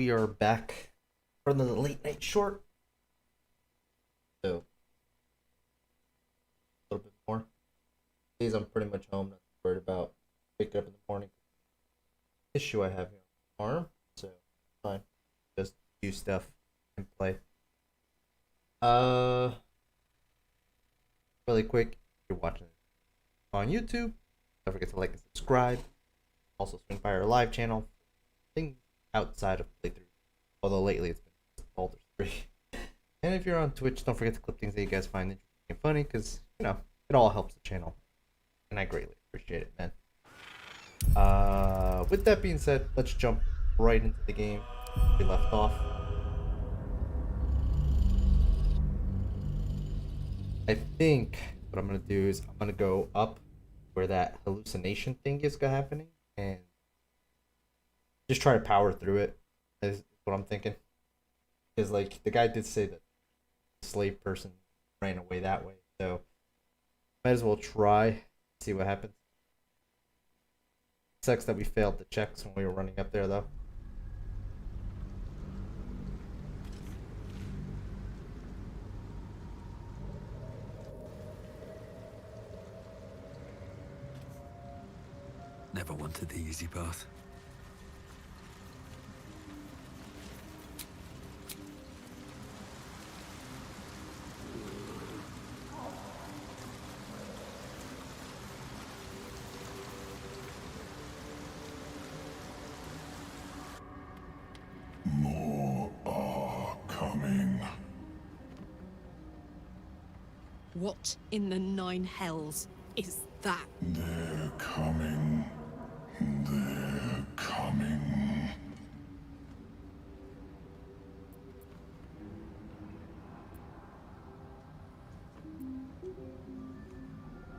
we are back for the late night short. So a little bit more. Days I'm pretty much home, not worried about waking up in the morning. Issue I have here on the farm, so fine. Just do stuff and play. Uh Really quick, if you're watching it on YouTube, don't forget to like and subscribe. Also swing by our live channel. Things outside of playthrough. Although lately it's been Baldur 3. And if you're on Twitch, don't forget to clip things that you guys find interesting and funny, because, you know, it all helps the channel. And I greatly appreciate it, man. With that being said, let's jump right into the game we left off. I think what I'm going to do is I'm going to go up where that hallucination thing is happening and just try to power through it, is what I'm thinking. Because, like, the guy did say that the slave person ran away that way, so might as well try, see what happens. Sucks that we failed the checks when we were running up there, though. Never wanted the easy path. More are coming. What in the nine hells is that? They're coming. They're coming.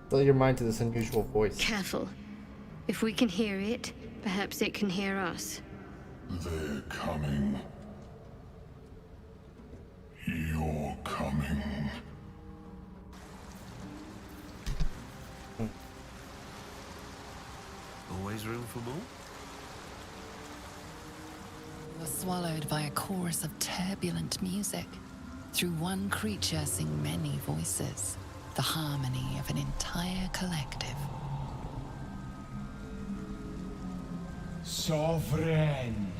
Fill your mind to this unusual voice. Careful. If we can hear it, perhaps it can hear us. They're coming. You're coming. Always room for more? Was swallowed by a chorus of turbulent music. Through one creature sing many voices, the harmony of an entire collective. Sovereign,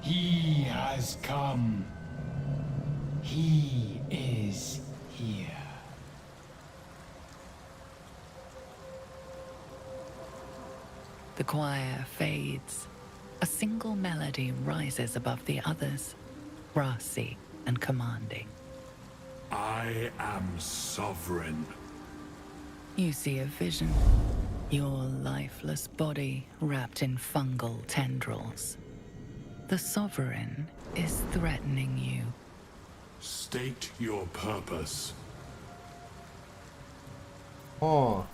he has come. He is here. The choir fades. A single melody rises above the others, brassy and commanding. I am sovereign. You see a vision. Your lifeless body wrapped in fungal tendrils. The Sovereign is threatening you. State your purpose. Oh.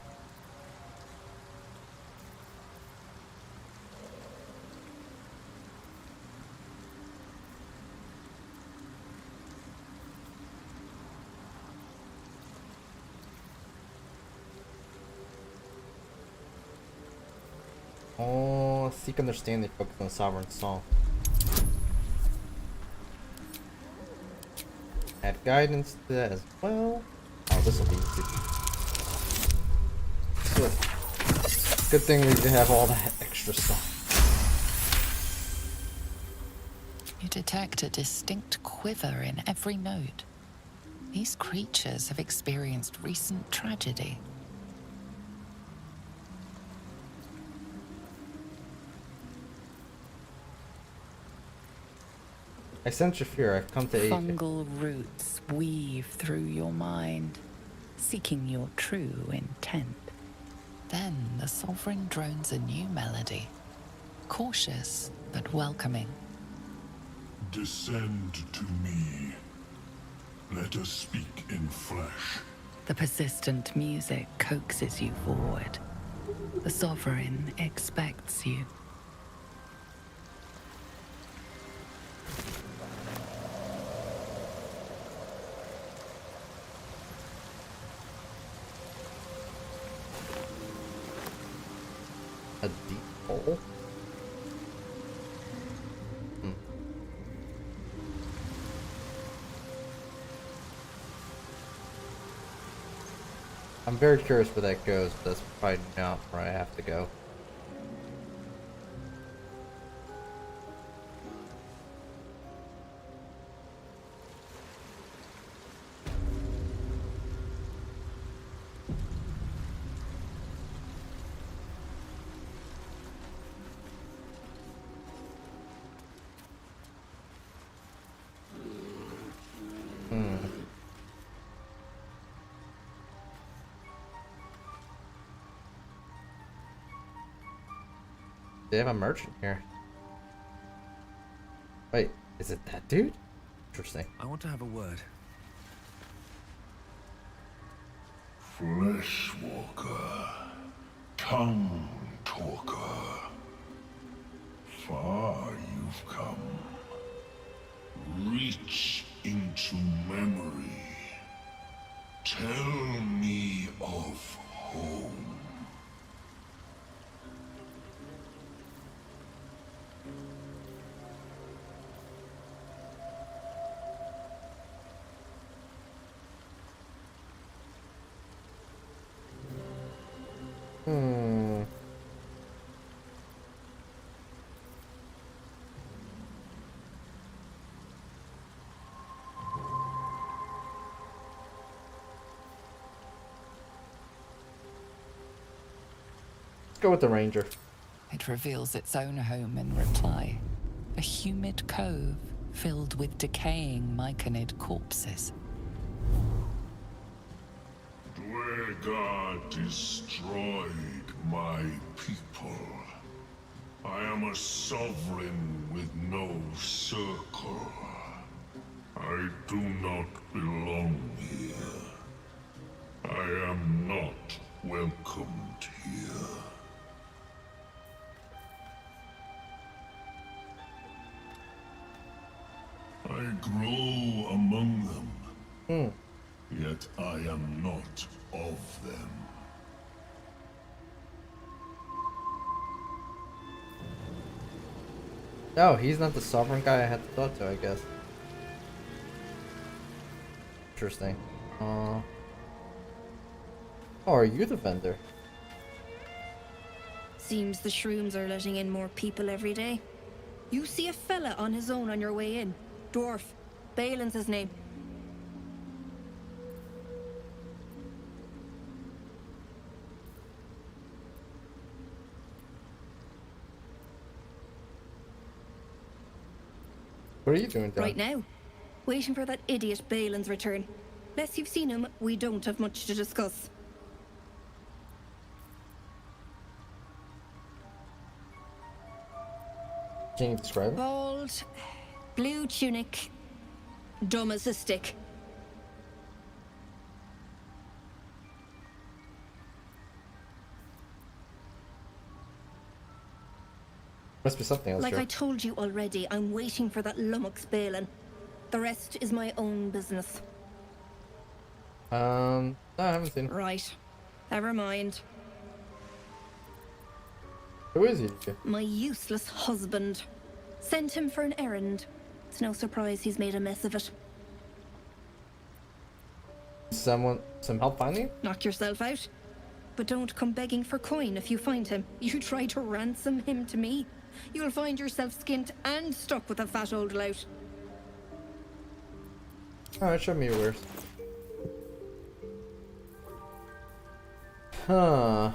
Oh, seek understanding, focus on sovereign song. Add guidance to that as well. Oh, this will be easy. Good thing we have all that extra stuff. You detect a distinct quiver in every note. These creatures have experienced recent tragedy. I sense your fear. I've come to aid you. Fungal roots weave through your mind, seeking your true intent. Then the Sovereign drones a new melody, cautious but welcoming. Descend to me. Let us speak in flesh. The persistent music coaxes you forward. The Sovereign expects you. A deep hole? I'm very curious where that goes, but that's probably not where I have to go. They have a merchant here. Wait, is it that dude? Interesting. I want to have a word. Fleshwalker, tongue talker. Far you've come. Reach into memory. Tell me of home. Let's go with the ranger. It reveals its own home in reply. A humid cove filled with decaying myconid corpses. Dwegar destroyed my people. I am a sovereign with no circle. I do not belong here. I am not welcomed here. I grow among them. Yet I am not of them. No, he's not the sovereign guy I had to talk to, I guess. Interesting. Oh, are you the vendor? Seems the shrooms are letting in more people every day. You see a fella on his own on your way in. Dwarf. Balin's his name. What are you doing, Dan? Right now. Waiting for that idiot Balin's return. Unless you've seen him, we don't have much to discuss. Can you describe it? Bald, blue tunic, dumb as a stick. Must be something else Like here. I told you already, I'm waiting for that lummox Balin. The rest is my own business. No, I haven't seen him. Right. Never mind. Who is he? My useless husband. Sent him for an errand. It's no surprise he's made a mess of it. Some help finding him? Knock yourself out. But don't come begging for coin if you find him. You try to ransom him to me, you'll find yourself skint and stuck with a fat old lout. Alright, show me your wares. Huh.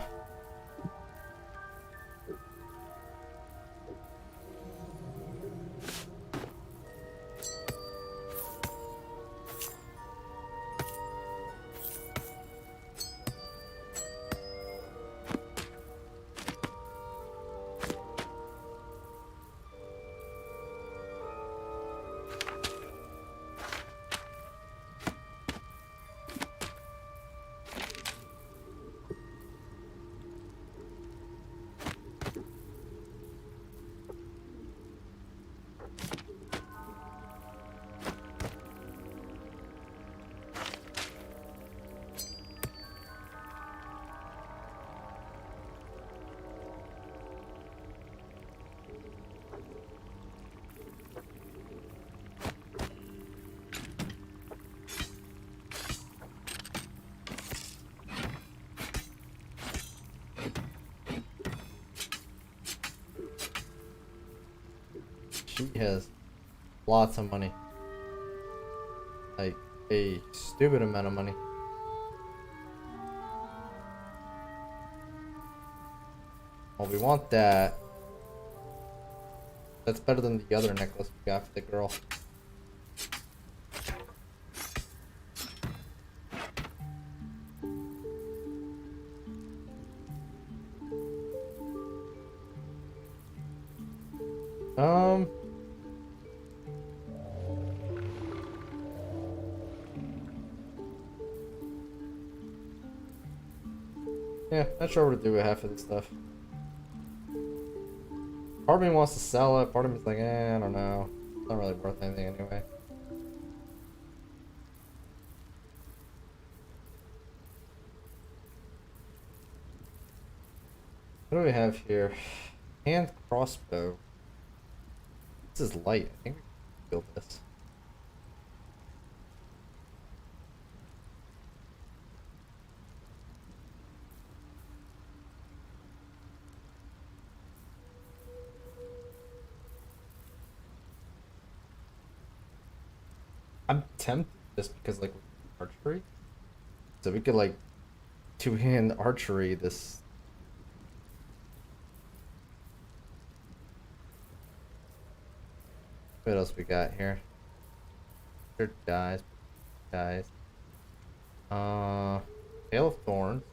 He has lots of money. Like, a stupid amount of money. Well, we want that. That's better than the other necklace we got for the girl. Yeah, not sure what to do with half of this stuff. Part of me wants to sell it, part of me's like, I don't know. It's not really worth anything anyway. What do we have here? Hand crossbow. This is light. I think we can build this. I'm tempted just because, like, archery. So we could, like, two-hand archery this. What else we got here? Sure, guys. Hail of Thorns.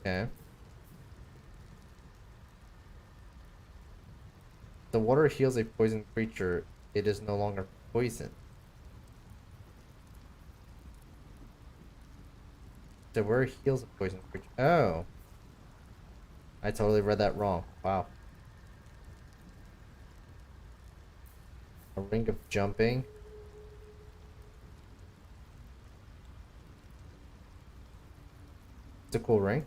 Okay. The water heals a poisoned creature. It is no longer poisoned. So where heals a poison creature? Oh. I totally read that wrong. Wow. A ring of jumping. It's a cool ring.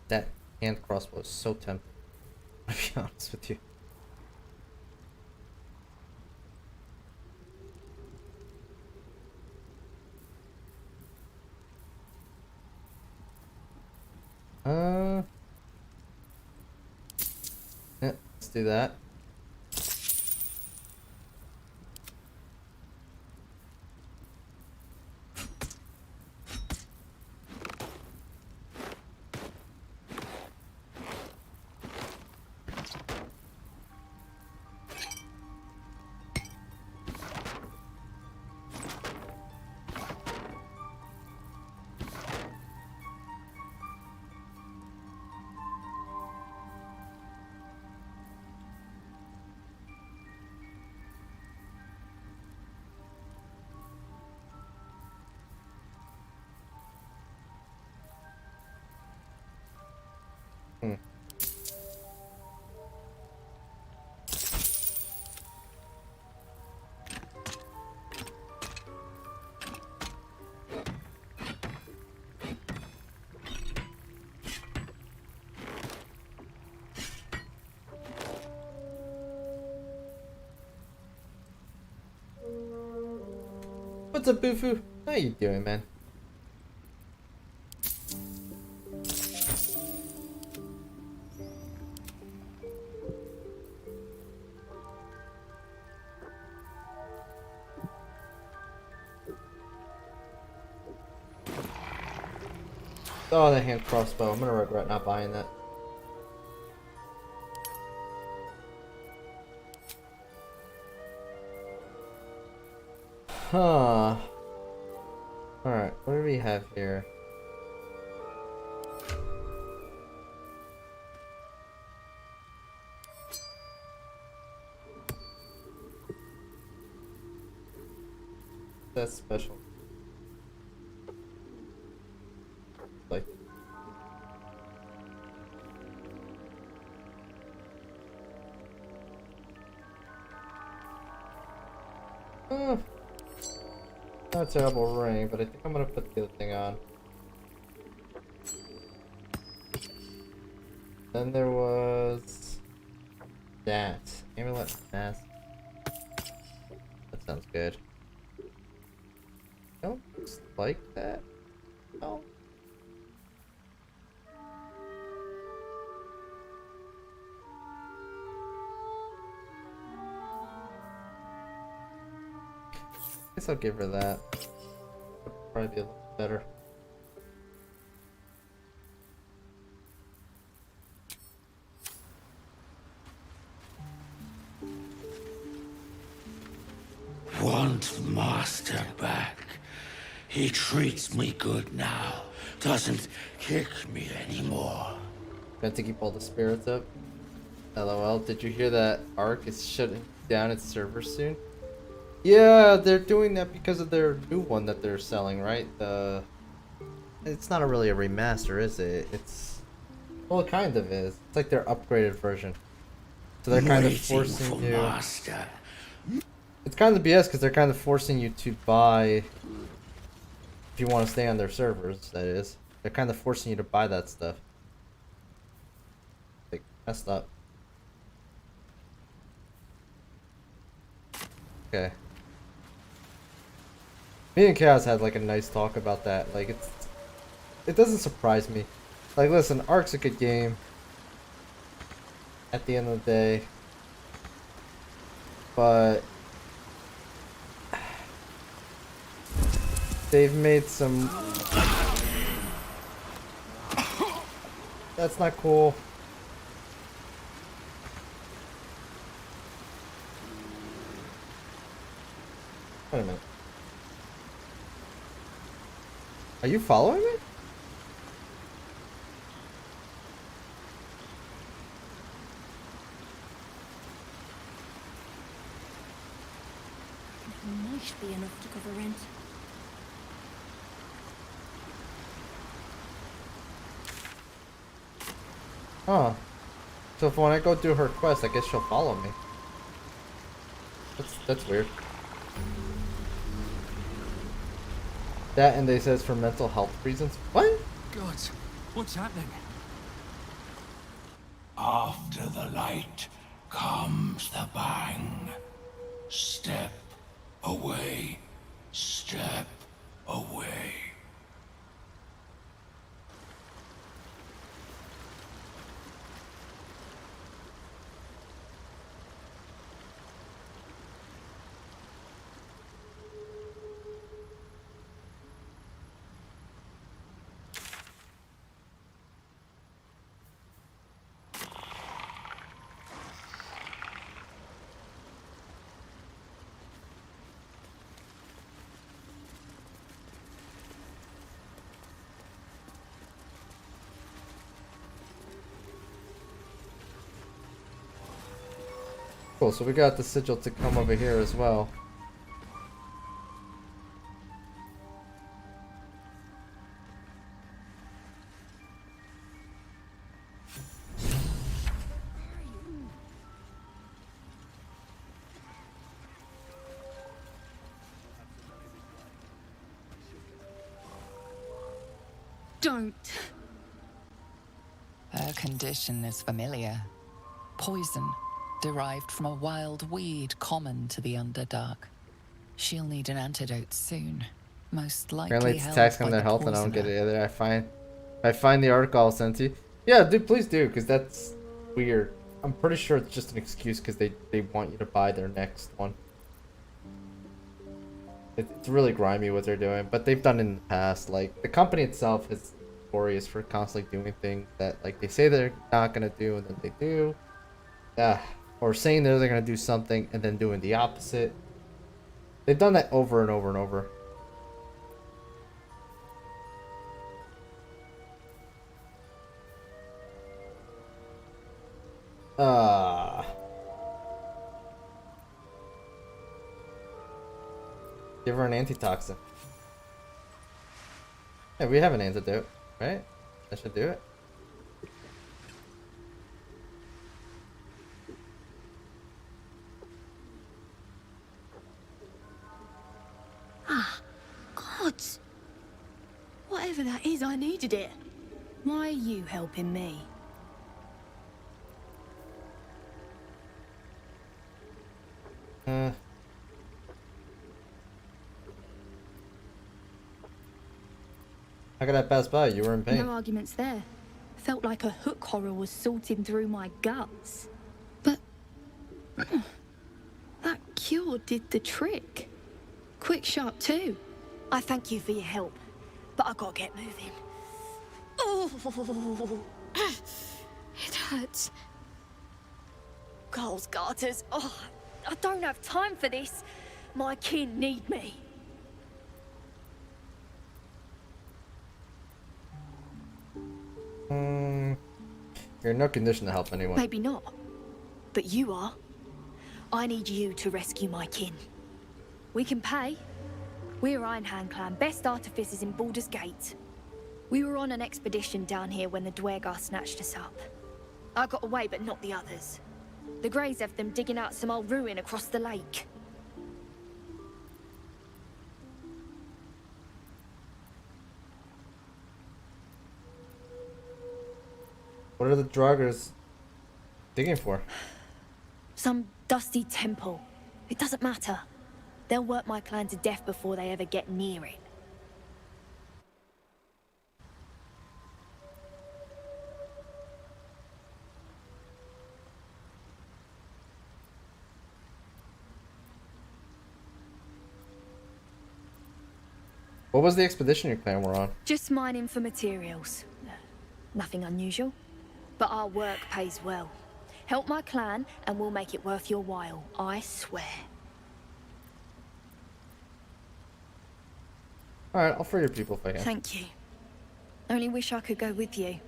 That hand crossbow is so tempting. I'll be honest with you. Yeah, let's do that. What's up, Bufu? How you doing, man? Oh, the hand crossbow. I'm gonna regret not buying that. Huh. Alright, what do we have here? That's special. Like. Not a terrible ring, but I think I'm gonna put the other thing on. Then there was that. Amulet mask. That sounds good. Don't like that. No. Guess I'll give her that. Would probably be a little better. Want master back. He treats me good now. Doesn't kick me anymore. Meant to keep all the spirits up. LOL. Did you hear that Ark is shutting down its server soon? Yeah, they're doing that because of their new one that they're selling, right? It's not really a remaster, is it? It's, well, it kind of is. It's like their upgraded version. So they're kind of forcing you. Master. It's kind of BS because they're kind of forcing you to buy, if you want to stay on their servers, that is. They're kind of forcing you to buy that stuff. Like, messed up. Okay. Me and Chaos had like a nice talk about that. Like, it doesn't surprise me. Like, listen, Ark's a good game. At the end of the day. But they've made some... That's not cool. Wait a minute. Are you following me? It might be enough to cover rent. Huh. So if when I go do her quest, I guess she'll follow me. That's weird. That and they says for mental health reasons. What? God, what's happening? After the light comes the bang. Step away. Step away. Cool, so we got the sigil to come over here as well. Don't. Her condition is familiar. Poison, derived from a wild weed common to the Underdark. She'll need an antidote soon. Most likely Apparently it's held taxing by their the health and I don't get poisoner. it either. If I find the article, I'll send to you. Yeah, dude, please do, because that's weird. I'm pretty sure it's just an excuse because they want you to buy their next one. It's really grimy what they're doing, but they've done it in the past. Like, the company itself is notorious for constantly doing things that, like, they say they're not gonna do and then they do. Yeah, or saying they're gonna do something and then doing the opposite. They've done that over and over and over. Give her an antitoxin. Yeah, we have an antidote, right? That should do it. Gods! Whatever that is, I needed it. Why are you helping me? How could I pass by? You were in pain. No arguments there. Felt like a hook horror was sorting through my guts. But that cure did the trick. Quick, sharp too. I thank you for your help, but I gotta get moving. Oh, It hurts. Girls' garters. Oh, I don't have time for this. My kin need me. You're in no condition to help anyone. Maybe not, but you are. I need you to rescue my kin. We can pay. We're Iron Hand Clan, best artificers in Baldur's Gate. We were on an expedition down here when the Dwergar snatched us up. I got away, but not the others. The Greys have them digging out some old ruin across the lake. What are the Draugrs digging for? Some dusty temple. It doesn't matter. They'll work my clan to death before they ever get near it. What was the expedition your clan were on? Just mining for materials. Nothing unusual. But our work pays well. Help my clan and we'll make it worth your while, I swear. Alright, I'll free your people if I can. Thank you. Only wish I could go with you.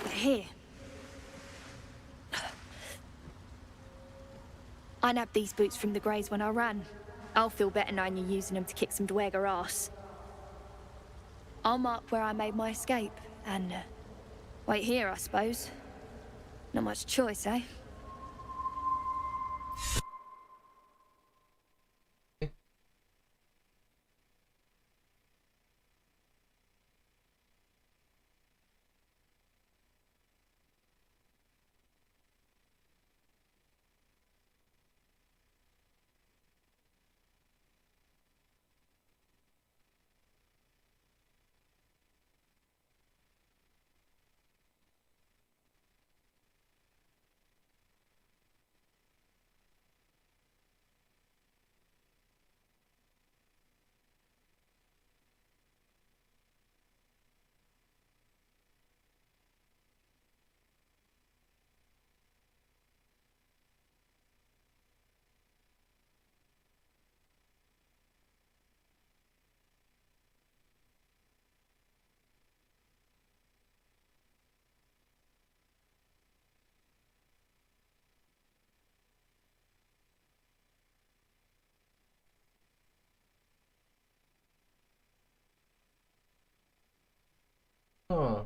But here. I nabbed these boots from the Greys when I ran. I'll feel better knowing you're using them to kick some Dwergar ass. I'll mark where I made my escape, and wait here, I suppose. Not much choice, eh? Huh.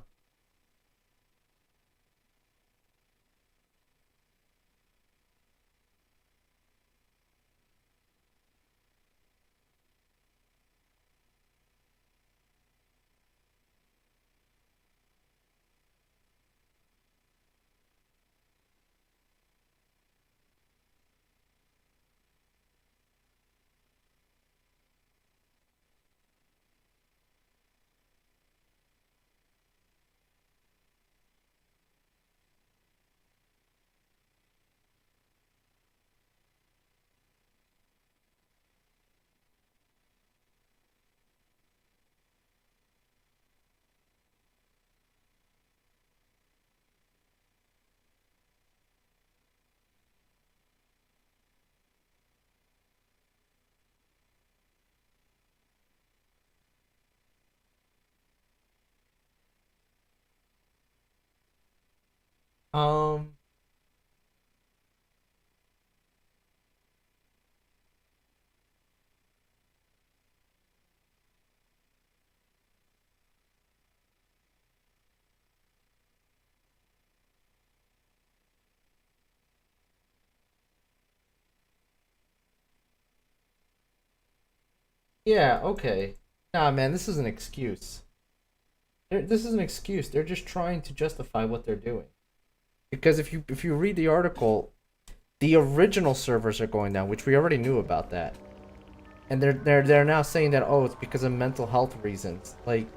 Um, yeah, okay. Nah, man, this is an excuse. This is an excuse. They're just trying to justify what they're doing. Because if you read the article, the original servers are going down, which we already knew about that. And they're now saying that, oh, it's because of mental health reasons. Like,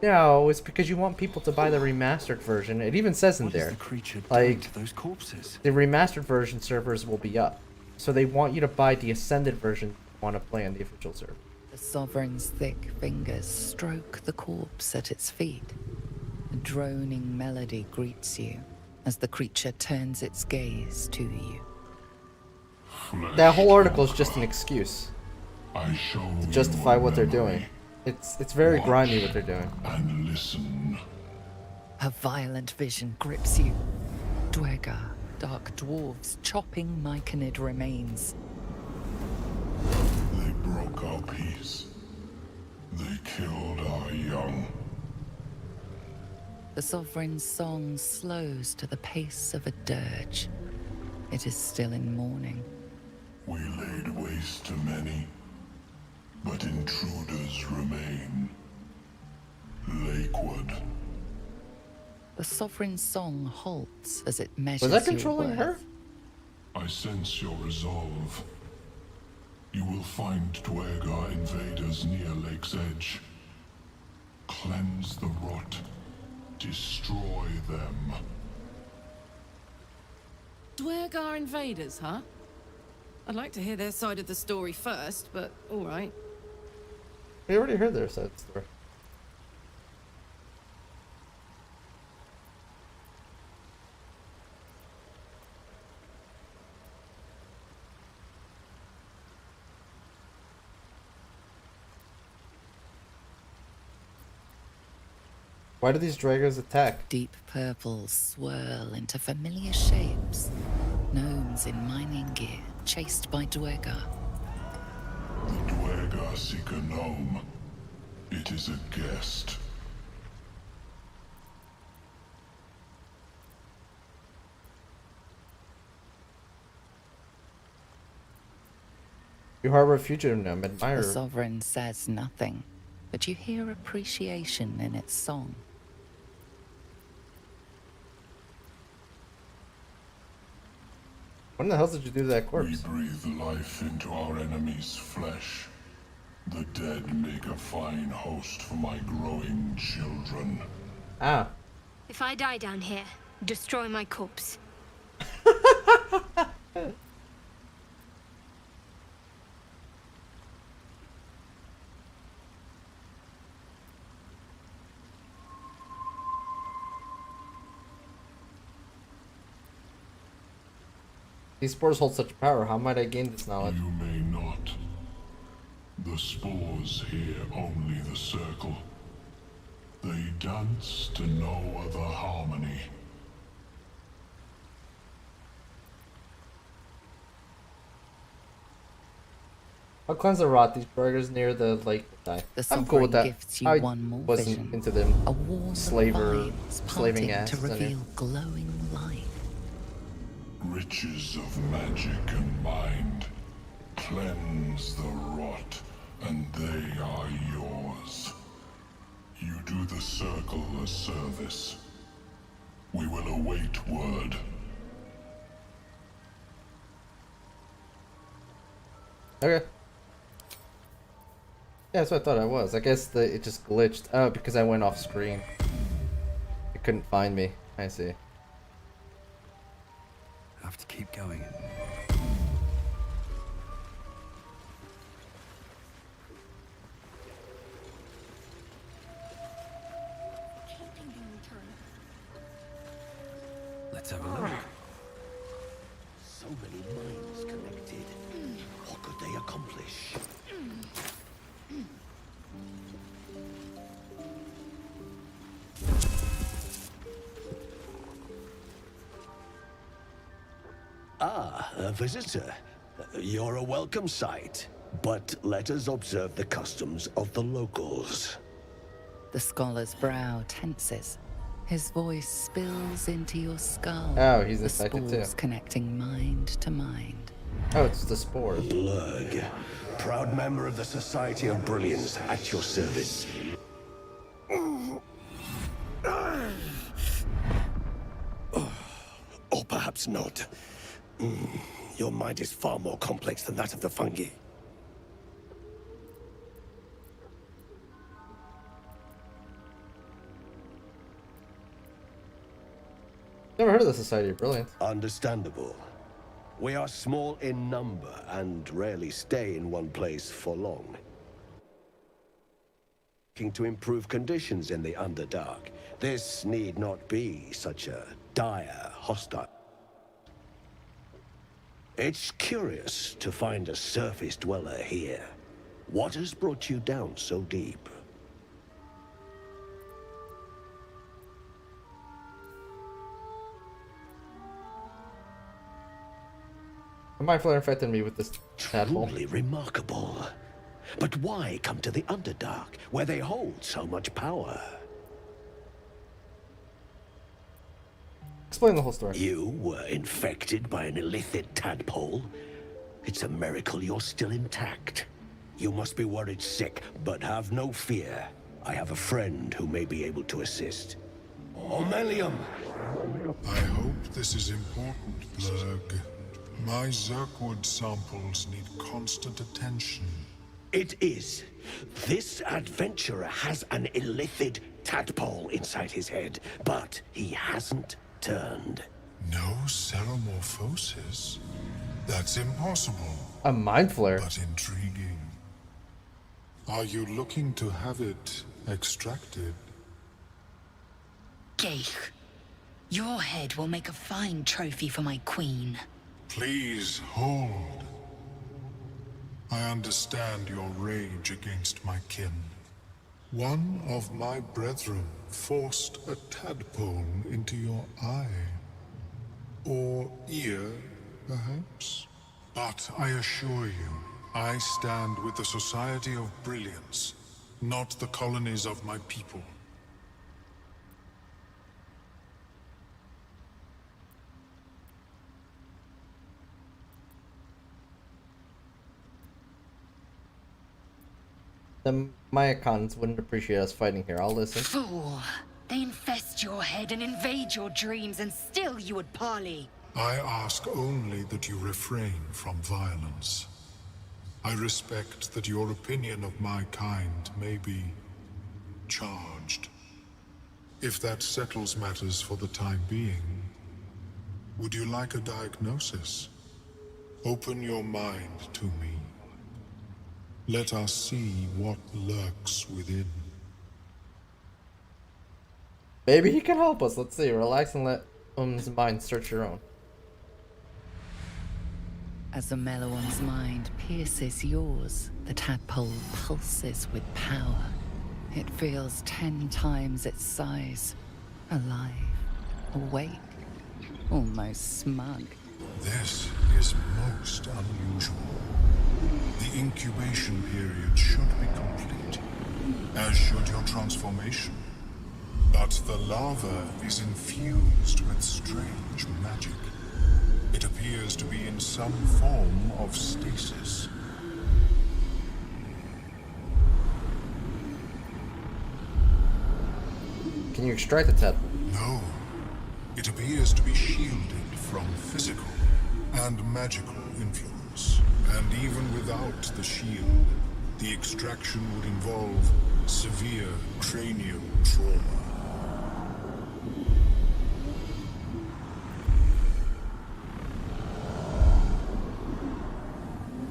no, it's because you want people to buy the remastered version. It even says in there, What is the creature doing like, to those corpses? the remastered version servers will be up. So they want you to buy the ascended version if you want to play on the official server. The Sovereign's thick fingers stroke the corpse at its feet. A droning melody greets you as the creature turns its gaze to you. That whole article is just an excuse I show to justify what they're memory. doing. It's very grimy what they're doing. And listen. A violent vision grips you. Dwergar, dark dwarves chopping myconid remains. They broke our peace. They killed our young. The Sovereign's song slows to the pace of a dirge. It is still in mourning. We laid waste to many, but intruders remain. Lakewood. The Sovereign's song halts as it measures Was that your controlling worth. her? I sense your resolve. You will find Dwergar invaders near Lake's Edge. Cleanse the rot. Destroy them. Dwergar invaders, huh? I'd like to hear their side of the story first, but alright. We already heard their side of the story. Why do these dragons attack? Deep purples swirl into familiar shapes. Gnomes in mining gear, chased by Dwergar. The Dwergar seek a gnome. It is a guest. You harbor a fugitive gnome, The admire. Sovereign says nothing, but you hear appreciation in its song. When the hell did you do to that We corpse? breathe life into our enemy's flesh. The dead make a fine host for my growing children. Ah. If I die down here, destroy my corpse. These spores hold such power. How might I gain this knowledge? You may not. The spores hear only the circle. They dance to no other harmony. I'll cleanse the rot. These burgers near the lake will die. The I'm cool with that. Sovereign gifts you I one more wasn't vision. into them. A wall of slaver- vines slaving parting to asses in it. reveal glowing light. Riches of magic and mind. Cleanse the rot, and they are yours. You do the circle a service. We will await word. Okay. Yeah, that's what I thought I was. I guess it just glitched. Oh, because I went off screen. It couldn't find me. I see. I have to keep going. Let's have a look. So many minds connected. What could they accomplish? Ah, a visitor. You're a welcome sight. But let us observe the customs of the locals. The scholar's brow tenses. His voice spills into your skull. Oh, he's the infected too. spores connecting mind to mind. Oh, it's the spores. Blurg, proud member of the Society of Brilliance, at your service. Or perhaps not. Your mind is far more complex than that of the fungi. Never heard of the Society of Brilliance. Understandable. We are small in number and rarely stay in one place for long. Looking to improve conditions in the Underdark. This need not be such a dire hostile. It's curious to find a surface dweller here. What has brought you down so deep? The Mind Flayer infected me with this tadpole. Truly remarkable. But why come to the Underdark, where they hold so much power? Explain the whole story. You were infected by an illithid tadpole? It's a miracle you're still intact. You must be worried sick, but have no fear. I have a friend who may be able to assist. Omelium! I hope this is important, Blurg. My Zerkwood samples need constant attention. It is. This adventurer has an illithid tadpole inside his head, but he hasn't turned. No seromorphosis? That's impossible, A Mind Flayer. but intriguing. Are you looking to have it extracted? Geich, your head will make a fine trophy for my queen. Please hold. I understand your rage against my kin. One of my brethren forced a tadpole into your eye. Or ear, perhaps? But I assure you, I stand with the Society of Brilliance, not the colonies of my people. The Mayakans wouldn't appreciate us fighting here. I'll listen. Fool! They infest your head and invade your dreams, and still you would parley. I ask only that you refrain from violence. I respect that your opinion of my kind may be charged. If that settles matters for the time being, would you like a diagnosis? Open your mind to me. Let us see what lurks within. Maybe he can help us. Let's see. Relax and let his mind search your own. As the Meloan's mind pierces yours, the tadpole pulses with power. It feels 10 times its size. Alive, awake, almost smug. This is most unusual. The incubation period should be complete, as should your transformation. But the larva is infused with strange magic. It appears to be in some form of stasis. Can you extract the tadpole? No. It appears to be shielded from physical and magical influence. And even without the shield, the extraction would involve severe cranial trauma.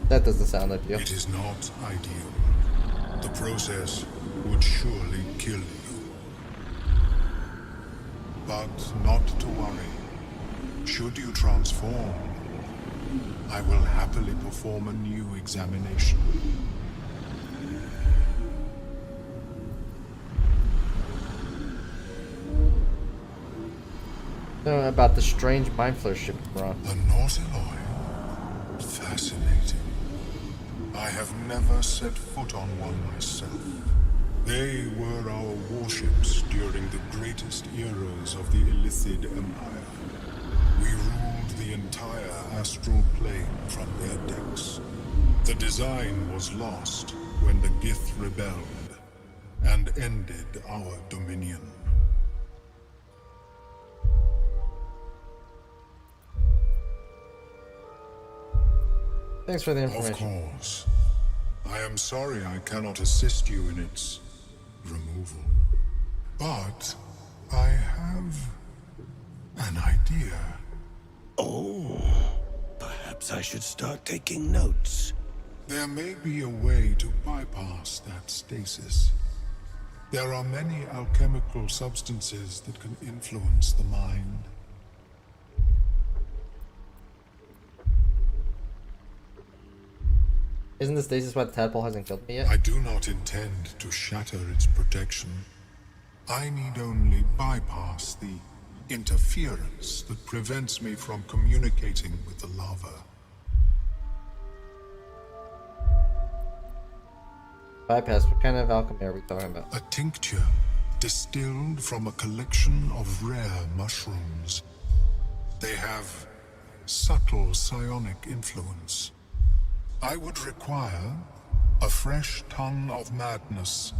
That doesn't sound ideal. It is not ideal. The process would surely kill you. But not to worry. Should you transform, I will happily perform a new examination. About the strange Mind Flayer ship we're on. The Nautiloid? Fascinating. I have never set foot on one myself. They were our warships during the greatest eras of the Illithid Empire. We ruled the entire astral plane from their decks. The design was lost when the Gith rebelled and ended our dominion. Thanks for the Of information. course. I am sorry I cannot assist you in its removal. But I have an idea. Oh, perhaps I should start taking notes. There may be a way to bypass that stasis. There are many alchemical substances that can influence the mind. Isn't the stasis why the tadpole hasn't killed me yet? I do not intend to shatter its protection. I need only bypass the interference that prevents me from communicating with the lava. Bypass, what kind of alchemy are we talking about? A tincture distilled from a collection of rare mushrooms. They have subtle psionic influence. I would require a fresh ton of madness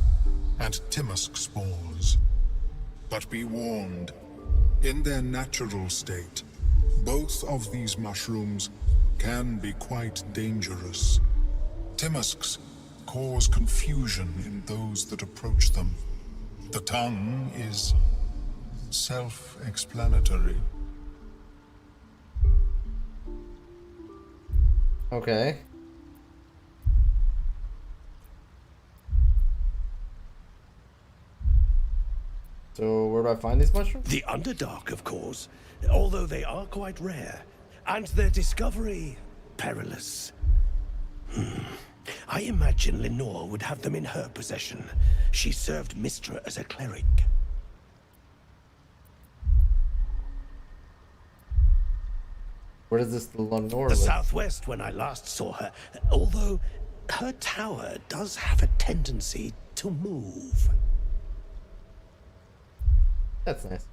and Timisk spores. But be warned, in their natural state, both of these mushrooms can be quite dangerous. Timisks cause confusion in those that approach them. The tongue is self-explanatory. Okay. So where do I find these mushrooms? The Underdark, of course, although they are quite rare, and their discovery perilous. I imagine Lenore would have them in her possession. She served Mistra as a cleric. Where does this Lenore The live? southwest when I last saw her, although her tower does have a tendency to move. That's nice.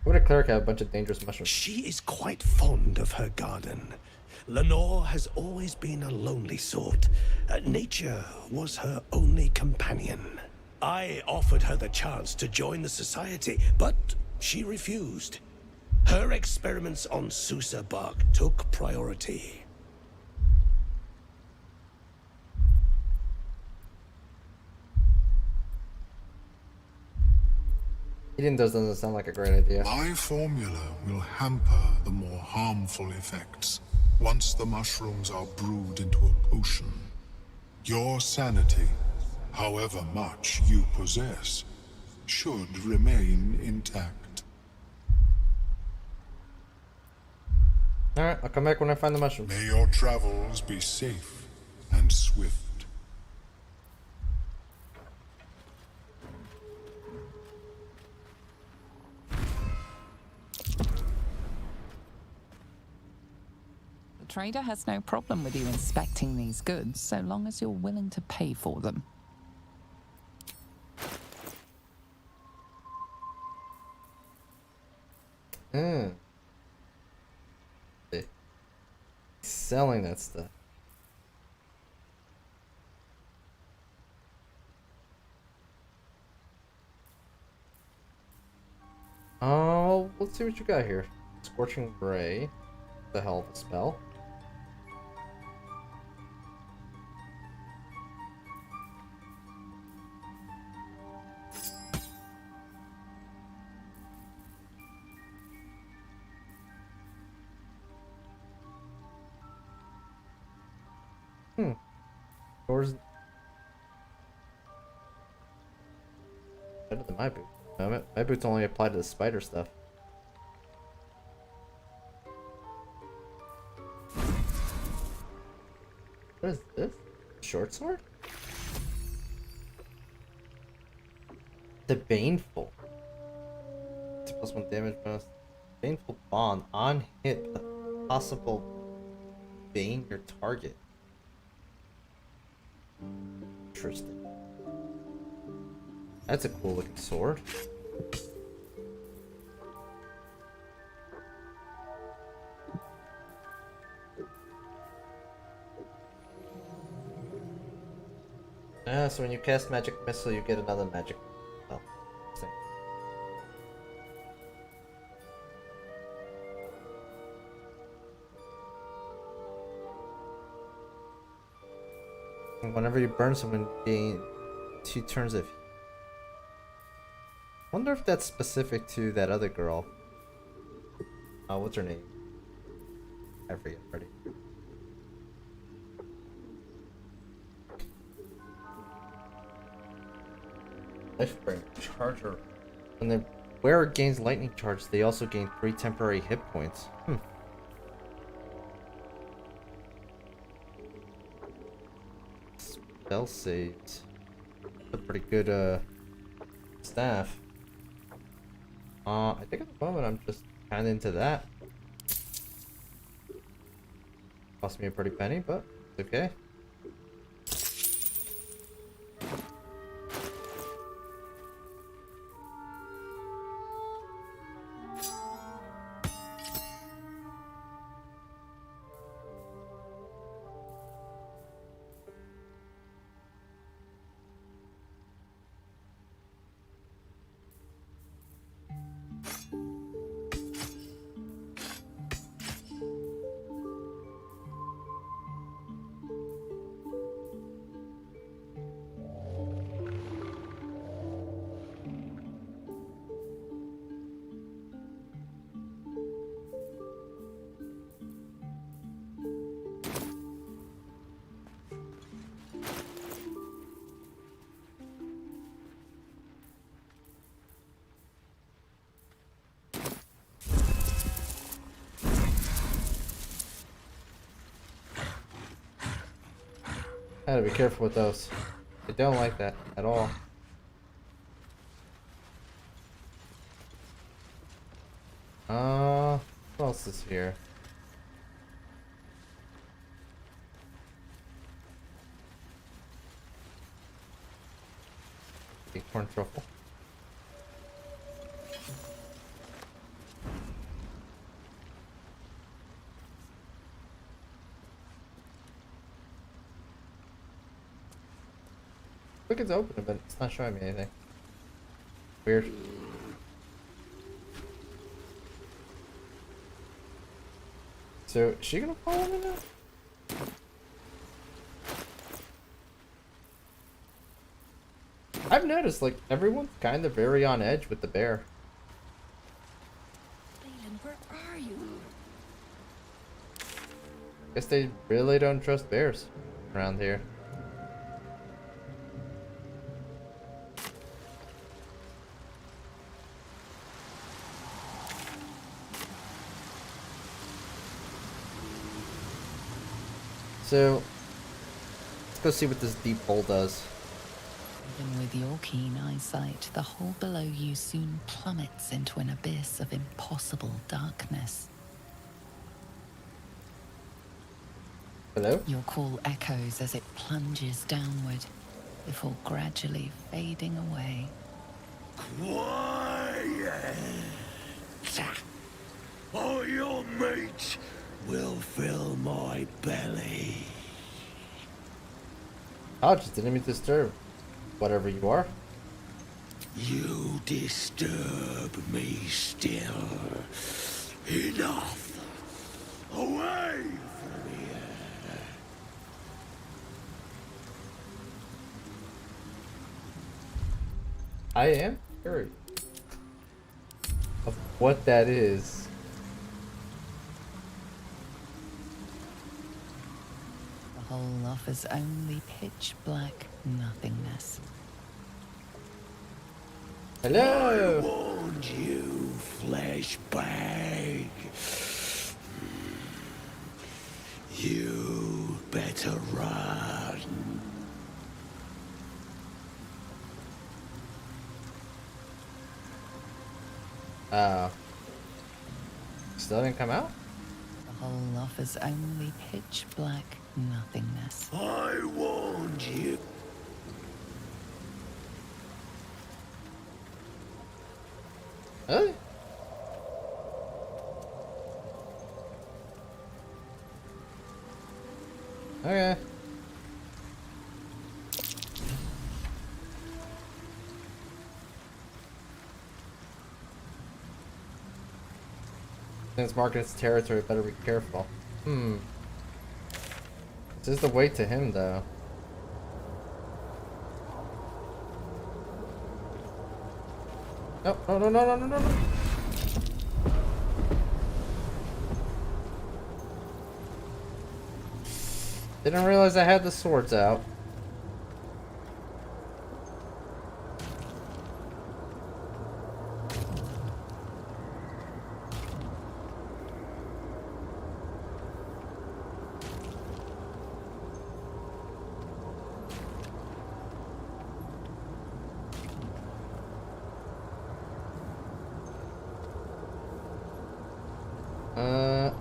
Why would a cleric have a bunch of dangerous mushrooms? She is quite fond of her garden. Lenore has always been a lonely sort. Nature was her only companion. I offered her the chance to join the society, but she refused. Her experiments on Susa bark took priority. Eating those doesn't sound like a great idea. My formula will hamper the more harmful effects once the mushrooms are brewed into a potion. Your sanity, however much you possess, should remain intact. Alright, I'll come back when I find the mushrooms. May your travels be safe and swift. The trader has no problem with you inspecting these goods, so long as you're willing to pay for them. Selling that stuff. Oh, let's see what you got here. Scorching Ray. The hell of a spell. Doors better than my boot. No, my boots only apply to the spider stuff. What is this? Short sword? The Baneful. It's +1 damage bonus. Baneful bond on hit. Possible bane your target. Interesting. That's a cool looking sword. So when you cast magic missile, you get another magic. Oh, same. whenever you burn someone, gain 2 turns of. Wonder if that's specific to that other girl. What's her name? I forget already. Lifespring charger. When the wearer gains lightning charge, they also gain 3 temporary hit points. Spell saves. That's a pretty good staff. I think at the moment I'm just kinda into that. Cost me a pretty penny, but it's okay. Gotta be careful with those. I don't like that at all. What else is here? Acorn truffle. I think it's open, but it's not showing me anything. Weird. So, is she gonna follow me now? I've noticed, like, everyone's kind of very on edge with the bear. Leland, where are you? Guess they really don't trust bears around here. So, let's go see what this deep hole does. Even with your keen eyesight, the hole below you soon plummets into an abyss of impossible darkness. Hello? Your call echoes as it plunges downward, before gradually fading away. Quiet! Or your meat will fill my belly. Oh, just didn't mean to disturb. Whatever you are. You disturb me still. Enough! Away from here! I am curious of what that is. The hole offers only pitch black nothingness. Hello! I warned you, flesh bag. You better run. Still didn't come out? The hole offers only pitch black nothingness. I warned you. Really? Okay. Since marking its territory, better be careful. This is the way to him, though. No, no, no, no, no, no, no, no. Didn't realize I had the swords out.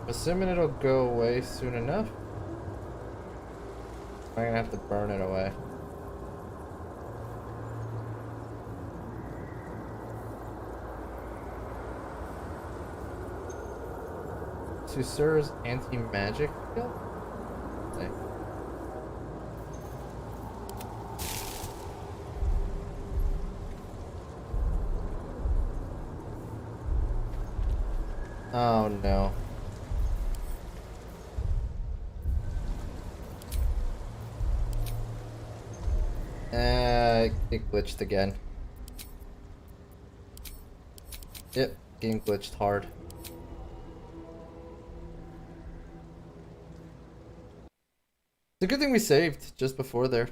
Assuming it'll go away soon enough. I'm gonna have to burn it away. Susur's anti-magic skill? Okay. Oh no. It glitched again. Yep, game glitched hard. It's a good thing we saved just before there.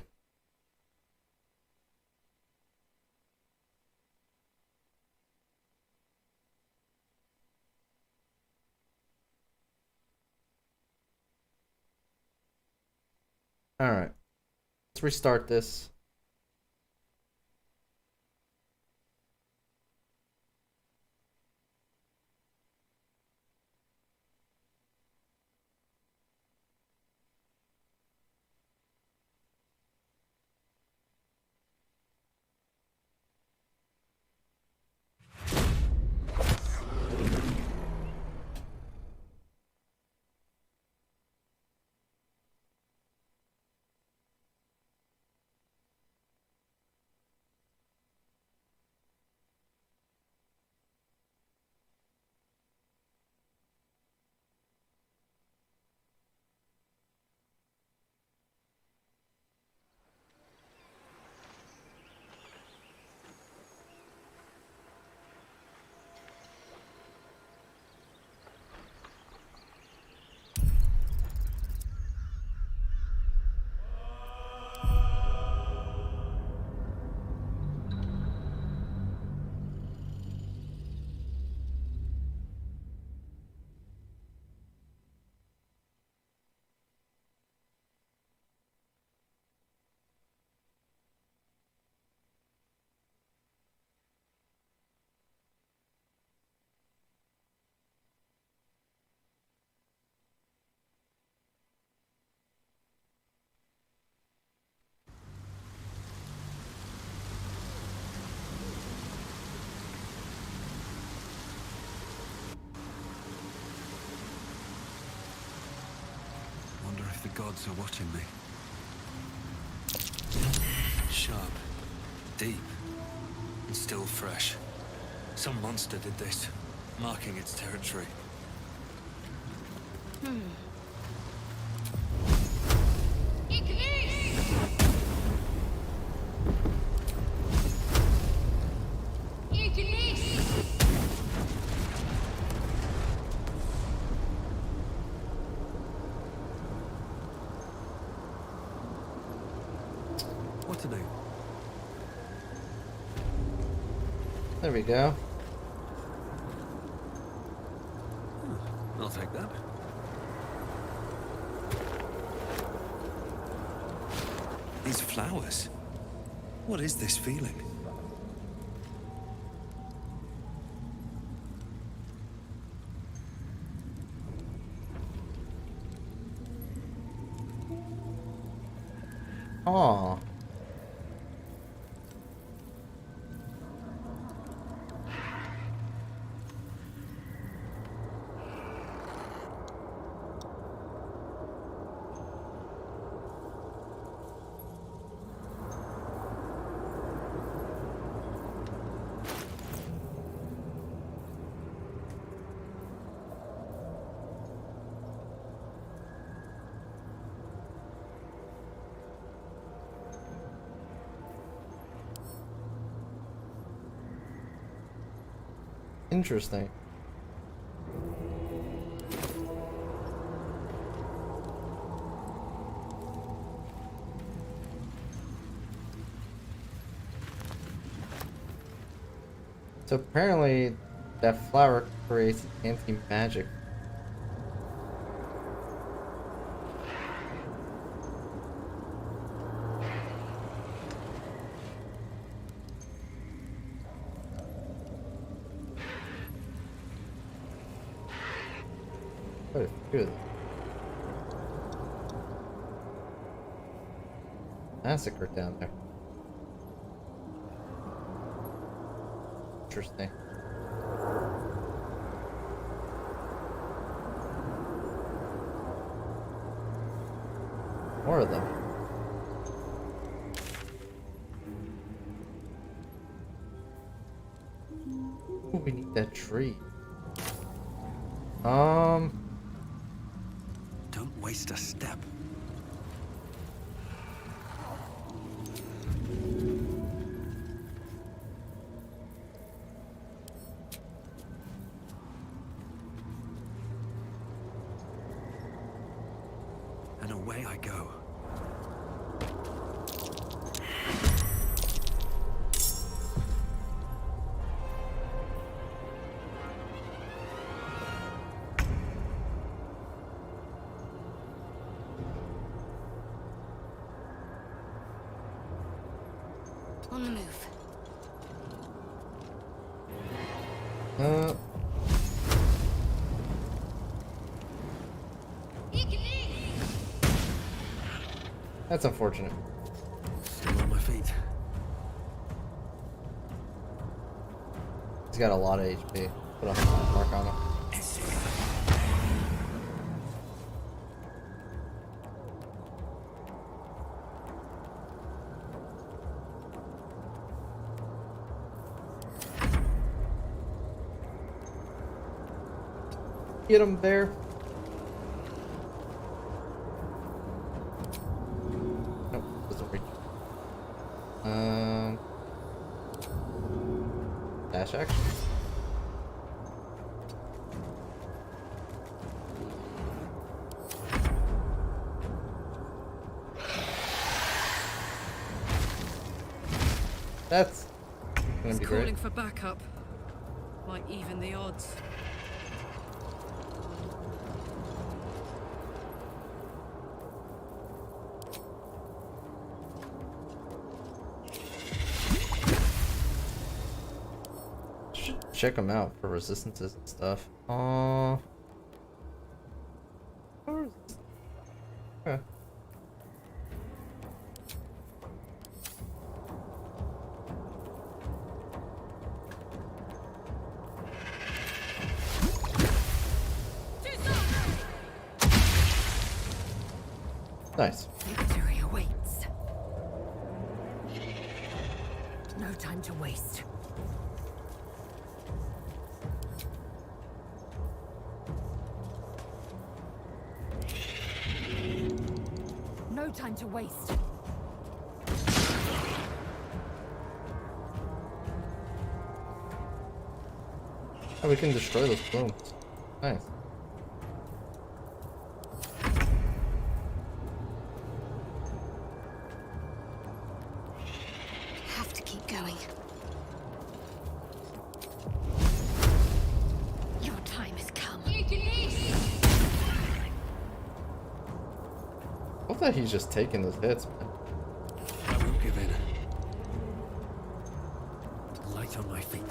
Alright. Let's restart this. Wonder if the gods are watching me. Sharp, deep, and still fresh. Some monster did this, marking its territory. What to do? There we go. I'll take that. These flowers. What is this feeling? Aw. Interesting. So apparently that flower creates anti-magic. Quite a few of them. Massacre down there. Interesting. More of them. Ooh, we need that tree. Don't waste a step. And away I go. On the move. That's unfortunate. Still on my feet. He's got a lot of HP. Put a mark on him. Get him there. Nope, doesn't reach. Dash action. That's gonna He's be calling great. for backup. Like even the odds. Should check them out for resistances and stuff. Okay. Nice. Victory awaits. No time to waste. No time to waste. Oh, we can destroy those plumes. Nice. Have to keep going. Your time has come. I thought he's just taking those hits, man. I won't give in. Light on my feet.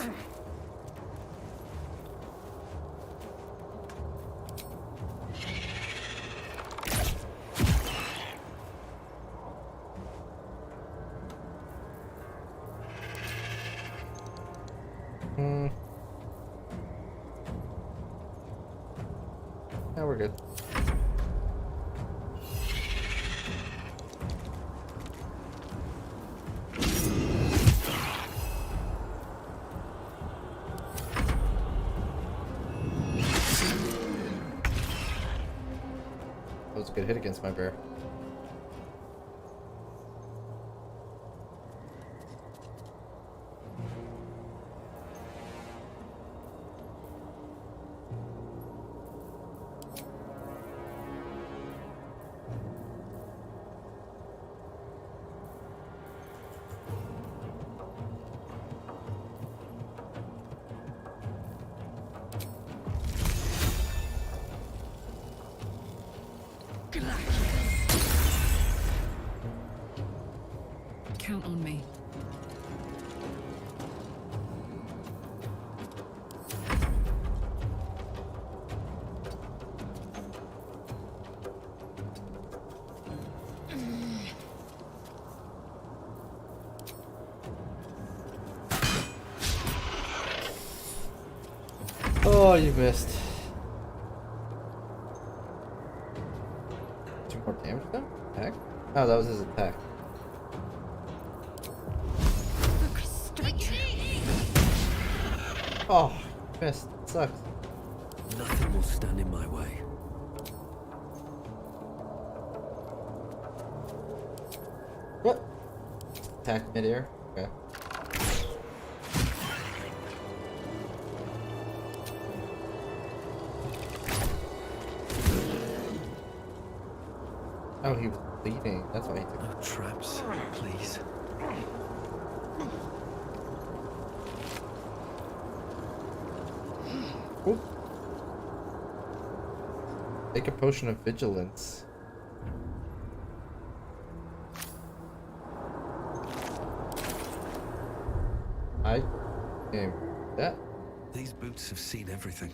Now we're good. That was a good hit against my bear. Count on me. Oh, you missed. 2 more damage then? Heck? Oh, that was his attack. Oh, you missed. It sucks. Nothing will stand in my way. What? Attack midair? Okay. Oh, he was bleeding. That's why he took No traps, please. Oop. Take a potion of vigilance. I am that. These boots have seen everything.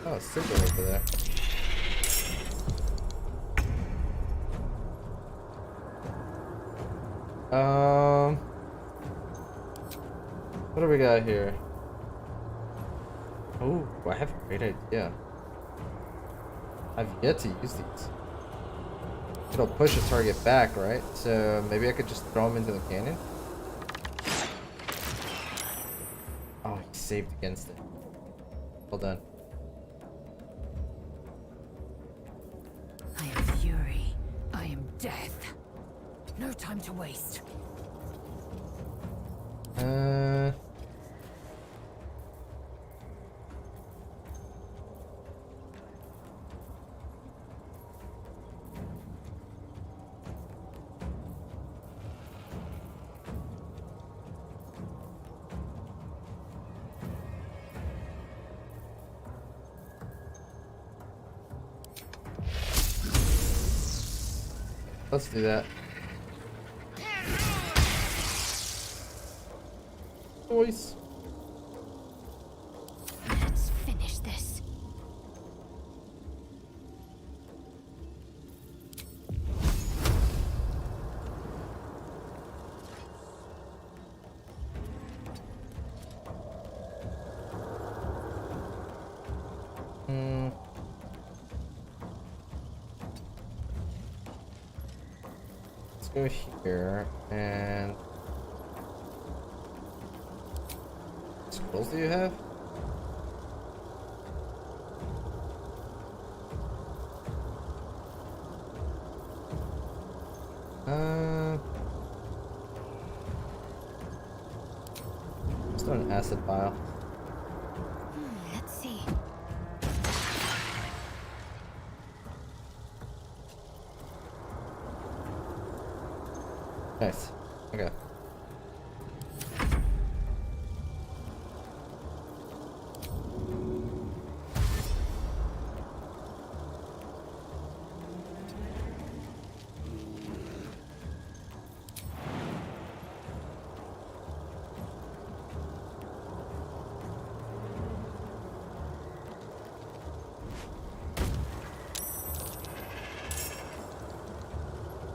Oh, it's simple over there. What do we got here? Oh, I have a great idea. I've yet to use these. It'll push a target back, right? So maybe I could just throw him into the cannon? Oh, he saved against it. Well done. I am fury. I am death. No time to waste. Let's do that. Boys. Let's finish this. Let's go here and scrolls do you have? Let's do an acid vial. Let's see. Nice. Okay.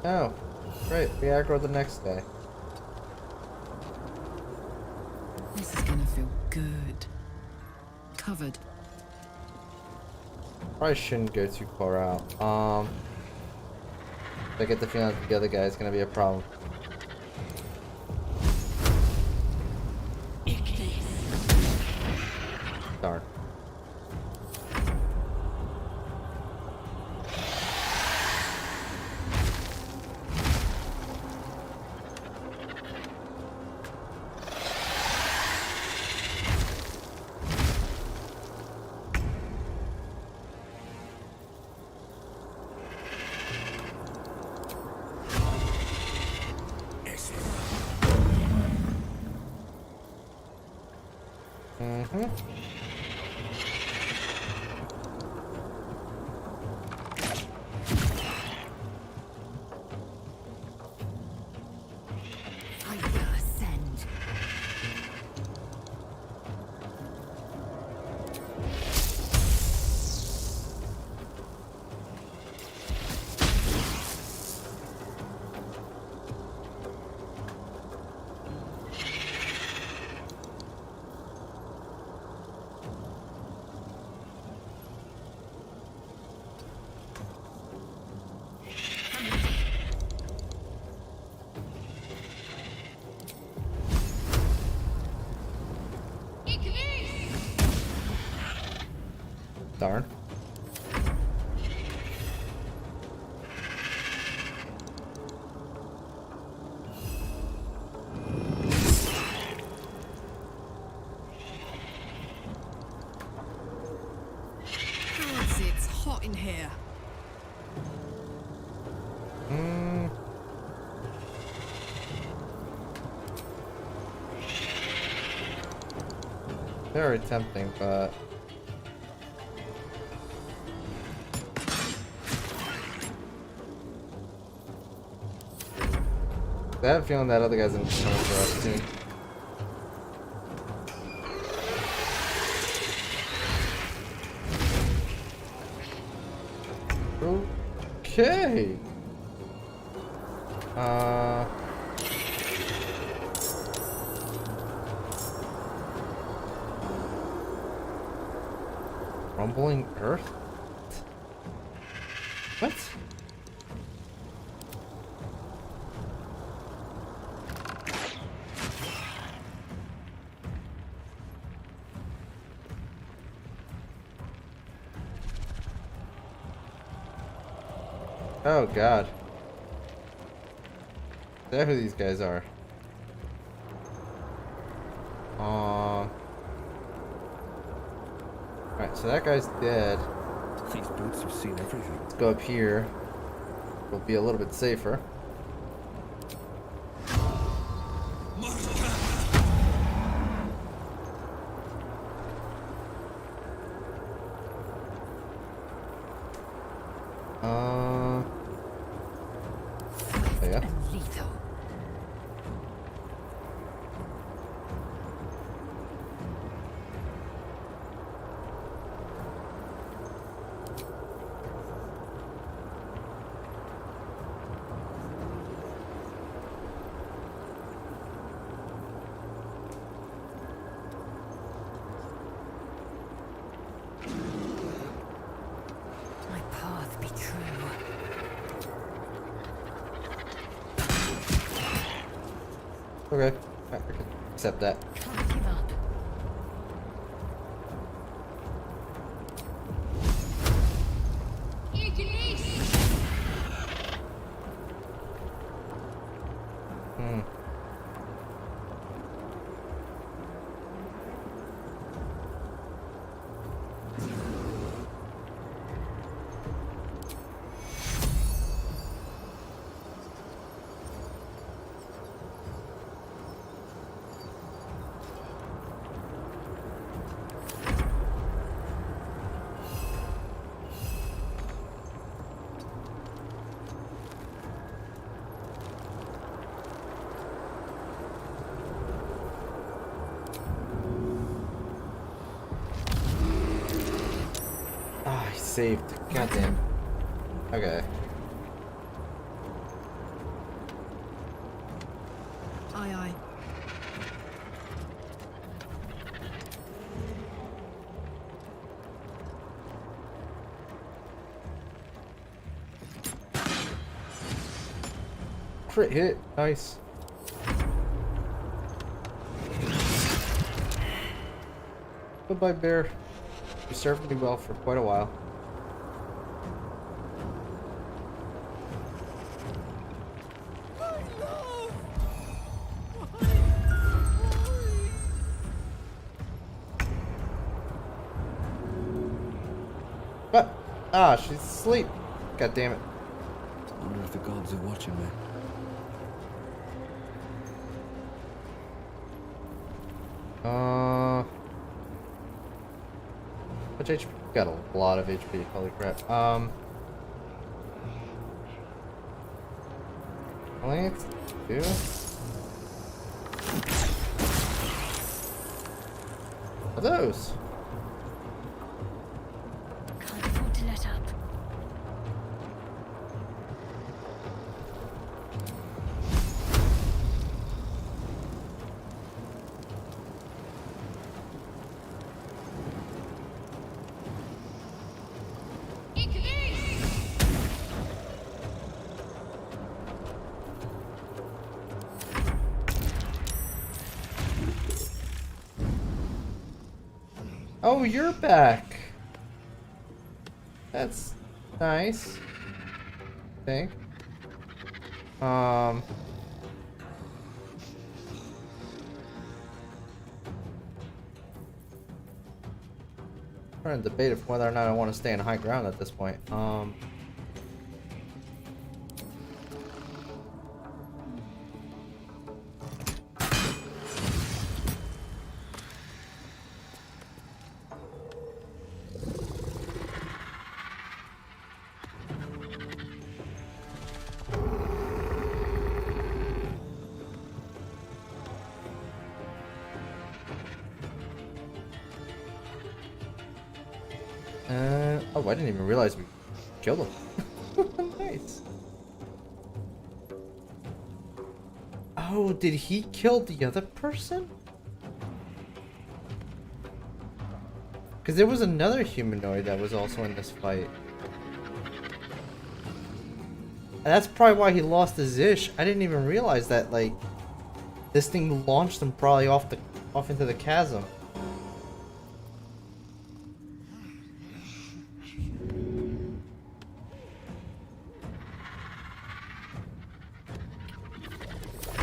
Oh, great. We aggro the next day. This is gonna feel good. Covered. Probably shouldn't go too far out. I get the feeling that the other guy is gonna be a problem. Darn. Mm-hmm. Fire ascend. Darn. God, it's hot in here. Very tempting, but I have a feeling that other guy's in coming for us soon. Okay. Rumbling Earth? What? Oh god. Is that who these guys are? Alright, so that guy's dead. These boots have seen everything. Let's go up here. We'll be a little bit safer. Yeah. Lethal. My path be true. Okay. I can accept that. Can't give up. Hmm. Ah, he saved. Goddamn. Okay. Aye, aye. Crit hit. Nice. Goodbye, bear. You served me well for quite a while. What? Ah, she's asleep. God damn it. I wonder if the gods are watching me. Much HP? Got a lot of HP. Holy crap. Let's do. What are those? Can't afford to let up. Oh, you're back. That's nice. I think. Trying to debate if whether or not I want to stay in high ground at this point. Oh, I didn't even realize we killed him. Nice. Oh, did he kill the other person? Because there was another humanoid that was also in this fight. And that's probably why he lost his ish. I didn't even realize that, like, this thing launched him probably off into the chasm.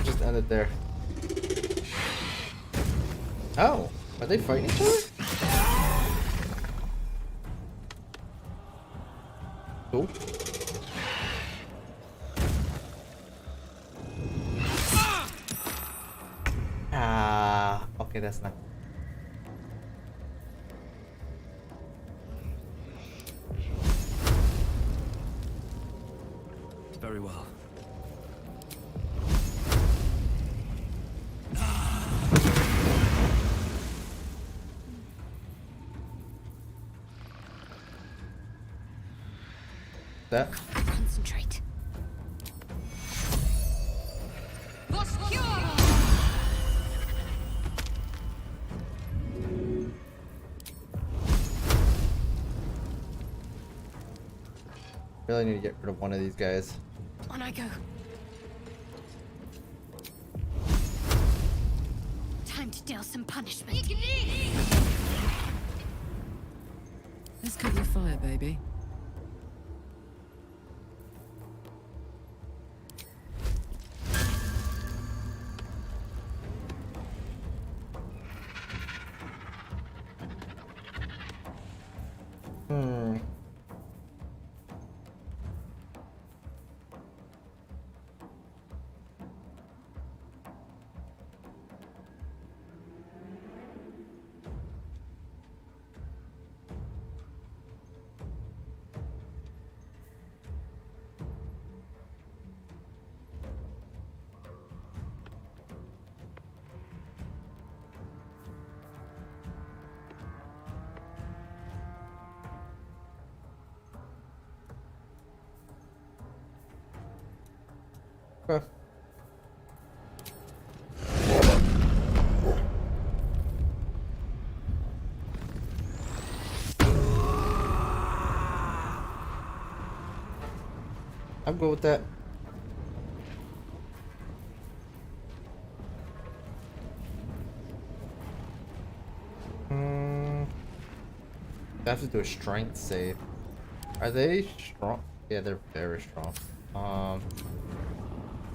Just ended there. Oh, are they fighting each other? Cool. Ah, okay, that's not. Very well. That. Concentrate. Really need to get rid of one of these guys. On I go. Time to deal some punishment. Let's cover your fire, baby. Okay. I'm good with that. I have to do a strength save. Are they strong? Yeah, they're very strong.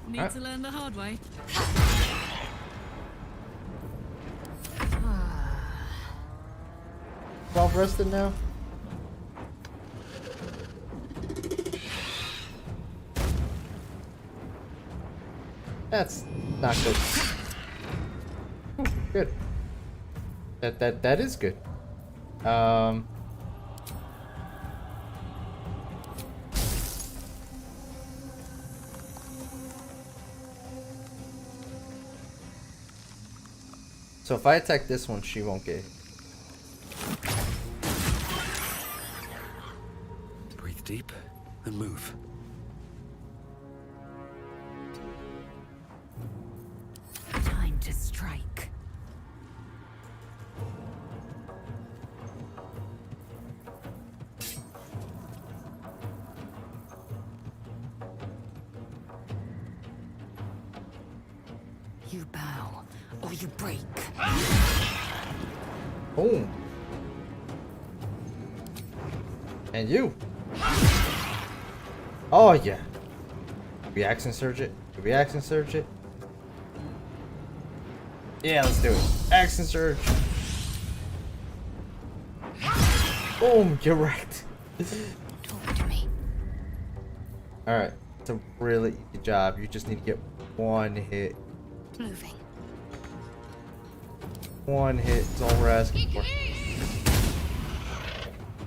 Need to learn the hard way. Well rested now? That's not good. Good. That is good. So if I attack this one, she won't get hit. Breathe deep and move. Time to strike. You bow, or you break. Boom. And you. Oh yeah. Reaction surge it. Reaction surge it. Yeah, let's do it. Action surge. Boom, you're right. Talk to me. Alright. It's a really easy job. You just need to get one hit. Moving. One hit is all we're asking for.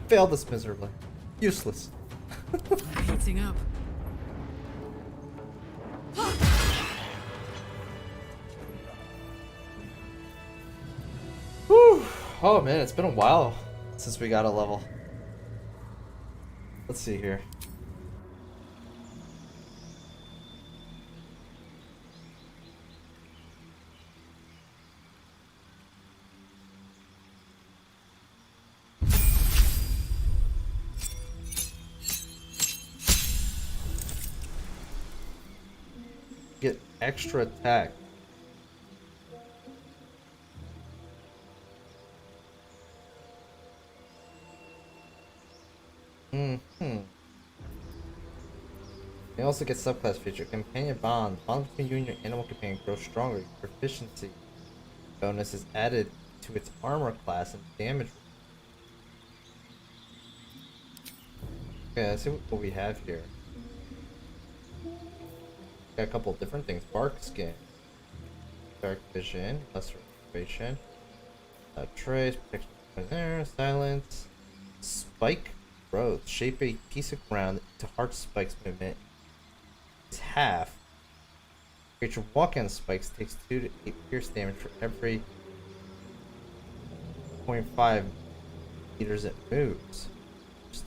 Failed this miserably. Useless. Heating up. Whew. Oh man, it's been a while since we got a level. Let's see here. Get extra attack. You also get subclass feature. Companion bond. Bond between you and your animal companion grows stronger. Your proficiency bonus is added to its armor class and damage. Okay, let's see what we have here. Got a couple of different things. Bark skin. Dark vision. Lesser restoration. Trace. Protection from air. Silence. Spike growth. Shape a piece of ground into hard spikes movement. Is half. Creature walking on spikes takes 2 to 8 pierce damage for every 0.5 meters it moves. It's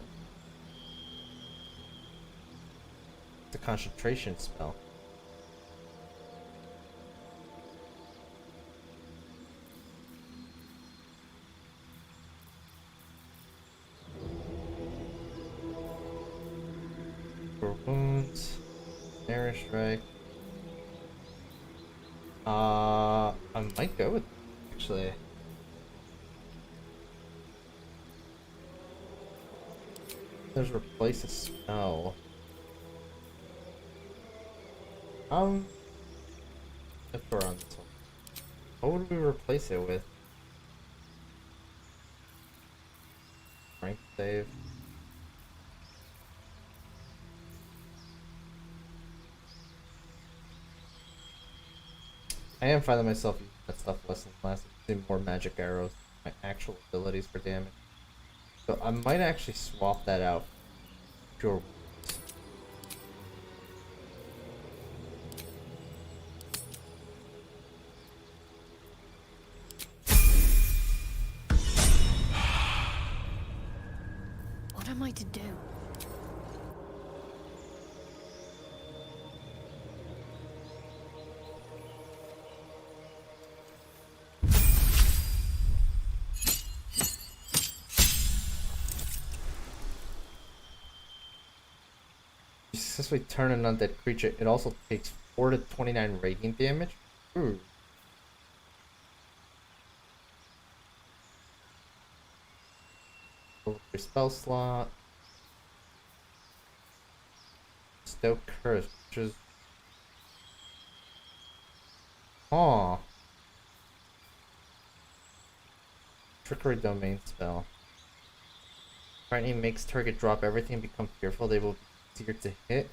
a concentration spell. For wounds. Air strike. I might go with actually. There's replace a spell. If we're on this one, what would we replace it with? Strength save. I am finding myself using that stuff less and less. I'm using more magic arrows, my actual abilities for damage. So I might actually swap that out for pure wounds. What am I to do? Successfully turn an undead creature, it also takes 4 to 29 radiant damage. Ooh. Over your spell slot. Stoke Curse, which is... Aw. Trickery Domain spell. Frightening makes target drop everything and become fearful. They will be easier to hit.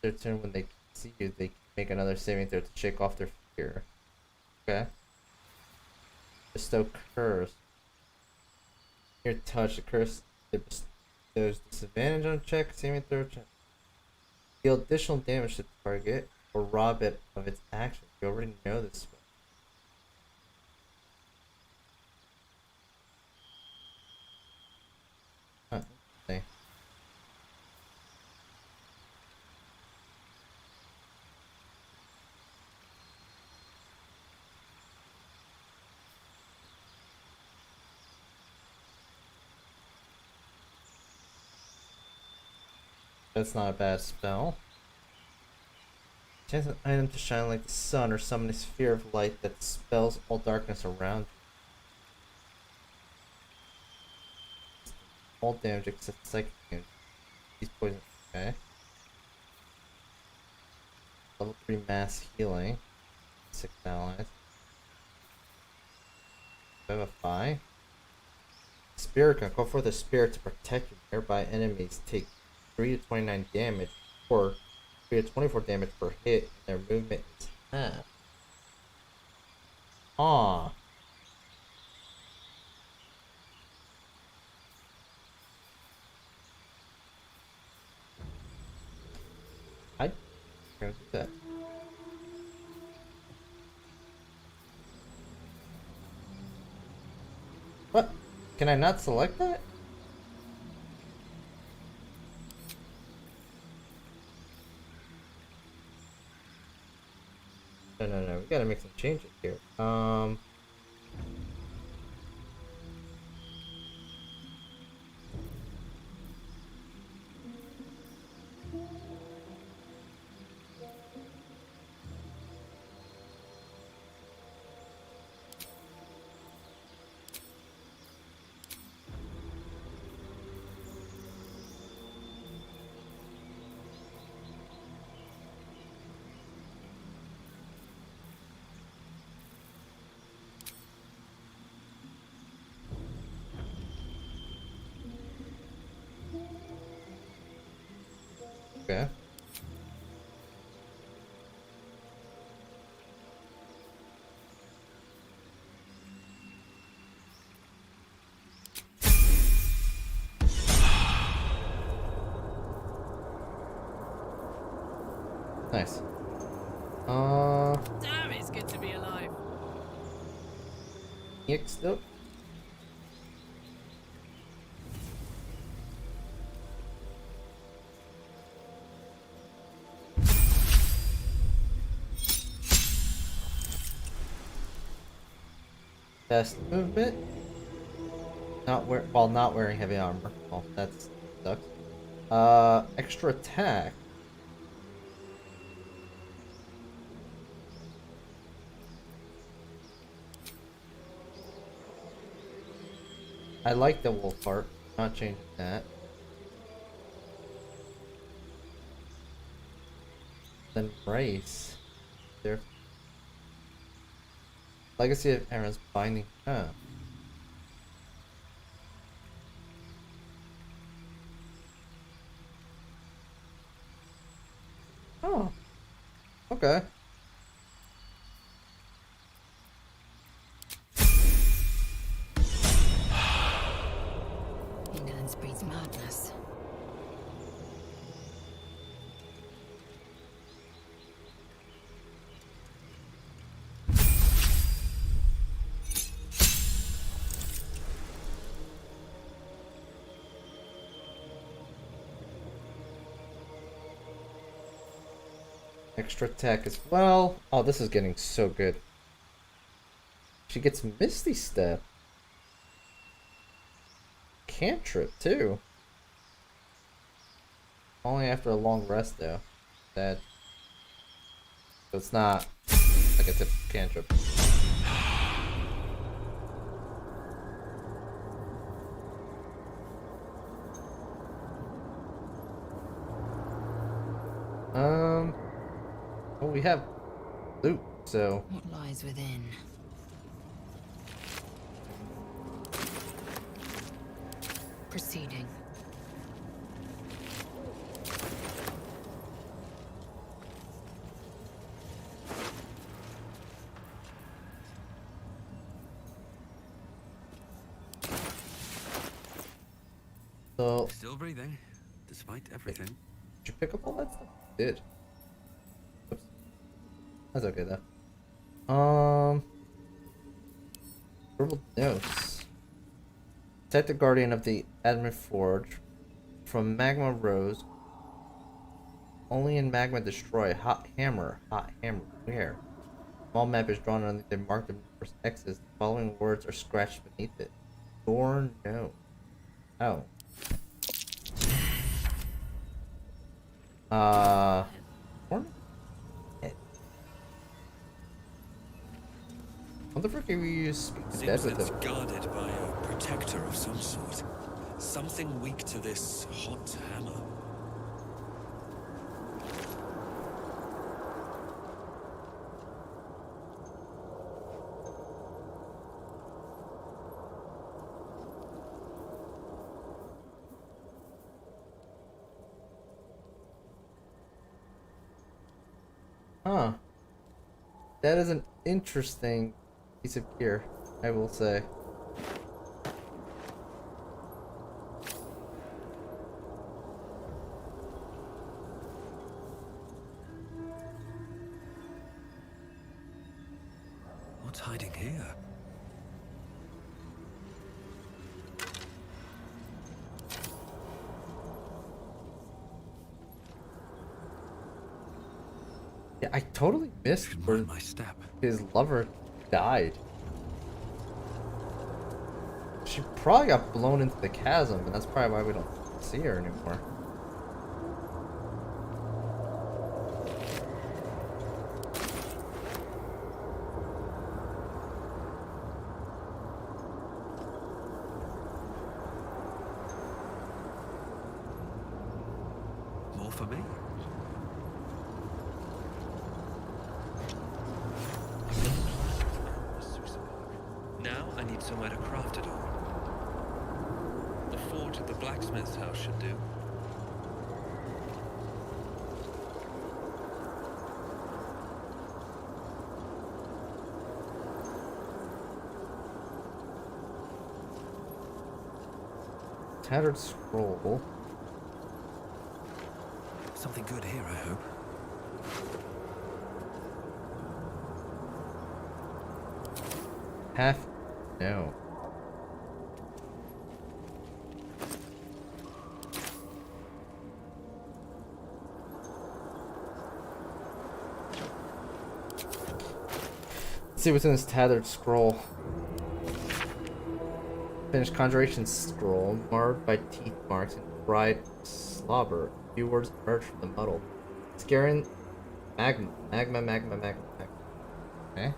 Their turn when they see you, they make another saving throw to shake off their fear. Okay. Bestow Curse. Your touch, the curse bestows disadvantage on check, saving throw check. Deal additional damage to the target or rob it of its actions. You already know this spell. Huh, interesting. That's not a bad spell. Chance an item to shine like the sun or summon a sphere of light that dispels all darkness around you. All damage except psychic damage. He's poison. Okay. Level 3 mass healing. 6 allies. Vivify. Spirit can call for the spirit to protect your nearby enemies. Take 3 to 29 damage or 3 to 24 damage per hit, and their movement is half. Aw. I can't do that. What? Can I not select that? No. We gotta make some changes here. Okay. Nice. Damn, it's good to be alive. Yick still. Best movement. While not wearing heavy armor. Well, that sucks. Extra attack. I like the wolf part. Not changing that. Then race. There. Legacy of Aaron's binding. Huh. Oh. Okay. Ignorance breeds madness. Extra attack as well. Oh, this is getting so good. She gets Misty Step. Cantrip too. Only after a long rest though. That. So it's not like a typical cantrip. Well, we have loot, so. What lies within? Proceeding. So. Still breathing, despite everything. Did you pick up all that stuff? Did. Oops. That's okay though. Verbal notes. Protect the guardian of the Admin Forge from magma rose. Only in magma destroy. Hot hammer. Hot hammer. Where? Small map is drawn on the marked numerous X's. The following words are scratched beneath it. Door no. Oh. What the frick are you speaking to Seems with it's him? guarded by a protector of some sort. Something weak to this hot hammer. Huh. That is an interesting piece of gear, I will say. What's hiding here? Yeah, I totally missed where My step. his lover died. She probably got blown into the chasm, and that's probably why we don't see her anymore. More for me. Now I need somewhere to craft it all. The forge at the blacksmith's house should do. Tattered scroll. Something good here, I hope. Half. No. Let's see what's in this tattered scroll. Finished conjuration scroll, marred by teeth marks and fried slobber. A few words emerge from the muddle. Scaring magma. Okay.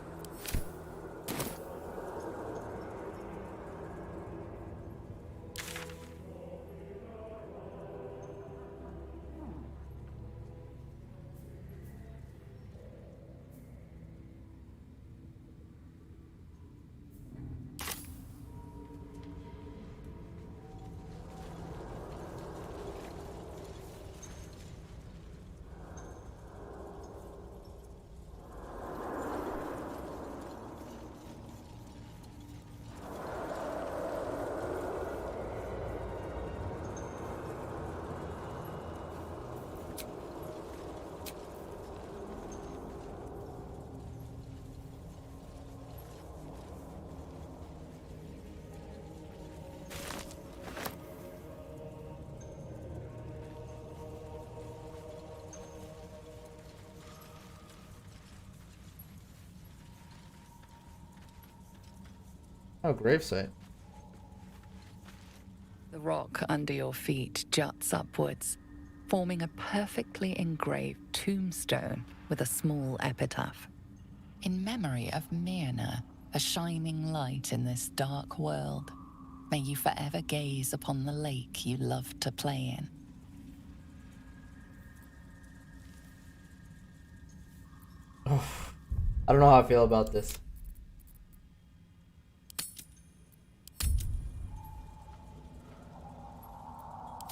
Oh, gravesite. The rock under your feet juts upwards, forming a perfectly engraved tombstone with a small epitaph. In memory of Myrna, a shining light in this dark world, may you forever gaze upon the lake you loved to play in. Oh, I don't know how I feel about this.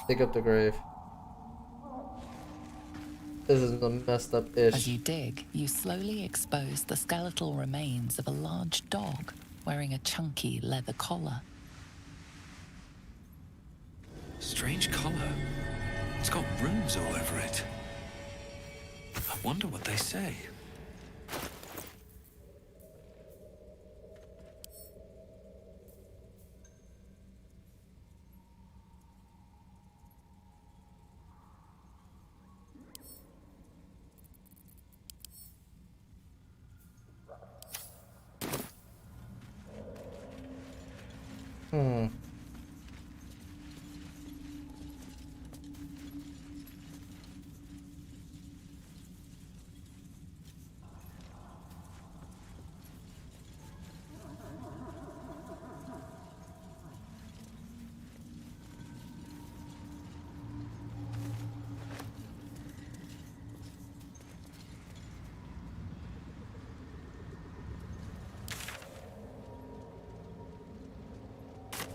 Dig up the grave. This is a messed up ish. As you dig, you slowly expose the skeletal remains of a large dog wearing a chunky leather collar. Strange collar. It's got runes all over it. I wonder what they say. Hmm.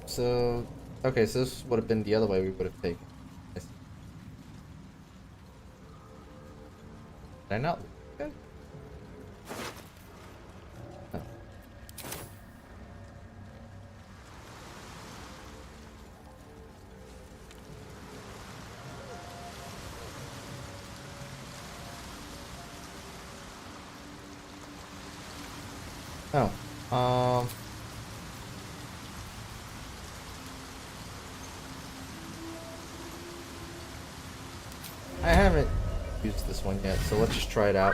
So, okay, so this would have been the other way we would have taken. Did I not? Okay. No. Oh, I haven't used this one yet, so let's just try it out.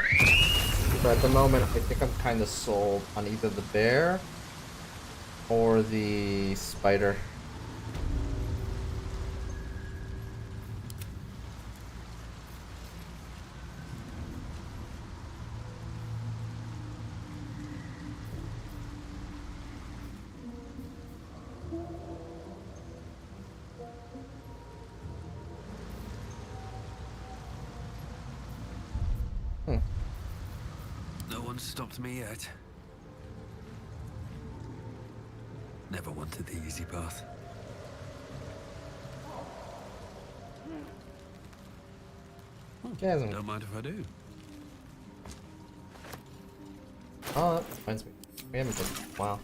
But at the moment, I think I'm kind of sold on either the bear or the spider. No one stopped me yet. Never wanted the easy path. Chasm. Don't mind if I do. Oh, that reminds me. We haven't been. Wow.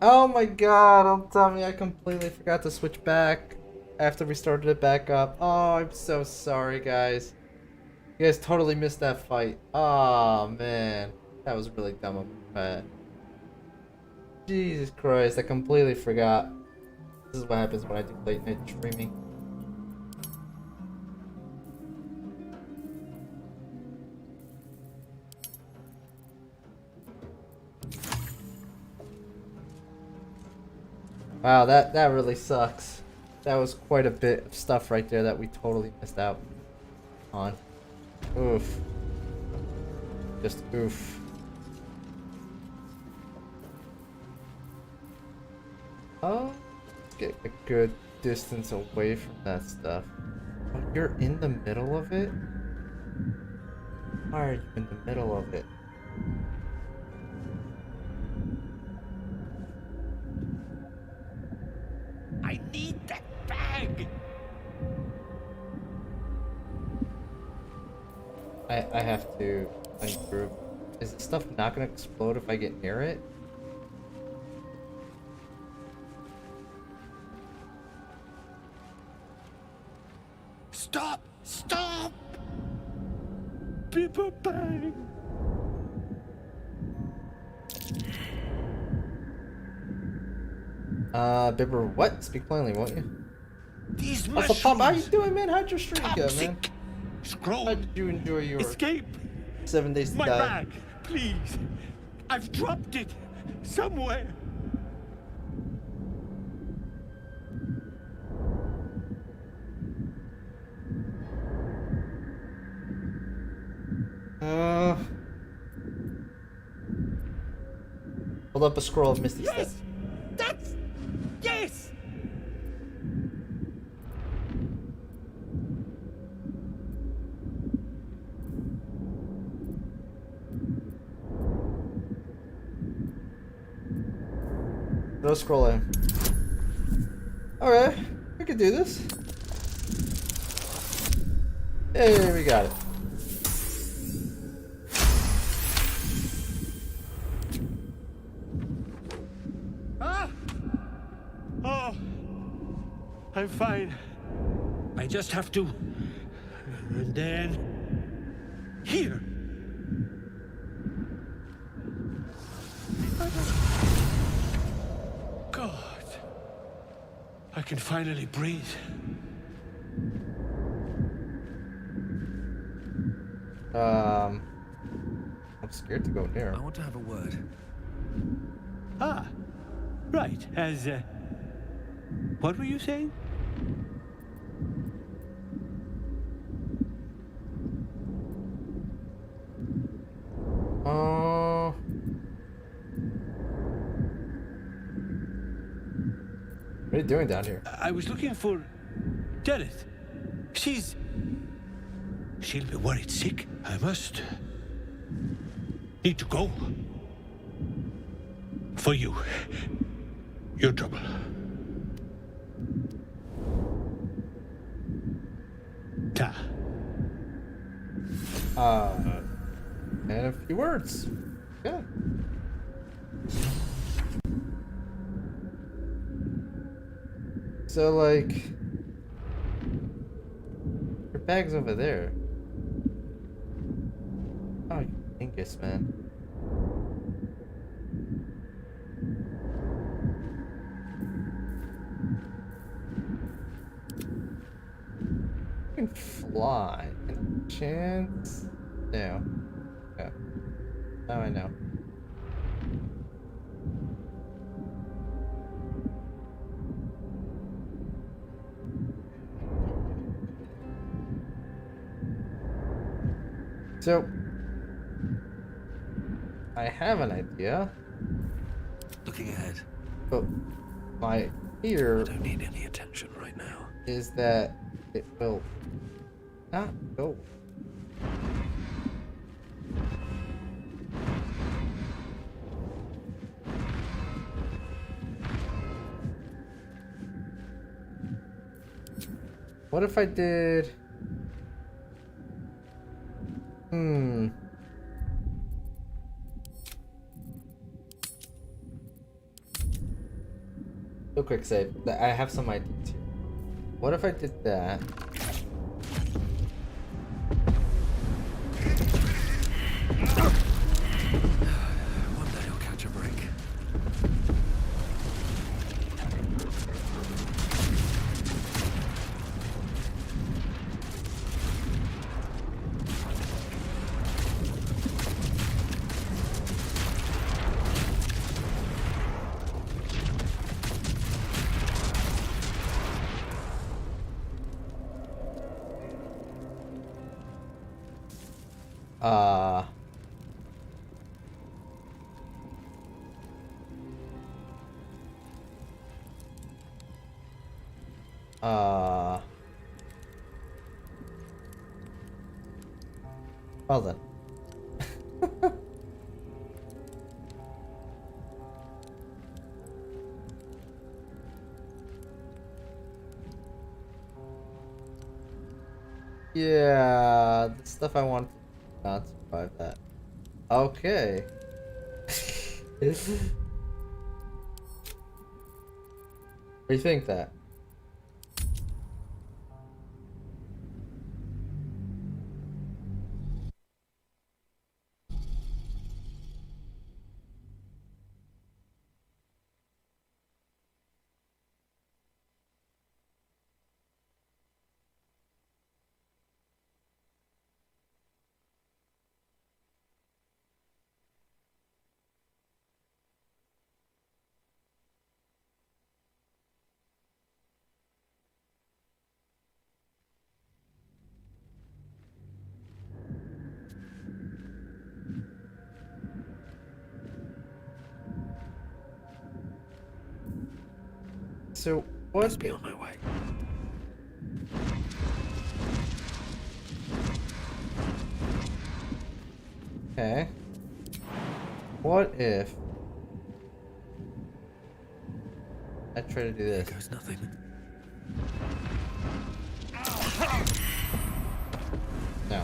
Oh my god, don't tell me I completely forgot to switch back after we started it back up. Oh, I'm so sorry, guys. You guys totally missed that fight. Oh, man. That was really dumb of me. Jesus Christ, I completely forgot. This is what happens when I do late night streaming. Wow, that really sucks. That was quite a bit of stuff right there that we totally missed out on. Oof. Just oof. Oh, let's get a good distance away from that stuff. Oh, you're in the middle of it? Why are you in the middle of it? I need that bag! I have to ungroup. Is the stuff not gonna explode if I get near it? Stop! Stop! Paper bag! Bibber, what? Speak plainly, won't you? These Also, Pop, how you mushrooms! doing, man? How'd your stream go, man? Scroll! How did you enjoy your Escape! 7 days to My die? bag! Please! I've dropped it! Somewhere! Hold up a scroll of Misty Yes! Step. That's... Yes! No scrolling. Alright, we can do this. Hey, we got it. Ah! Oh! I'm fine. I just have to... And then... Here! God. can finally breathe. I'm scared to go near I him. want to have a word. Ah, right. What were you saying? What are you doing down here? I was looking for Deneth. She'll be worried sick. I must need to go. For you. Your trouble. Ta. And a few words. Yeah. So, like, your bag's over there. Oh, you dingus, man. You can fly. Any chance? No. Yeah. Now I know. So, I have an idea, Looking ahead. but my fear I don't need any attention right now. is that it will not go. What if I did? Real quick save. I have some ideas here. What if I did that? One day I'll catch a break. Uh, well then. Yeah, the stuff I want to not survive that. Okay. Rethink that. So what? Must be on my way. Okay. What if I try to do this? There goes nothing. No.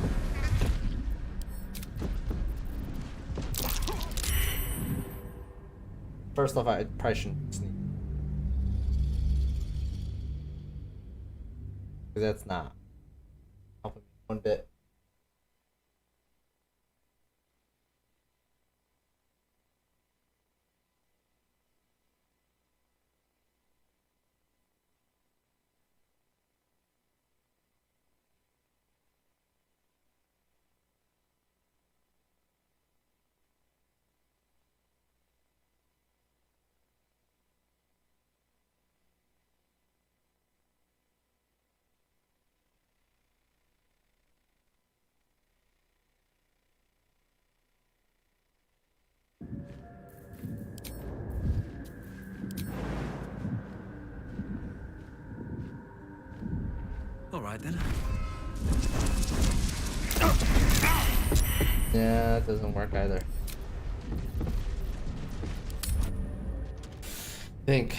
First off, I probably shouldn't sneak. Because that's not helping me one bit. right then. Yeah, it doesn't work either. Think.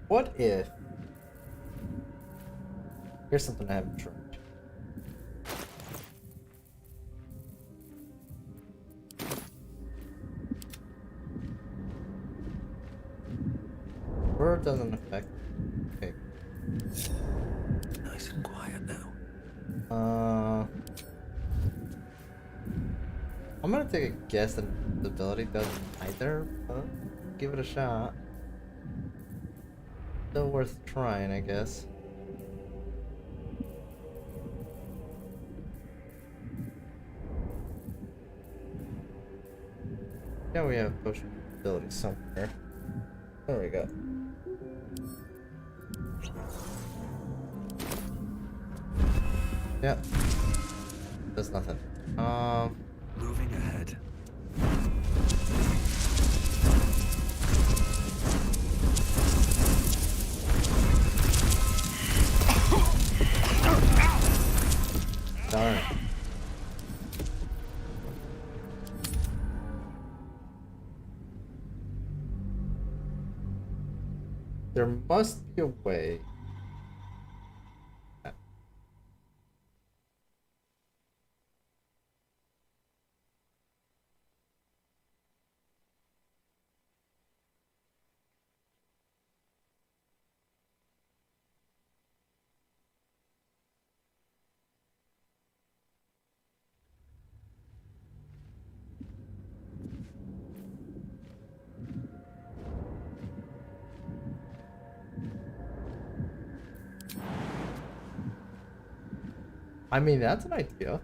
What if... Here's something I haven't tried. Bird doesn't affect... Okay. Nice and quiet now. I'm gonna take a guess that the ability doesn't either, but give it a shot. Still worth trying, I guess. Yeah, we have potion ability somewhere. There we go. Yep. Does nothing. Moving ahead. Darn it. There must be a way. I mean, that's an idea.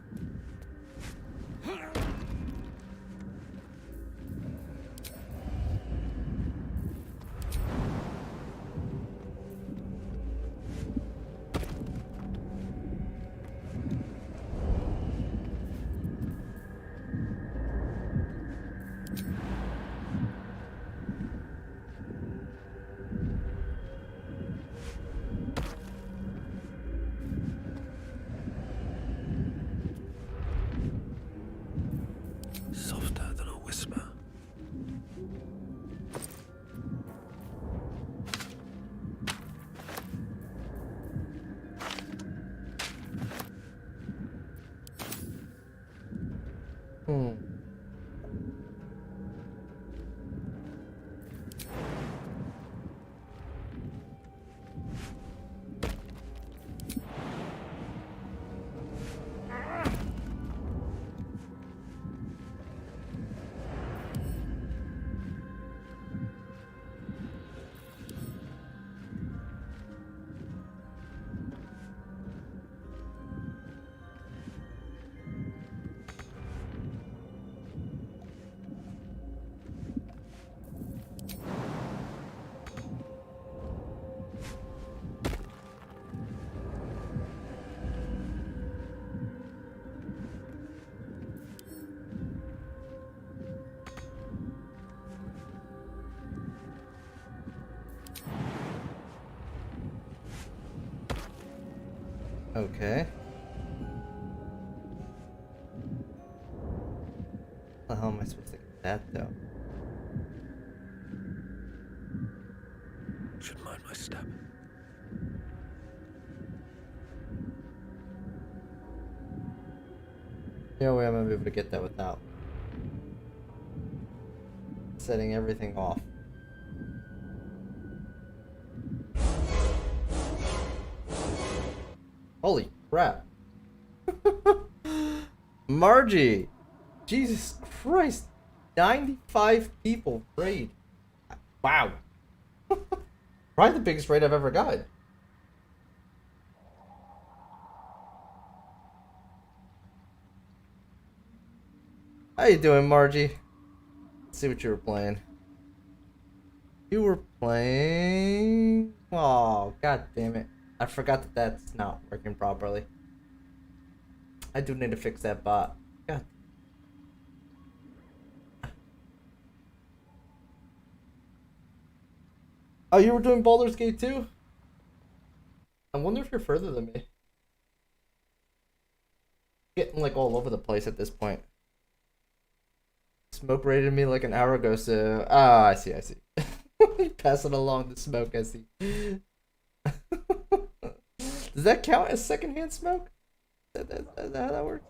Softer than a whisper. Okay. How the hell am I supposed to get that though? Should mind my step. Yeah, way I'm gonna be able to get that without setting everything off. Holy crap. Margie! Jesus Christ! 95 people raid. Wow. Probably the biggest raid I've ever gotten. How you doing, Margie? Let's see what you were playing. You were playing... Oh, god damn it. I forgot that that's not working properly. I do need to fix that bot. God. Oh, you were doing Baldur's Gate 2? I wonder if you're further than me. Getting like all over the place at this point. Smoke rated me like an hour ago, so... Ah, I see. Passing along the smoke, I see. Does that count as secondhand smoke? Is that how that works?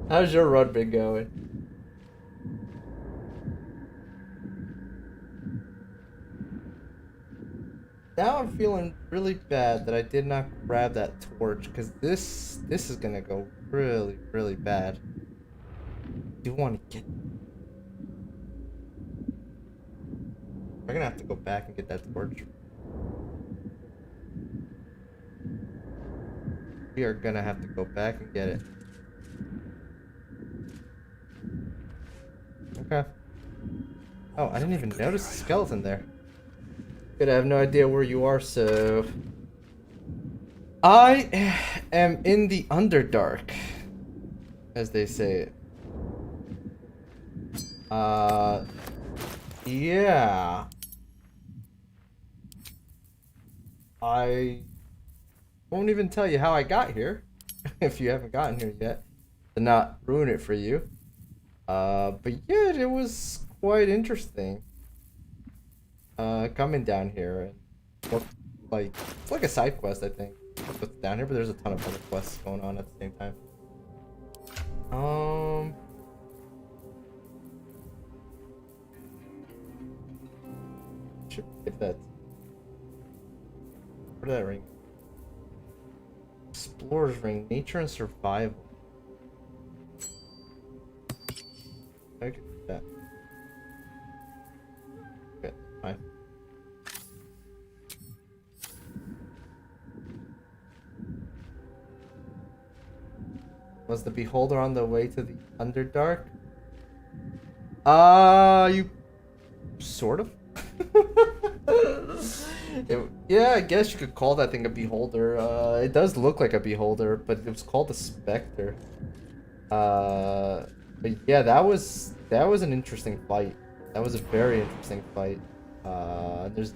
How's your run been going? Now I'm feeling really bad that I did not grab that torch, because this is gonna go really, really bad. I do want to get... We're gonna have to go back and get that torch. We are gonna have to go back and get it. Okay. Oh, I didn't even notice the skeleton there. Good, I have no idea where you are, so... I am in the Underdark, as they say it. Yeah. I won't even tell you how I got here, if you haven't gotten here yet, to not ruin it for you. But yeah, it was quite interesting. Coming down here and look like it's like a side quest, I think. What's down here, but there's a ton of other quests going on at the same time. Should get that. Where did that ring? Explorer's ring, nature and survival. I could do that. Okay, fine. Was the beholder on the way to the Underdark? You sort of. Yeah, I guess you could call that thing a beholder. It does look like a beholder, but it was called a specter. But yeah, that was an interesting fight. That was a very interesting fight. There's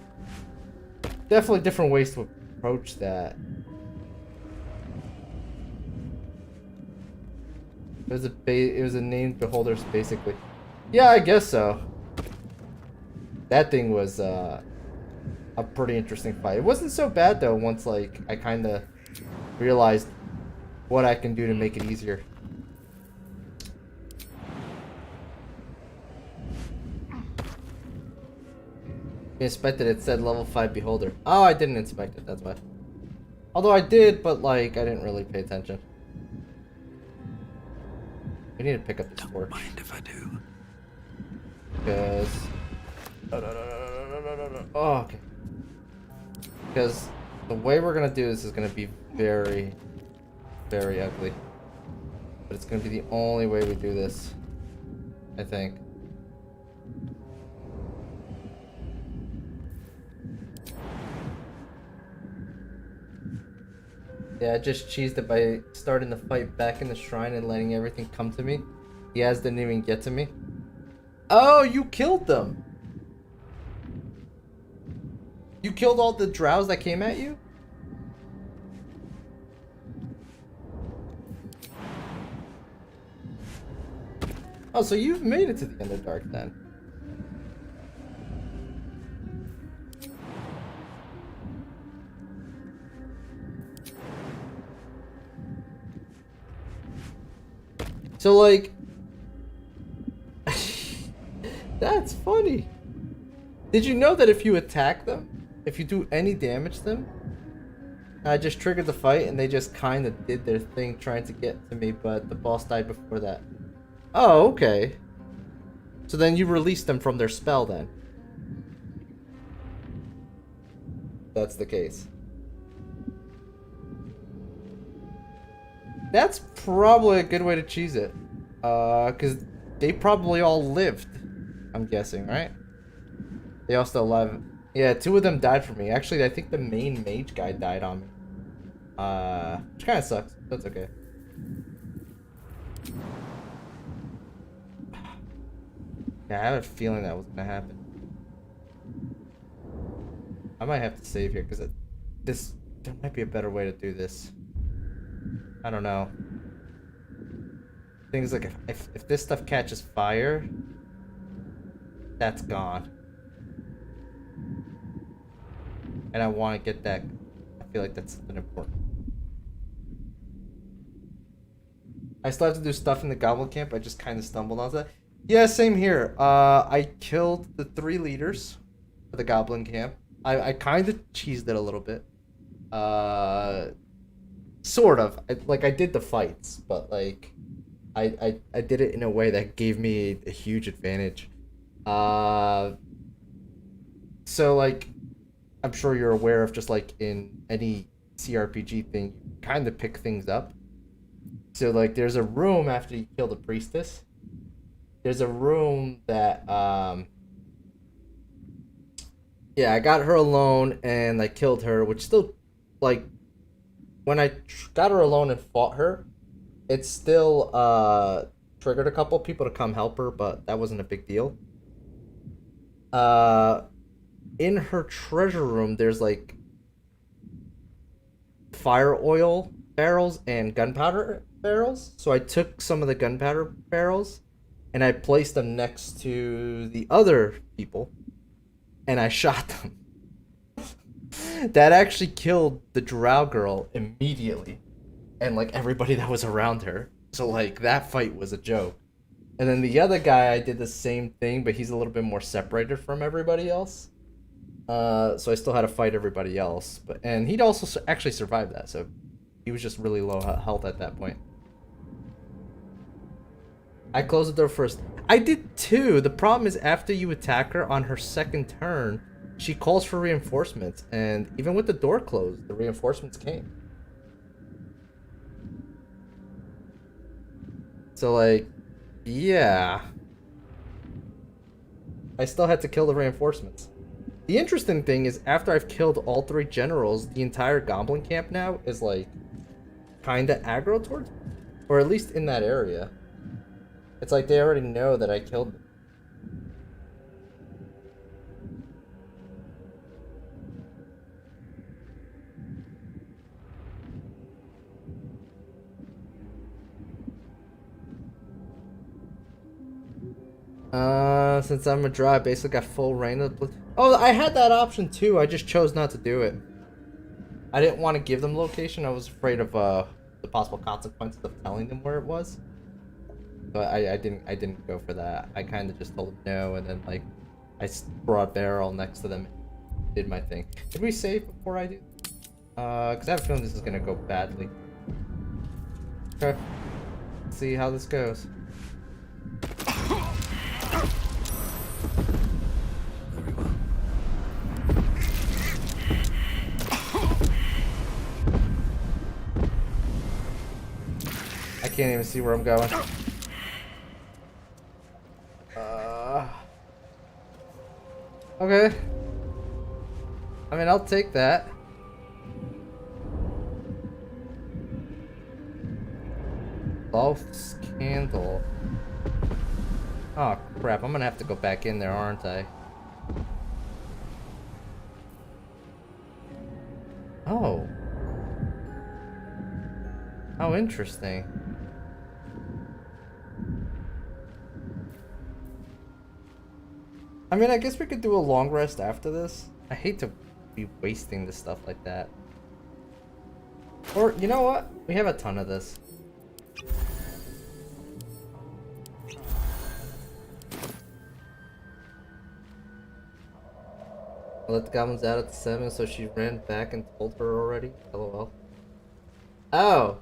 definitely different ways to approach that. It was a named beholders, basically. Yeah, I guess so. That thing was a pretty interesting fight. It wasn't so bad though once like I kind of realized what I can do to make it easier. You inspected it, said level 5 beholder. Oh, I didn't inspect it, that's why. Although I did, but like I didn't really pay attention. We need to pick up this torch. Don't mind if I do. Because... No. Oh, okay. Because the way we're gonna do this is gonna be very, very ugly. But it's gonna be the only way we do this, I think. Yeah, I just cheesed it by starting the fight back in the shrine and letting everything come to me. Yaz didn't even get to me. Oh, you killed them! You killed all the drows that came at you? Oh, so you've made it to the Underdark then. So like... That's funny. Did you know that if you attack them, if you do any damage to them, I just triggered the fight and they just kind of did their thing trying to get to me, but the boss died before that. Oh, okay. So then you release them from their spell then. That's the case. That's probably a good way to cheese it. Because they probably all lived, I'm guessing, right? They all still alive. Yeah, 2 of them died for me. Actually, I think the main mage guy died on me. Which kind of sucks. That's okay. Yeah, I have a feeling that was gonna happen. I might have to save here because there might be a better way to do this. I don't know. Things like if this stuff catches fire, that's gone. And I want to get that. I feel like that's something important. I still have to do stuff in the goblin camp. I just kind of stumbled onto that. Yeah, same here. I killed the 3 leaders for the goblin camp. I kind of cheesed it a little bit. Sort of. I did the fights, but like, I did it in a way that gave me a huge advantage. So like, I'm sure you're aware of just like in any CRPG thing, you kind of pick things up. So like, there's a room after you kill the priestess. There's a room that yeah, I got her alone and I killed her, which still, like, when I got her alone and fought her, it still triggered a couple people to come help her, but that wasn't a big deal. In her treasure room, there's like fire oil barrels and gunpowder barrels. So I took some of the gunpowder barrels and I placed them next to the other people and I shot them. That actually killed the drow girl immediately and like everybody that was around her. So like that fight was a joke. And then the other guy, I did the same thing, but he's a little bit more separated from everybody else. So I still had to fight everybody else, and he'd also actually survived that. So he was just really low health at that point. I closed the door first. I did too. The problem is after you attack her on her second turn, she calls for reinforcements, and even with the door closed, the reinforcements came. So like, yeah, I still had to kill the reinforcements. The interesting thing is after I've killed all 3 generals, the entire goblin camp now is like kinda aggro towards me, or at least in that area. It's like they already know that I killed them. Since I'm a drow, I basically got full reign of the... Oh, I had that option too. I just chose not to do it. I didn't want to give them location. I was afraid of the possible consequences of telling them where it was. But I didn't go for that. I kind of just told them no, and then like I brought a barrel next to them, and did my thing. Did we save before I do? Because I have a feeling this is gonna go badly. Okay, let's see how this goes. Very well. I can't even see where I'm going. Okay. I mean, I'll take that. Loth's candle. Oh crap, I'm gonna have to go back in there, aren't I? Oh. How interesting. I mean, I guess we could do a long rest after this. I hate to be wasting this stuff like that. Or, you know what? We have a ton of this. I let the goblins out at 7, so she ran back and told her already. LOL. Oh!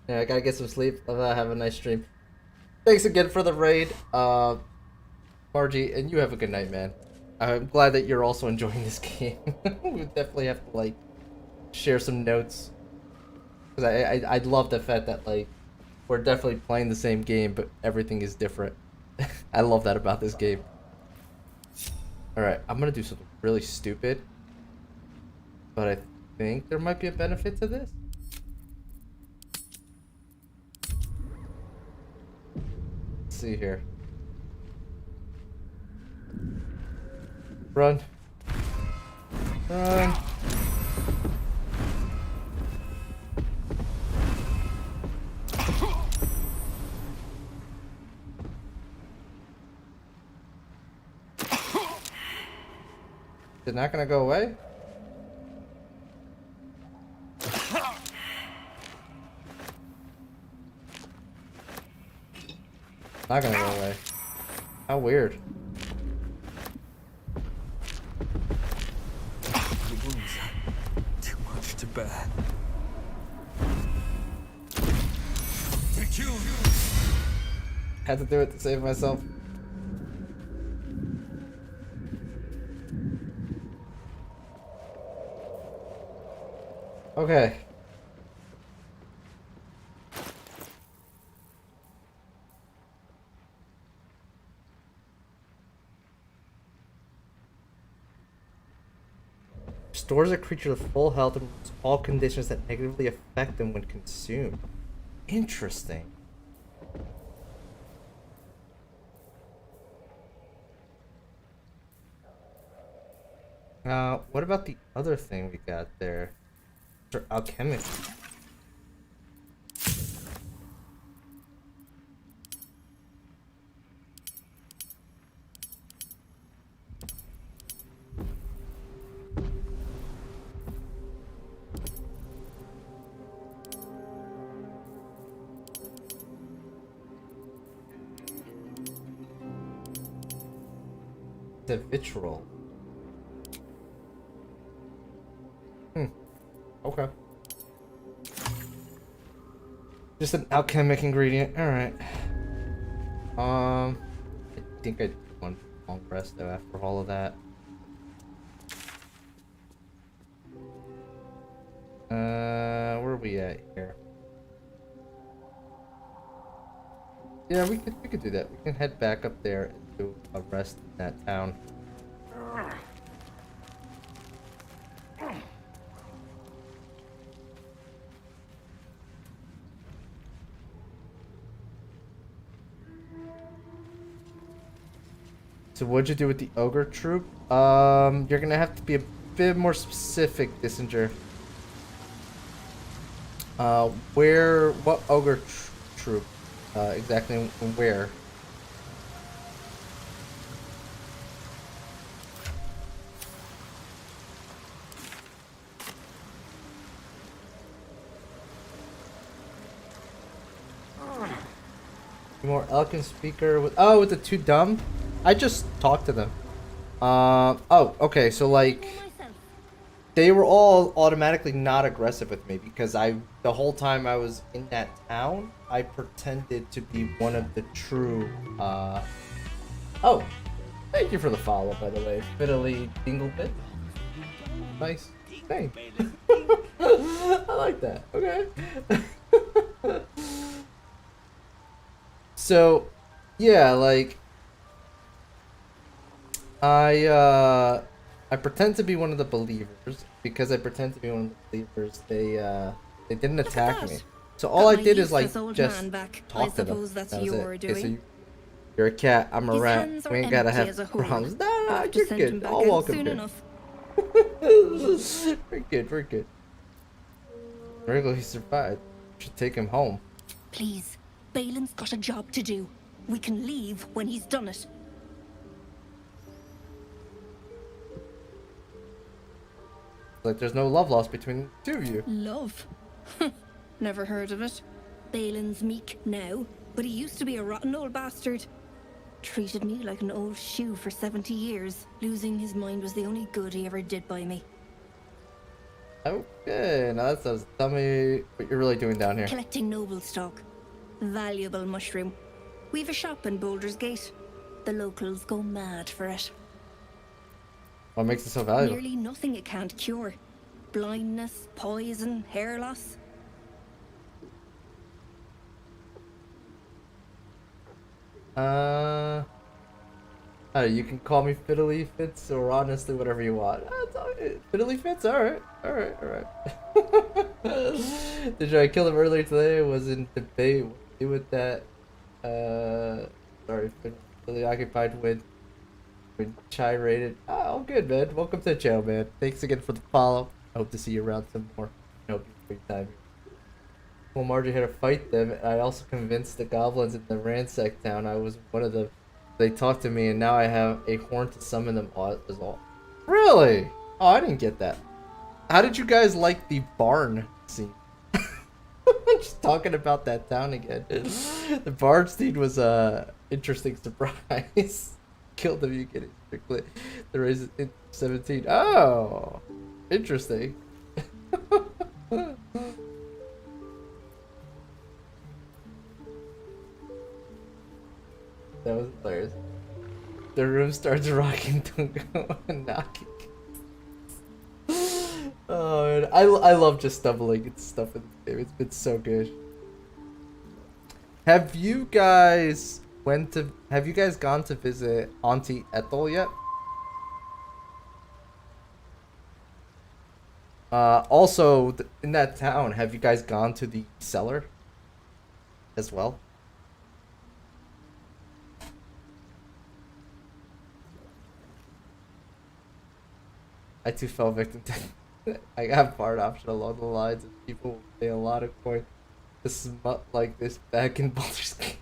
Yeah, I gotta get some sleep. Have a nice stream. Thanks again for the raid, Margie, and you have a good night, man. I'm glad that you're also enjoying this game. We definitely have to like share some notes, because I love the fact that like we're definitely playing the same game, but everything is different. I love that about this game. All right, I'm gonna do something really stupid, but I think there might be a benefit to this. Let's see here. Run. Run. Is it not gonna go away? Not gonna go away. How weird. The wounds are too much to bear. Take you. Had to do it to save myself. Okay. Restores a creature to full health and removes all conditions that negatively affect them when consumed. Interesting. What about the other thing we got there? For alchemic. The vitriol. Okay. Just an alchemic ingredient. All right. I think I did one long rest though after all of that. Where are we at here? Yeah, we could do that. We can head back up there and do a rest in that town. So what'd you do with the ogre troop? You're gonna have to be a bit more specific, Dissinger. What ogre troop? Exactly where? More eloquent speaker with with the two dumb. I just talked to them. Oh, okay. So like, they were all automatically not aggressive with me because the whole time I was in that town, I pretended to be one of the true. Oh, thank you for the follow, by the way, Fiddly Dinglebit. Nice name. I like that. Okay. So, yeah, like, I pretend to be one of the believers. Because I pretend to be one of the believers, they didn't attack me. So all I did is like just talk to them. That was it. Okay, so you're a cat, I'm a rat. We ain't gotta have problems. No, you're good. All welcome here. We're good, we're good. Miracle he survived. Should take him home. Please, Balin's got a job to do. We can leave when he's done it. Like there's no love lost between the two of you. Love? Never heard of it. Balin's meek now, but he used to be a rotten old bastard. Treated me like an old shoe for 70 years. Losing his mind was the only good he ever did by me. Okay, now that sounds. Tell me what you're really doing down here. Collecting noble stock. Valuable mushroom. We've a shop in Baldur's Gate. The locals go mad for it. What makes it so valuable? Nearly nothing it can't cure. Blindness, poison, hair loss. You can call me Fiddly Fits or honestly whatever you want. Fiddly Fits, alright. Did I kill him earlier today? Was in debate. What to do with that? Sorry, really occupied with Chai rated. Oh, good, man. Welcome to the channel, man. Thanks again for the follow. I hope to see you around some more. I hope you have a great time. Well, Marjorie had to fight them. I also convinced the goblins in the ransack town I was one of them. They talked to me, and now I have a horn to summon them all as well. Really? Oh, I didn't get that. How did you guys like the barn scene? Just talking about that town again. The barn scene was a interesting surprise. Killed them, you get it strictly. The raise it 17. Oh, interesting. That was hilarious. The room starts rocking, don't go and knocking. Oh, man. I love just stumbling and stuff in this game. It's been so good. Have you guys gone to visit Auntie Ethel yet? Also, in that town, have you guys gone to the cellar as well? I too fell victim to I got part option along the lines of people will pay a lot of coin to smut like this back in Baldur's Gate.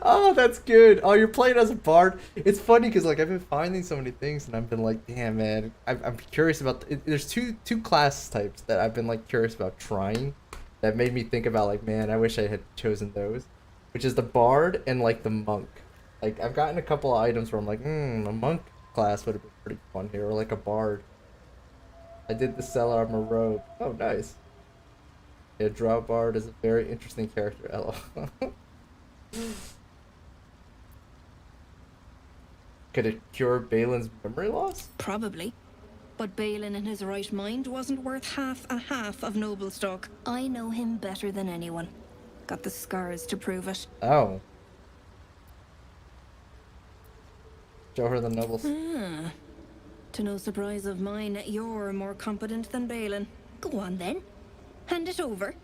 Oh, that's good. Oh, you're playing as a bard. It's funny because like I've been finding so many things and I've been like, damn man, I'm curious about. There's two class types that I've been like curious about trying. That made me think about like, man, I wish I had chosen those, which is the bard and like the monk. Like I've gotten a couple of items where I'm like, a monk class would have been pretty fun here, or like a bard. I did the cellar armor robe. Oh, nice. Yeah, Drow Bard is a very interesting character. LOL. Could it cure Balin's memory loss? Probably. But Balin in his right mind wasn't worth half of Noblestock. I know him better than anyone. Got the scars to prove it. Oh. Show her the nobles. To no surprise of mine, you're more competent than Balin. Go on then. Hand it over.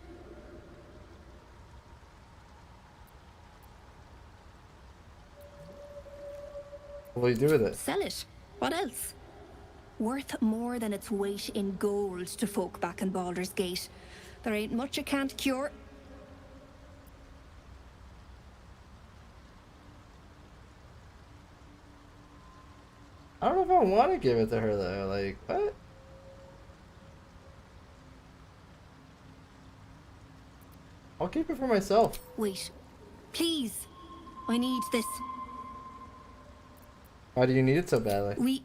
What will you do with it? Sell it. What else? Worth more than its weight in gold to folk back in Baldur's Gate. There ain't much it can't cure. I don't know if I want to give it to her though. Like, what? I'll keep it for myself. Wait. Please. I need this. Why do you need it so badly?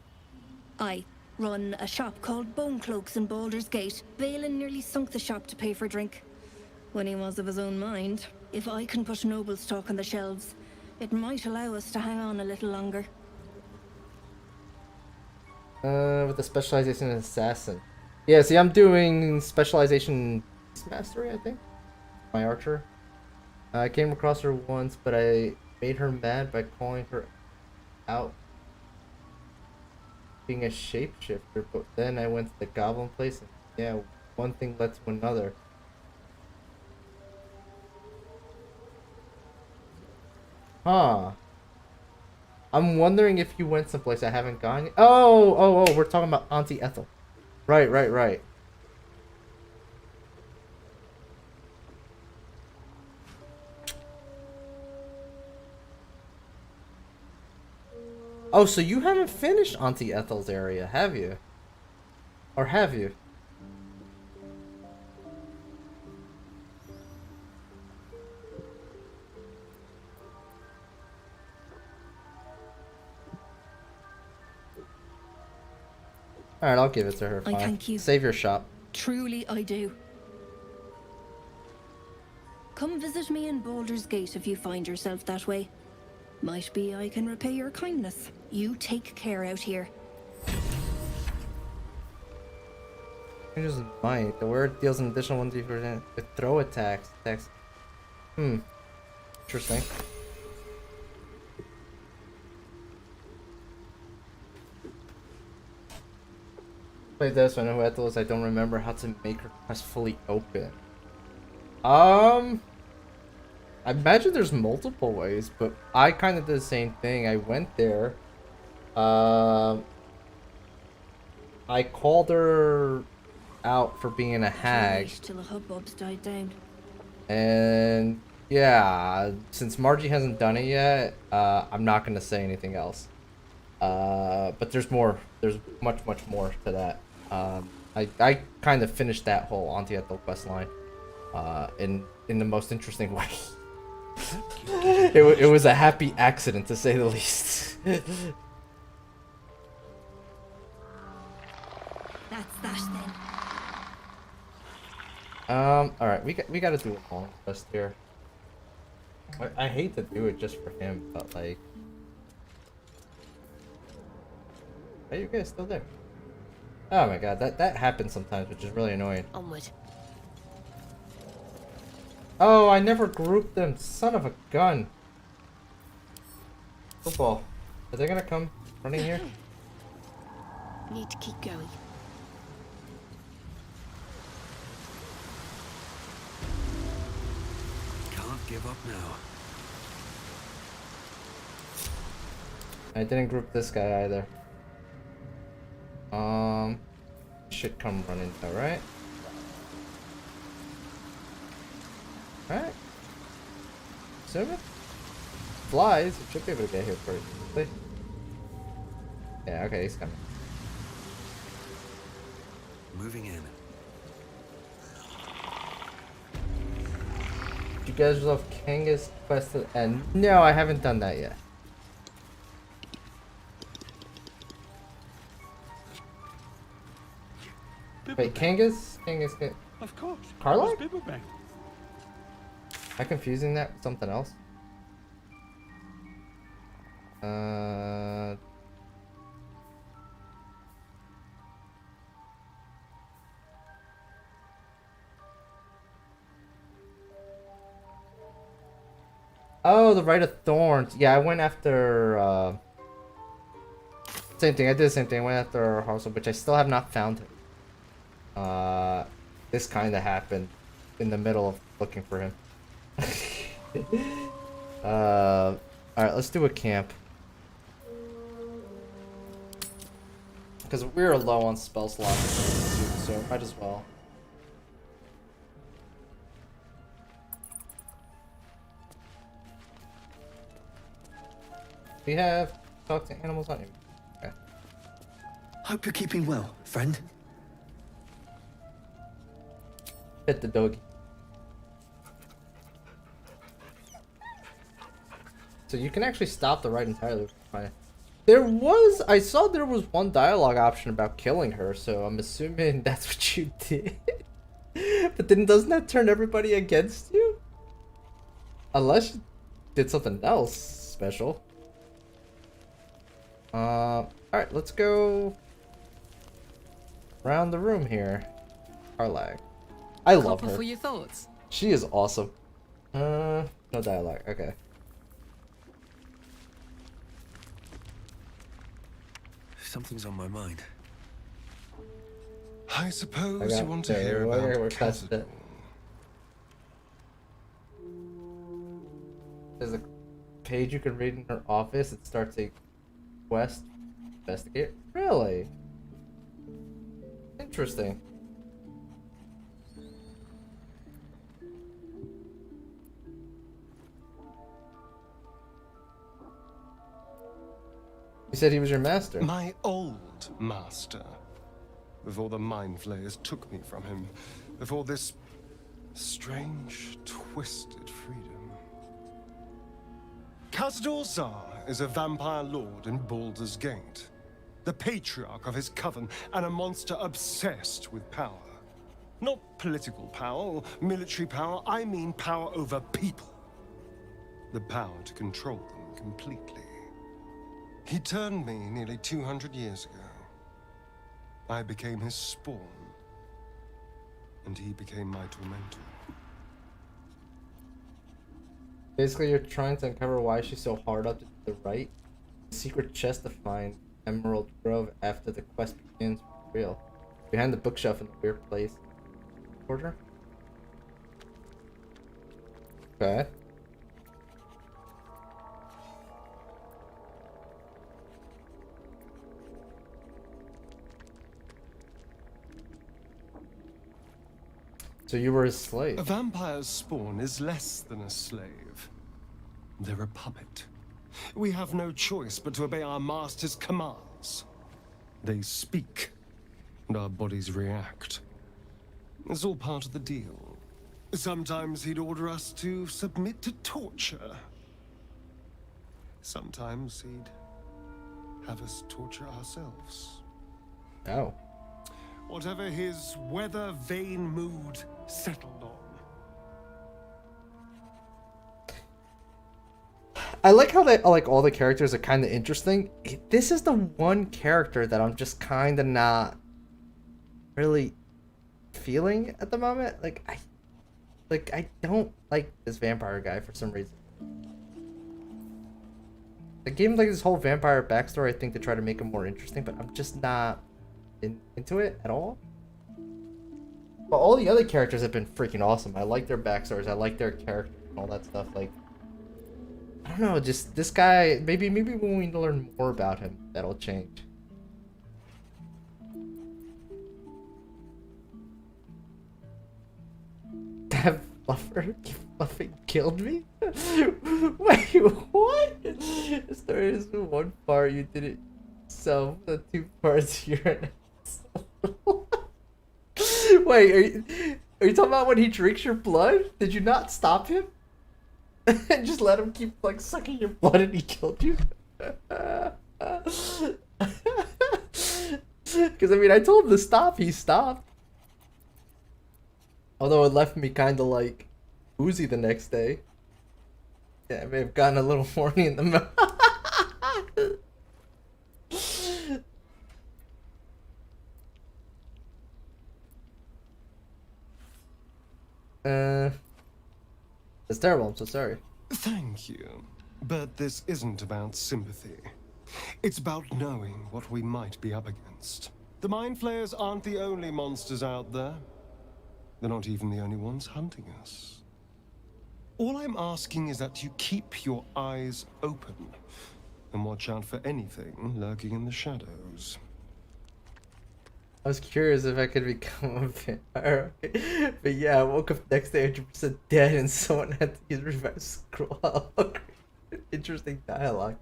I run a shop called Bone Cloaks in Baldur's Gate. Balin nearly sunk the shop to pay for drink. When he was of his own mind. If I can put noble stock on the shelves, it might allow us to hang on a little longer. With the specialization in assassin. Yeah, see, I'm doing specialization mastery, I think. My archer. I came across her once, but I made her mad by calling her out being a shapeshifter. But then I went to the goblin place, and yeah, one thing led to another. Huh. I'm wondering if you went someplace I haven't gone yet. Oh, we're talking about Auntie Ethel. Right. Oh, so you haven't finished Auntie Ethel's area, have you? Or have you? Alright, I'll give it to her. Fine. I thank you. Save your shop. Truly I do. Come visit me in Baldur's Gate if you find yourself that way. Might be I can repay your kindness. You take care out here. Changes might. The word deals an additional 1d% with throw attacks. Interesting. Play this one. Who had those? I don't remember how to make her quest fully open. I imagine there's multiple ways, but I kind of did the same thing. I went there. I called her out for being a hag. Till the hubbubs died down. And yeah, since Margie hasn't done it yet, I'm not gonna say anything else. But there's more. There's much more to that. I kind of finished that whole Auntie-Ethel quest line, in the most interesting way. it was a happy accident, to say the least. That's that then. All right, we got to do a long quest here. I hate to do it just for him, but like, are you guys still there? Oh my god, that happens sometimes, which is really annoying. Onward. Oh, I never grouped them. Son of a gun. Football. Are they gonna come running here? Need to keep going. Can't give up now. I didn't group this guy either. Should come running though, right? Right? Assuming? Flies, it should be able to get here pretty quickly. Yeah, okay, he's coming. Moving in. You guys love Kanga's quest to end? No, I haven't done that yet. Wait, Kanga's? Of course. Carla? It was Bibblebang. Am I confusing that with something else? Oh, the Rite of Thorns. Yeah, I went after, same thing. I did the same thing. I went after Harsel, which I still have not found him. This kind of happened in the middle of looking for him. Alright, let's do a camp. Because we're low on spell slots, so might as well. We have talk to animals on you. Okay. Hope you're keeping well, friend. Hit the doggy. So you can actually stop the ride entirely. I saw there was one dialogue option about killing her, so I'm assuming that's what you did. But then doesn't that turn everybody against you? Unless you did something else special. Alright, let's go around the room here. Carlag. I love her. For your thoughts. She is awesome. No dialogue. Okay. Something's on my mind. I suppose you want to hear about Khazad. There's a page you can read in her office. It starts a quest. Investigate. Really? Interesting. You said he was your master. My old master. Before the Mind Flayers took me from him. Before this strange, twisted freedom. Khazad is a vampire lord in Baldur's Gate. The patriarch of his coven and a monster obsessed with power. Not political power or military power, I mean power over people. The power to control them completely. He turned me nearly 200 years ago. I became his spawn, and he became my tormentor. Basically, you're trying to uncover why she's so hard up to the right. Secret chest to find Emerald Grove after the quest begins for real. Behind the bookshelf in the weird place. Order? Okay. So you were a slave? A vampire's spawn is less than a slave. They're a puppet. We have no choice but to obey our master's commands. They speak, and our bodies react. It's all part of the deal. Sometimes he'd order us to submit to torture. Sometimes he'd have us torture ourselves. Oh. Whatever his weather-vane mood settled on. I like how they like all the characters are kind of interesting. This is the one character that I'm just kind of not really feeling at the moment. Like I don't like this vampire guy for some reason. They gave him like this whole vampire backstory, I think, to try to make him more interesting, but I'm just not into it at all. But all the other characters have been freaking awesome. I like their backstories. I like their characters and all that stuff. Like, I don't know, just this guy, maybe when we learn more about him, that'll change. That Fluffy killed me? Wait, what? The story is one part you did it yourself, the two parts you're an asshole. Wait, are you talking about when he drinks your blood? Did you not stop him? And just let him keep like sucking your blood and he killed you? Because I mean, I told him to stop, he stopped. Although it left me kind of like woozy the next day. Yeah, I may have gotten a little horny in the mouth. It's terrible, I'm so sorry. Thank you. But this isn't about sympathy. It's about knowing what we might be up against. The Mind Flayers aren't the only monsters out there. They're not even the only ones hunting us. All I'm asking is that you keep your eyes open and watch out for anything lurking in the shadows. I was curious if I could become a vampire. But yeah, I woke up the next day 100% dead and someone had to use reverse scroll. Interesting dialogue.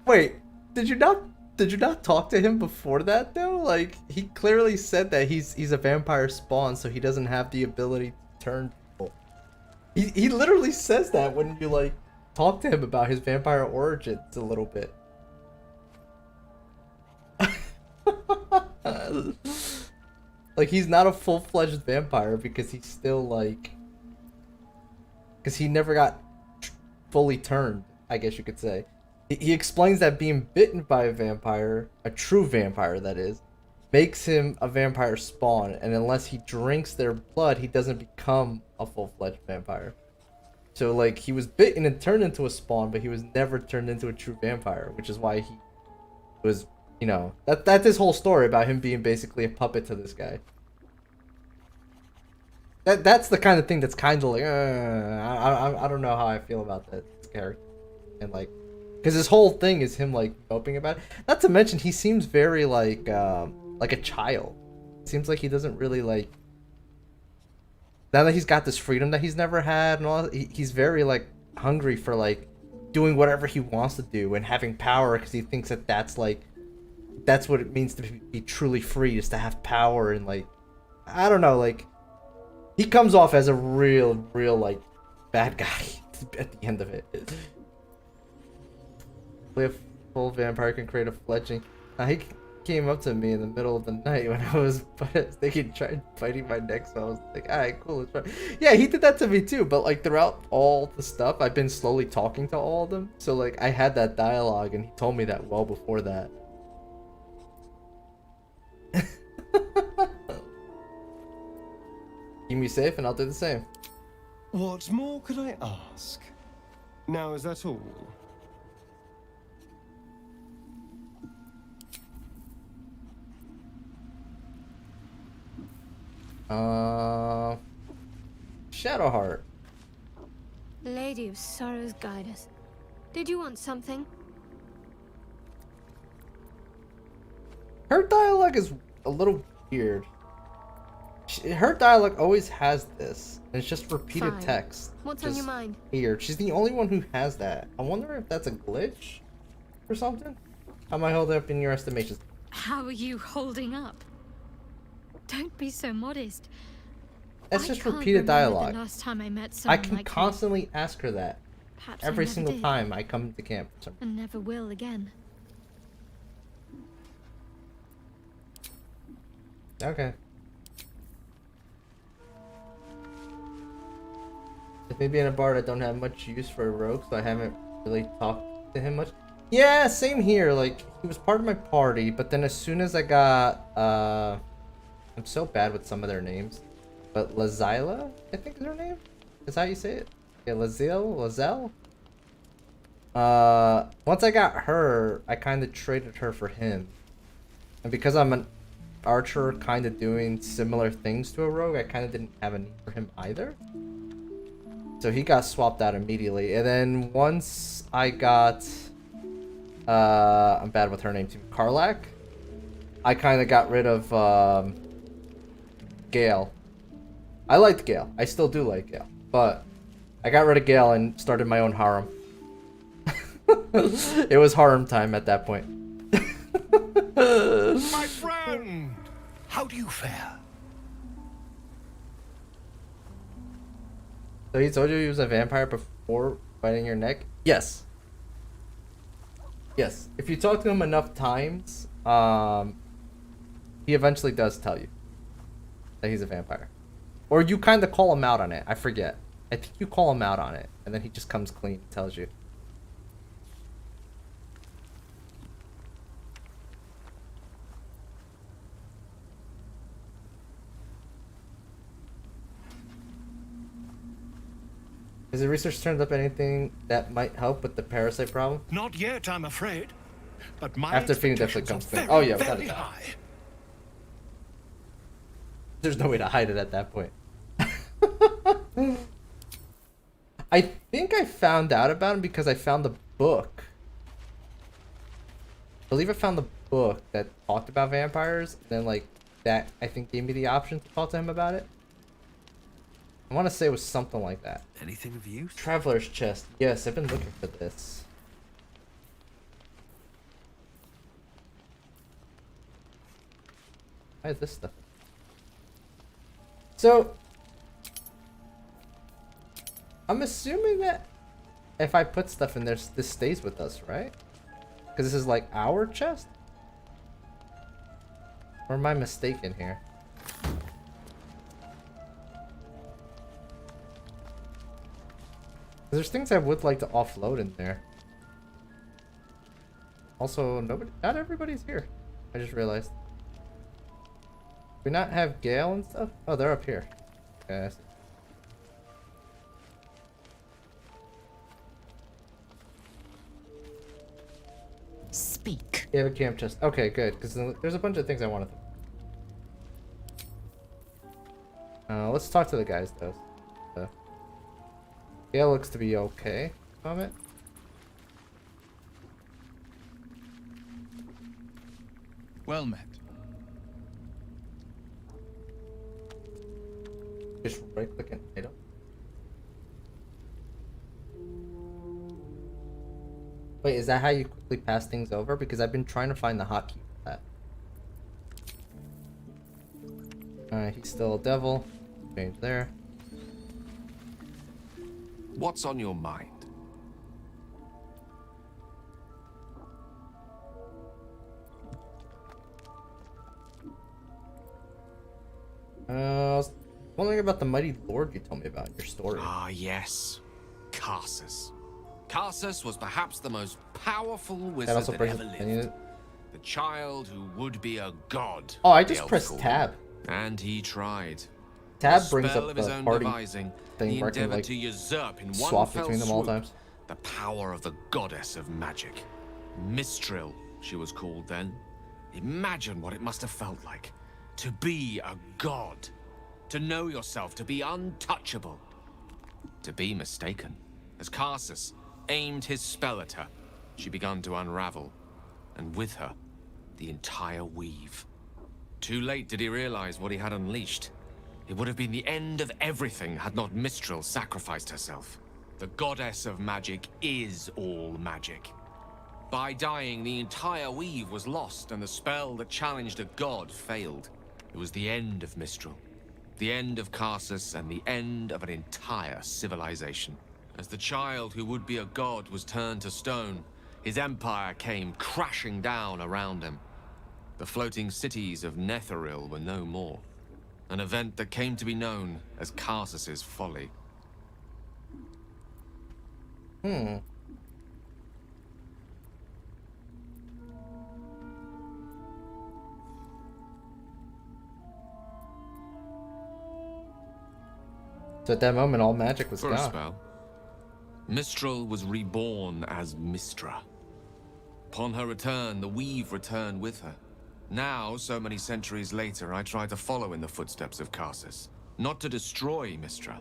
Wait, did you not talk to him before that though? Like, he clearly said that he's a vampire spawn, so he doesn't have the ability to turn people. He literally says that when you like talk to him about his vampire origins a little bit. Like, he's not a full-fledged vampire because he's still like, because he never got fully turned, I guess you could say. He explains that being bitten by a vampire, a true vampire that is, makes him a vampire spawn, and unless he drinks their blood, he doesn't become a full-fledged vampire. So like, he was bitten and turned into a spawn, but he was never turned into a true vampire, which is why he was, you know, that's his whole story about him being basically a puppet to this guy. That's the kind of thing that's kind of like, I don't know how I feel about this character, and like, because his whole thing is him like moping about it. Not to mention, he seems very like a child. Seems like he doesn't really like. Now that he's got this freedom that he's never had and all, he's very like hungry for like doing whatever he wants to do and having power, because he thinks that that's like, that's what it means to be truly free, is to have power. And like, I don't know, like, he comes off as a real like bad guy at the end of it. A full vampire can create a fledgling. He came up to me in the middle of the night when I was thinking, tried biting my neck. So I was like, alright, cool. It's fine. Yeah, he did that to me too. But like throughout all the stuff, I've been slowly talking to all of them. So like I had that dialogue, and he told me that well before that. Keep me safe, and I'll do the same. What more could I ask? Now, is that all? Shadowheart. Lady of Sorrows, guide us. Did you want something? Her dialogue is a little weird. Her dialogue always has this. And it's just repeated Fine. text. What's on your mind? Weird. She's the only one who has that. I wonder if that's a glitch or something. How am I holding up in your estimations? How are you holding up? Don't be so modest. That's just I can't repeated remember dialogue. The last time I met I someone can like you. constantly ask her that. Perhaps I Every never single did. time I come to camp. For some And never will again. Okay. If maybe in a bard, I don't have much use for a rogue, so I haven't really talked to him much. Yeah, same here. Like, he was part of my party, but then as soon as I got, I'm so bad with some of their names, but LAE'ZEL, I think is her name? Is that how you say it? Yeah, LAE'ZEL? Once I got her, I kind of traded her for him. And because I'm an archer kind of doing similar things to a rogue, I kind of didn't have a need for him either. So he got swapped out immediately. And then once I got I'm bad with her name too, Karlak, I kind of got rid of Gale. I liked Gale. I still do like Gale, but I got rid of Gale and started my own harem. It was harem time at that point. My friend! How do you fare? So he told you he was a vampire before biting your neck? Yes. Yes. If you talk to him enough times, he eventually does tell you that he's a vampire. Or you kind of call him out on it. I forget. I think you call him out on it, and then he just comes clean and tells you. Has the research turned up anything that might help with the parasite problem? Not yet, I'm afraid. But my After feeding definitely comes expectations through. are Oh yeah, very, without a very doubt. high. There's no way to hide it at that point. I think I found out about him because I found the book. I believe I found the book that talked about vampires, and then like that I think gave me the option to talk to him about it. I want to say it was something like that. Anything of use? Traveler's chest. Yes, I've been looking for this. Why is this stuff? So, I'm assuming that if I put stuff in there, this stays with us, right? Because this is like our chest? Or am I mistaken here? There's things I would like to offload in there. Also, not everybody's here. I just realized. Do we not have Gale and stuff? Oh, they're up here. Okay, I see. Speak. You have a camp chest. Okay, good. Because there's a bunch of things I wanted to... let's talk to the guys, though. Gale looks to be okay from it. Well met. Just right click an item. Wait, is that how you quickly pass things over? Because I've been trying to find the hotkey for that. Alright, he's still a devil. Change there. What's on your mind? I was wondering about the mighty lord you told me about in your story. Ah, yes. Karsus. Karsus was perhaps the most powerful wizard also that brings ever up lived. The child who would be a god. Oh, I the just elves pressed called tab. him. And he tried. Tab A brings spell up of his the own party devising, thing he where I can endeavored like to usurp in one swap fell between them all swoop times. the power of the goddess of magic. Mistral, she was called then. Imagine what it must have felt like to be a god. To know yourself, to be untouchable. To be mistaken. As Karsus aimed his spell at her, she began to unravel. And with her, the entire weave. Too late did he realize what he had unleashed. It would have been the end of everything had not Mistral sacrificed herself. The goddess of magic is all magic. By dying, the entire weave was lost, and the spell that challenged a god failed. It was the end of Mistral. The end of Karsus, and the end of an entire civilization. As the child who would be a god was turned to stone, his empire came crashing down around him. The floating cities of Netheril were no more. An event that came to be known as Karsus's folly. So at that moment, all magic was For a gone. spell, Mistral was reborn as Mistra. Upon her return, the weave returned with her. Now, so many centuries later, I try to follow in the footsteps of Karsus. Not to destroy Mistra,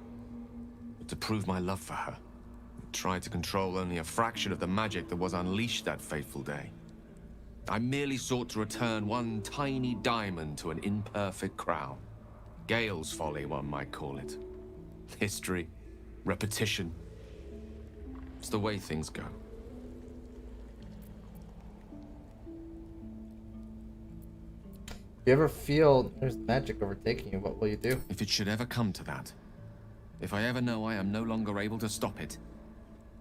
but to prove my love for her. I tried to control only a fraction of the magic that was unleashed that fateful day. I merely sought to return one tiny diamond to an imperfect crown. Gale's folly, one might call it. History, repetition. It's the way things go. If you ever feel there's magic overtaking you, what will you do? If it should ever come to that, if I ever know I am no longer able to stop it,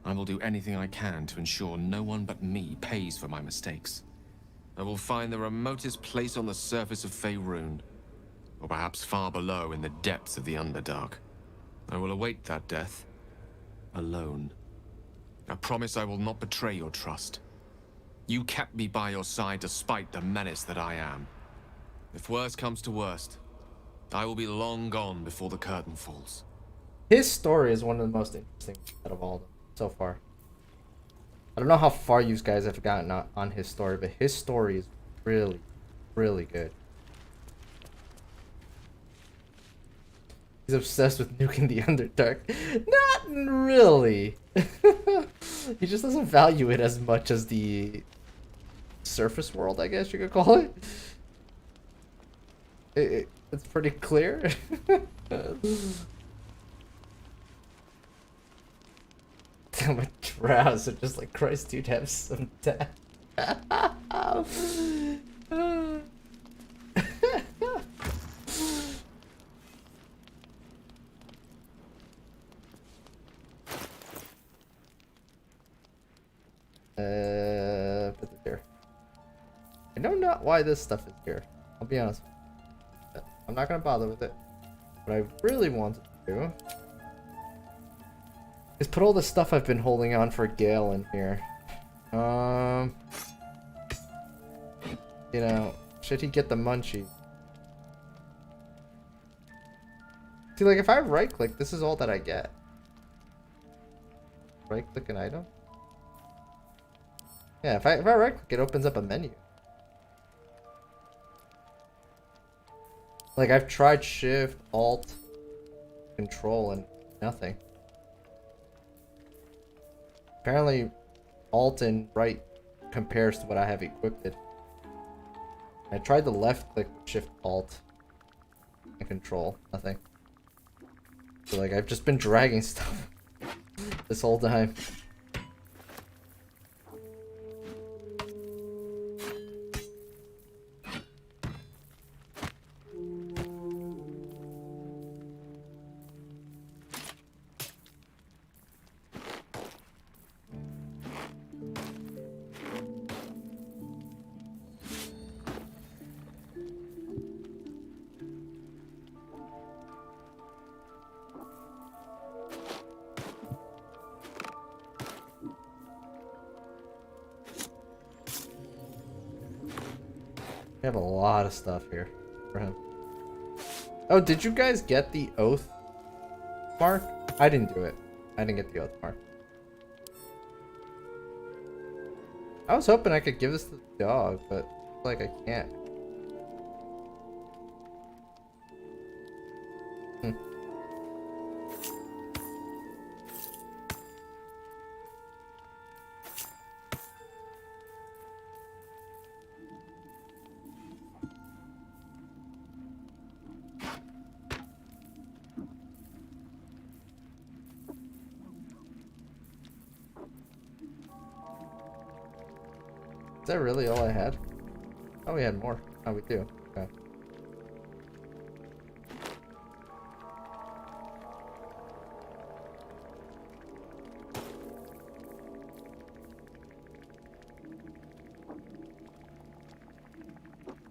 I will do anything I can to ensure no one but me pays for my mistakes. I will find the remotest place on the surface of Faerun, or perhaps far below in the depths of the Underdark. I will await that death, alone. I promise I will not betray your trust. You kept me by your side despite the menace that I am. If worst comes to worst, I will be long gone before the curtain falls. His story is one of the most interesting out of all of them so far. I don't know how far you guys have gotten on his story, but his story is really, really good. He's obsessed with nuking the Underdark. Not really. He just doesn't value it as much as the surface world, I guess you could call it. It's pretty clear. Damn it, Drows are just like, Christ, dude, have some time. Put it here. I know not why this stuff is here. I'll be honest. I'm not gonna bother with it. What I really wanted to do is put all the stuff I've been holding on for Gale in here. You know, should he get the munchies? See, like, if I right click, this is all that I get. Right click an item? Yeah, if I right click, it opens up a menu. Like, I've tried Shift, Alt, Control, and nothing. Apparently, Alt and right compares to what I have equipped it. I tried the left click, Shift, Alt, and Control. Nothing. So, like, I've just been dragging stuff this whole time. have a lot of stuff here for him. Oh, did you guys get the oath mark? I didn't do it. I didn't get the oath mark. I was hoping I could give this to the dog, but like I can't. Is that really all I had? Oh, we had more. Oh, we do. Okay.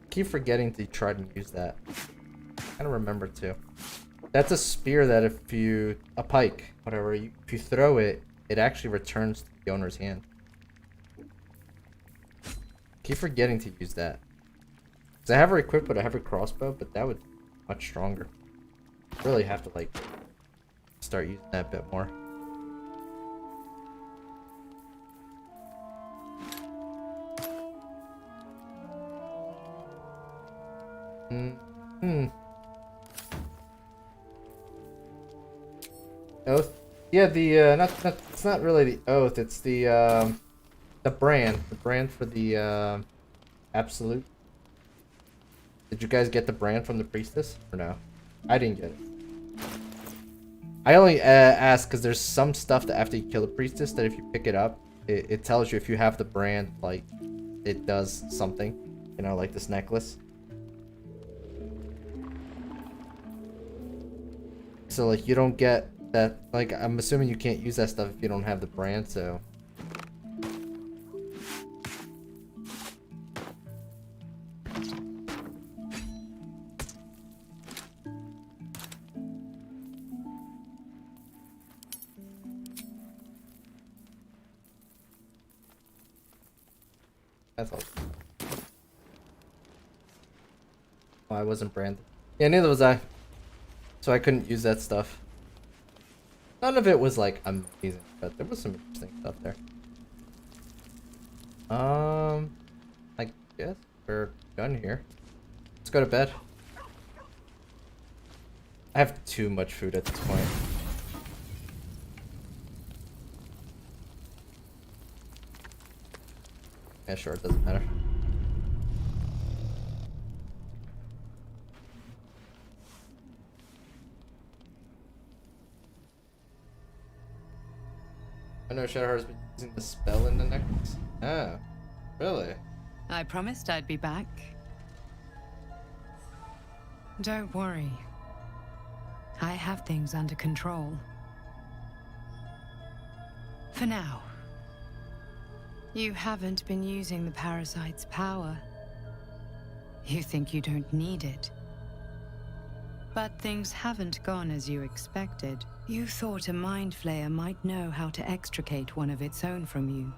Keep forgetting to try to use that. I don't remember to. That's a spear that if you... a pike, whatever. If you throw it, it actually returns to the owner's hand. Keep forgetting to use that. Cause I have her equipped with a heavy crossbow, but that would be much stronger. Really have to like start using that a bit more. Oath? Yeah, the it's not really the oath, it's the brand. The brand for the absolute. Did you guys get the brand from the priestess or no? I didn't get it. I only asked because there's some stuff that after you kill the priestess that if you pick it up, it tells you if you have the brand, like it does something, you know, like this necklace. So like you don't get that, like I'm assuming you can't use that stuff if you don't have the brand, so. That's all. Oh, I wasn't branded. Yeah, neither was I. So I couldn't use that stuff. None of it was like amazing, but there was some interesting stuff there. I guess we're done here. Let's go to bed. I have too much food at this point. Yeah, sure, it doesn't matter. I know Shadowheart's been using the spell in the necklace. Oh, really? I promised I'd be back. Don't worry. I have things under control. For now. You haven't been using the parasite's power. You think you don't need it. But things haven't gone as you expected. You thought a mind flayer might know how to extricate one of its own from you.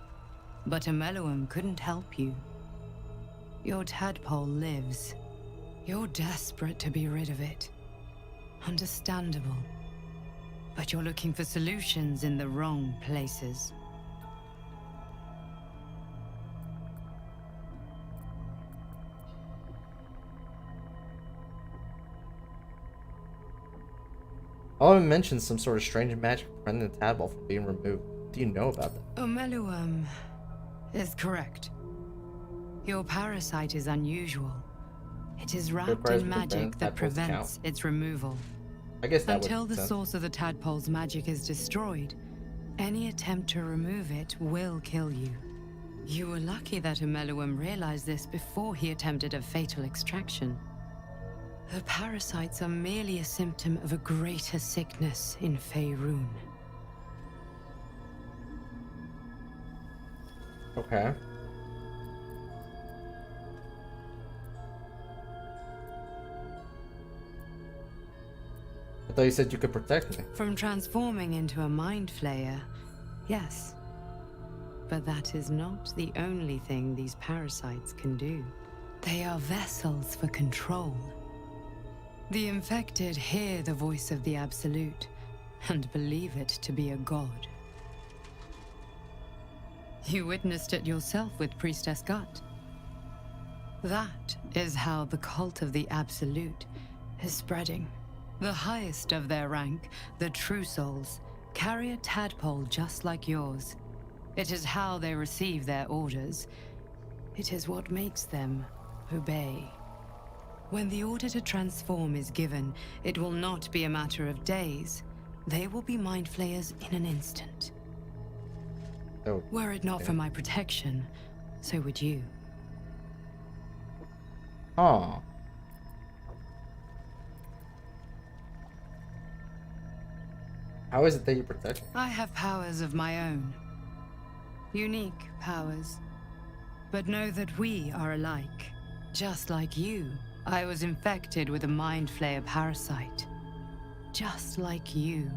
But a Meluum couldn't help you. Your tadpole lives. You're desperate to be rid of it. Understandable. But you're looking for solutions in the wrong places. Owen mentioned some sort of strange magic preventing the tadpole from being removed. What do you know about that? Meluum is correct. Your parasite is unusual. It is wrapped in magic that prevents its removal. I guess that Until the source of the tadpole's magic is destroyed, any attempt to remove it will kill you. You were lucky that Meluum realized this before he attempted a fatal extraction. The parasites are merely a symptom of a greater sickness in Faerun. Okay. I thought you said you could protect me. From transforming into a mind flayer, yes. But that is not the only thing these parasites can do. They are vessels for control. The infected hear the voice of the Absolute and believe it to be a god. You witnessed it yourself with Priestess Gut. That is how the cult of the Absolute is spreading. The highest of their rank, the True Souls, carry a tadpole just like yours. It is how they receive their orders. It is what makes them obey. When the order to transform is given, it will not be a matter of days. They will be mind flayers in an instant. Oh. Were it not for my protection, so would you. Oh. How is it that you protect me? I have powers of my own. Unique powers. But know that we are alike. Just like you, I was infected with a mind flayer parasite. Just like you,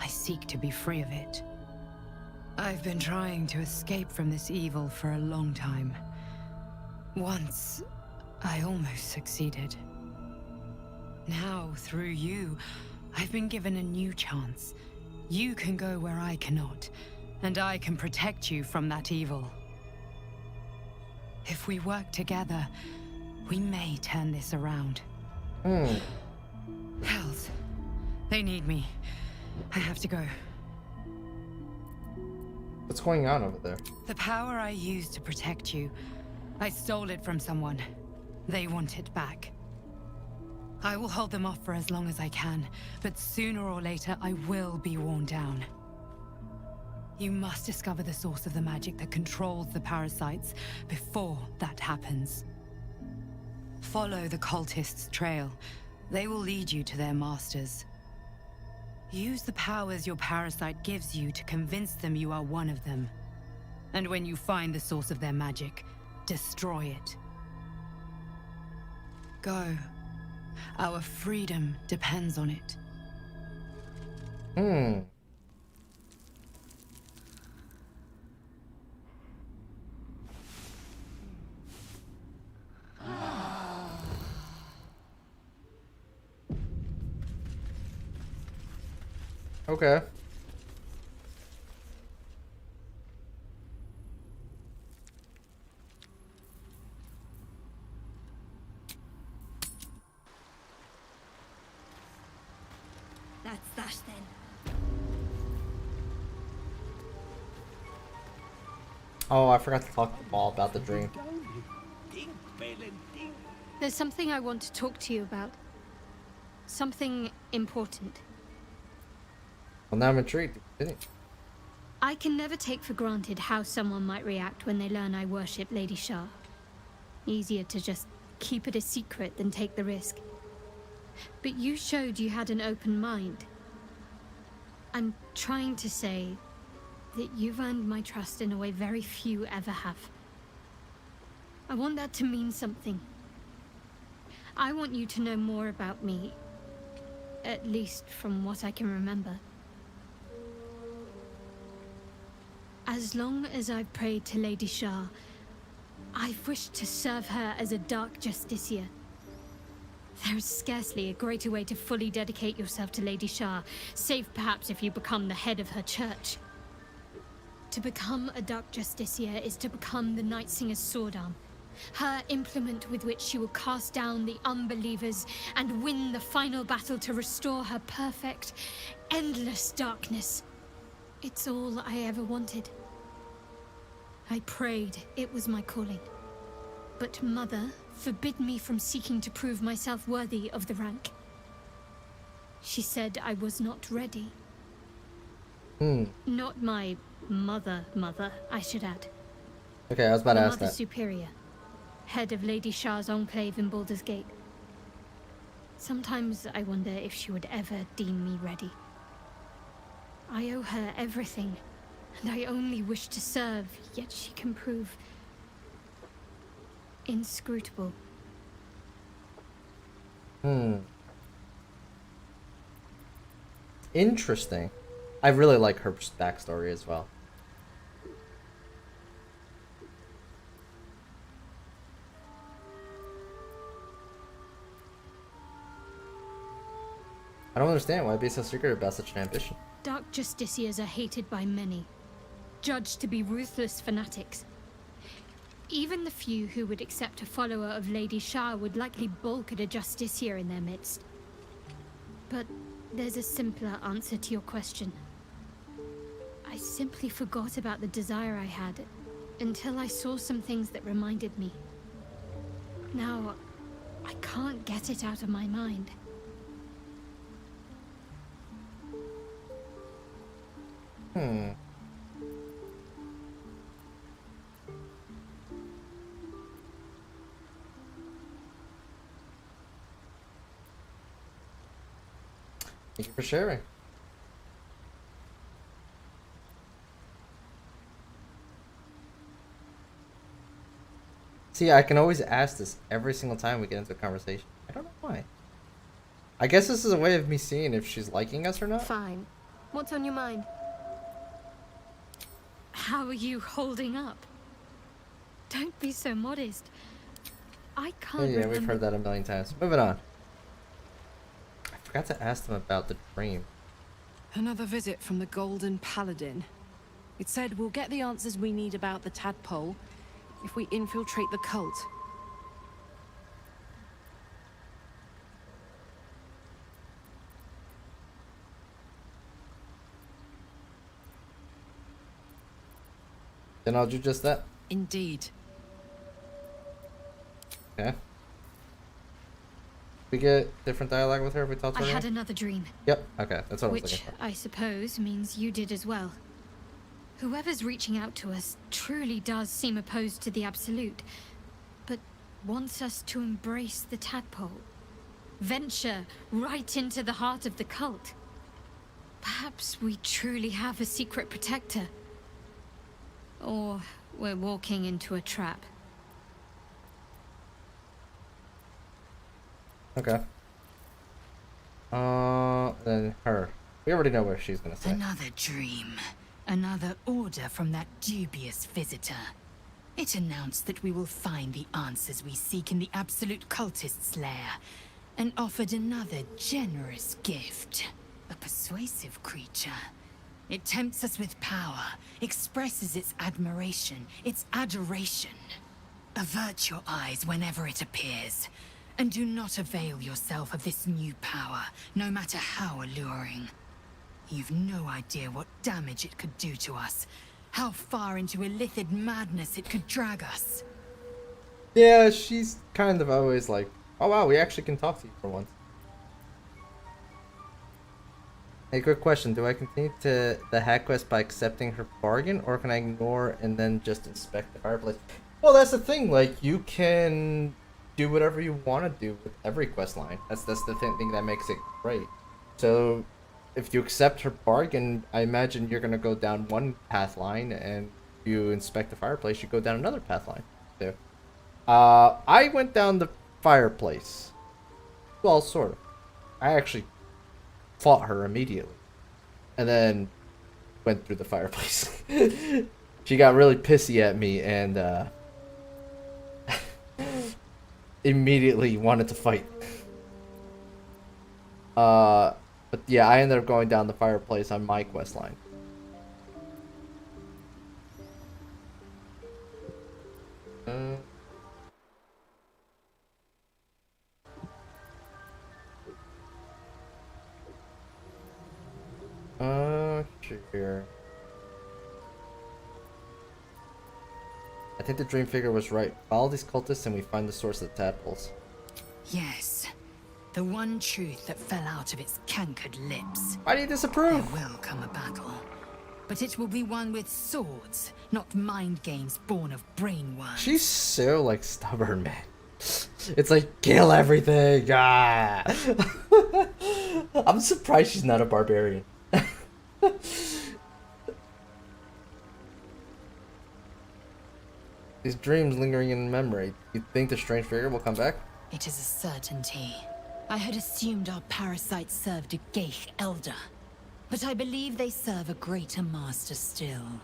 I seek to be free of it. I've been trying to escape from this evil for a long time. Once, I almost succeeded. Now, through you, I've been given a new chance. You can go where I cannot, and I can protect you from that evil. If we work together, we may turn this around. Hells, they need me. I have to go. What's going on over there? The power I used to protect you, I stole it from someone. They want it back. I will hold them off for as long as I can, but sooner or later I will be worn down. You must discover the source of the magic that controls the parasites before that happens. Follow the cultists' trail. They will lead you to their masters. Use the powers your parasite gives you to convince them you are one of them. And when you find the source of their magic, destroy it. Go. Our freedom depends on it. Okay. That's that then. Oh, I forgot to talk to the ball about the dream. There's something I want to talk to you about. Something important. Well, now I'm intrigued. I can never take for granted how someone might react when they learn I worship Lady Shah. Easier to just keep it a secret than take the risk. But you showed you had an open mind. I'm trying to say that you've earned my trust in a way very few ever have. I want that to mean something. I want you to know more about me, at least from what I can remember. As long as I've prayed to Lady Shah, I've wished to serve her as a Dark Justiciar. There is scarcely a greater way to fully dedicate yourself to Lady Shah, save perhaps if you become the head of her church. To become a Dark Justiciar is to become the Night Singer's sword arm, her implement with which she will cast down the unbelievers and win the final battle to restore her perfect, endless darkness. It's all I ever wanted. I prayed it was my calling. But Mother forbid me from seeking to prove myself worthy of the rank. She said I was not ready. Not my mother, I should add. Okay, I was about to ask Mother that. Superior, head of Lady Shah's enclave in Baldur's Gate. Sometimes I wonder if she would ever deem me ready. I owe her everything, and I only wish to serve, yet she can prove inscrutable. Interesting. I really like her backstory as well. I don't understand why be so secret about such an ambition. Dark Justiciars are hated by many, judged to be ruthless fanatics. Even the few who would accept a follower of Lady Shah would likely balk at a Justiciar in their midst. But there's a simpler answer to your question. I simply forgot about the desire I had until I saw some things that reminded me. Now, I can't get it out of my mind. Thank you for sharing. See, I can always ask this every single time we get into a conversation. I don't know why. I guess this is a way of me seeing if she's liking us or not. Fine. What's on your mind? How are you holding up? Don't be so modest. I can't Yeah, we've heard that a million times. Moving on. I forgot to ask them about the dream. Another visit from the Golden Paladin. It said we'll get the answers we need about the tadpole if we infiltrate the cult. Then I'll do just that. Indeed. Okay. We get different dialogue with her if we talk to her? I had another dream. Yep, okay, that's what I was Which, looking for. I suppose, means you did as well. Whoever's reaching out to us truly does seem opposed to the Absolute, but wants us to embrace the tadpole. Venture right into the heart of the cult. Perhaps we truly have a secret protector. Or we're walking into a trap. Okay. Then her. We already know what she's gonna say. Another dream. Another order from that dubious visitor. It announced that we will find the answers we seek in the Absolute Cultist's lair, and offered another generous gift. A persuasive creature. It tempts us with power, expresses its admiration, its adoration. Avert your eyes whenever it appears, and do not avail yourself of this new power, no matter how alluring. You've no idea what damage it could do to us, how far into illithid madness it could drag us. Yeah, she's kind of always like, oh wow, we actually can talk to you for once. Hey, quick question. Do I continue to the hack quest by accepting her bargain, or can I ignore and then just inspect the fireplace? Well, that's the thing. Like, you can do whatever you want to do with every quest line. That's the thing that makes it great. So, if you accept her bargain, I imagine you're going to go down one path line, and if you inspect the fireplace, you go down another path line. So, I went down the fireplace. Well, sort of. I actually fought her immediately, and then went through the fireplace. She got really pissy at me and immediately wanted to fight. But yeah, I ended up going down the fireplace on my quest line. Sure. I think the dream figure was right. Follow these cultists and we find the source of the tadpoles. Yes. The one truth that fell out of its cankered lips. Why do you disapprove? There will come a battle. But it will be one with swords, not mind games born of brainworms. She's so, like, stubborn, man. It's like, kill everything! Ah! I'm surprised she's not a barbarian. These dreams lingering in memory. You think the strange figure will come back? It is a certainty. I had assumed our parasites served a Geich elder, but I believe they serve a greater master still.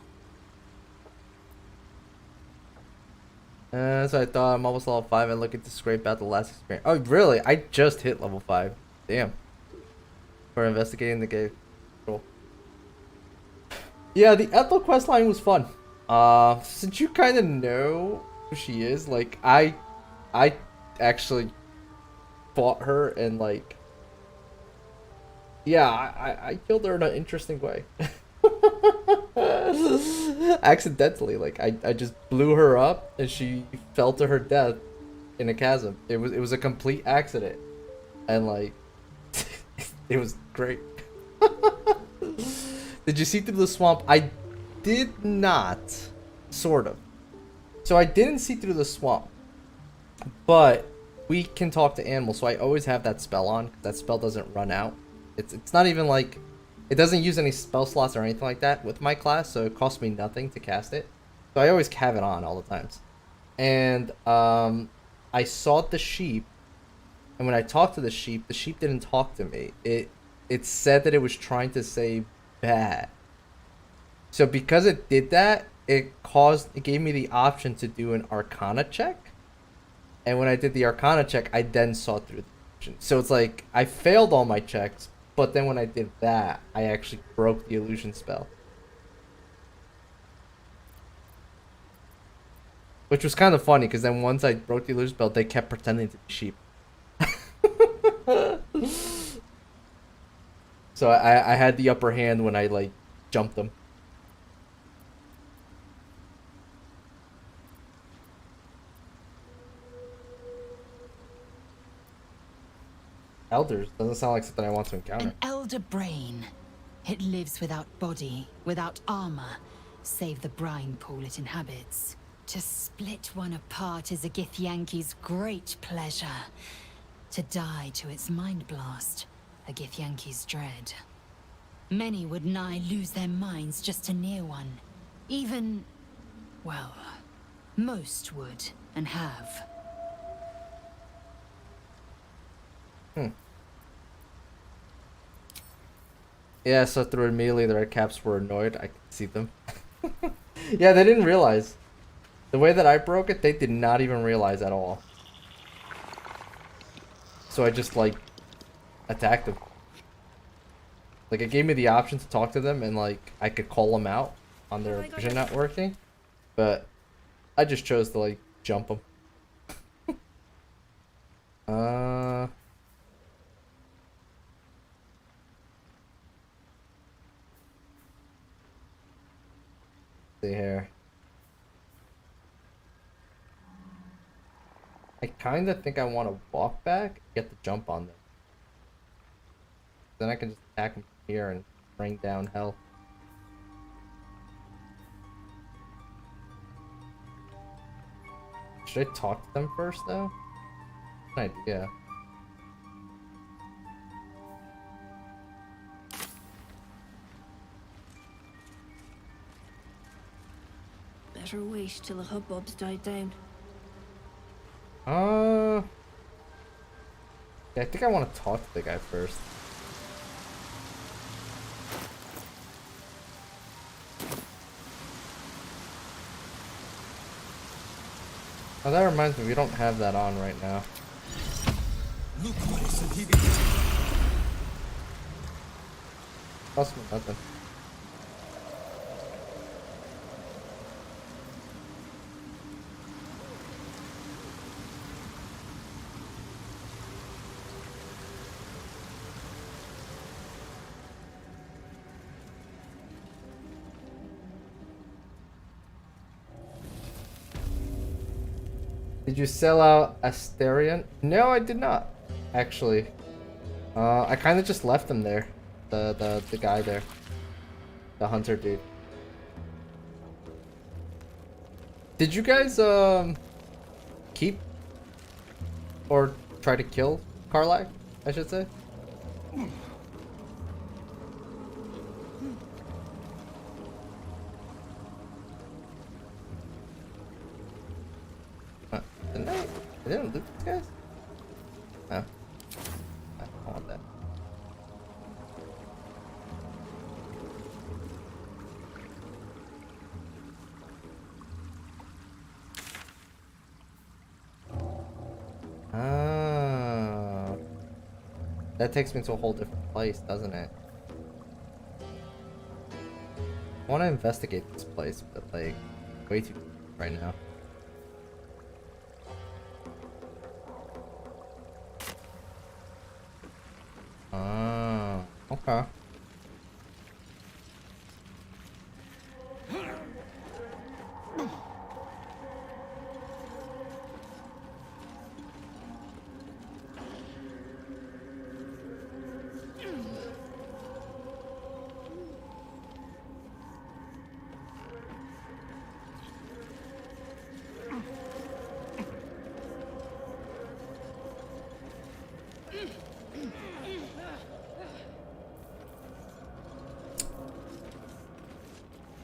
So I thought. I'm almost level 5 and looking to scrape out the last experience. Oh, really? I just hit level 5. Damn. for investigating the cave. Cool. Yeah, the Ethel questline was fun. Since you kind of know who she is, like I actually fought her and like, yeah, I killed her in an interesting way. Accidentally, like I just blew her up and she fell to her death in a chasm. It was a complete accident, and like it was great. Did you see through the swamp? I did not, sort of. So I didn't see through the swamp, but we can talk to animals. So I always have that spell on. That spell doesn't run out. It's not even like, it doesn't use any spell slots or anything like that with my class, so it costs me nothing to cast it. So I always have it on all the times. And I saw the sheep, and when I talked to the sheep didn't talk to me. It said that it was trying to say bad. So because it did that, it gave me the option to do an Arcana check. And when I did the Arcana check, I then saw through the illusion. So it's like I failed all my checks, but then when I did that, I actually broke the illusion spell. Which was kind of funny, because then once I broke the illusion spell, they kept pretending to be sheep. So I had the upper hand when I like jumped them. Elders doesn't sound like something I want to encounter. An elder brain. It lives without body, without armor, save the brine pool it inhabits. To split one apart is a Githyanki's great pleasure. To die to its mind blast, a Githyanki's dread. Many would nigh lose their minds just to near one. Even, well, most would, and have. Yeah, so through immediately the red caps were annoyed. I could see them. Yeah, they didn't realize. The way that I broke it, they did not even realize at all. So I just like attacked them. Like it gave me the option to talk to them and like I could call them out on their vision not working. But I just chose to like jump them. See here. I kind of think I want to walk back, get the jump on them. Then I can just attack them from here and bring down hell. Should I talk to them first, though? Good idea. Better wait till the hubbub's died down. Yeah, I think I want to talk to the guy first. Oh, that reminds me, we don't have that on right now. Cost me nothing. Did you sell out Asterion? No, I did not. Actually, I kind of just left him there. The guy there, the hunter dude. Did you guys keep or try to kill Karlach? I should say. Didn't I? I didn't loot these guys? No. I don't want that. That takes me to a whole different place, doesn't it? I want to investigate this place, but like, way too right now. Ah, okay.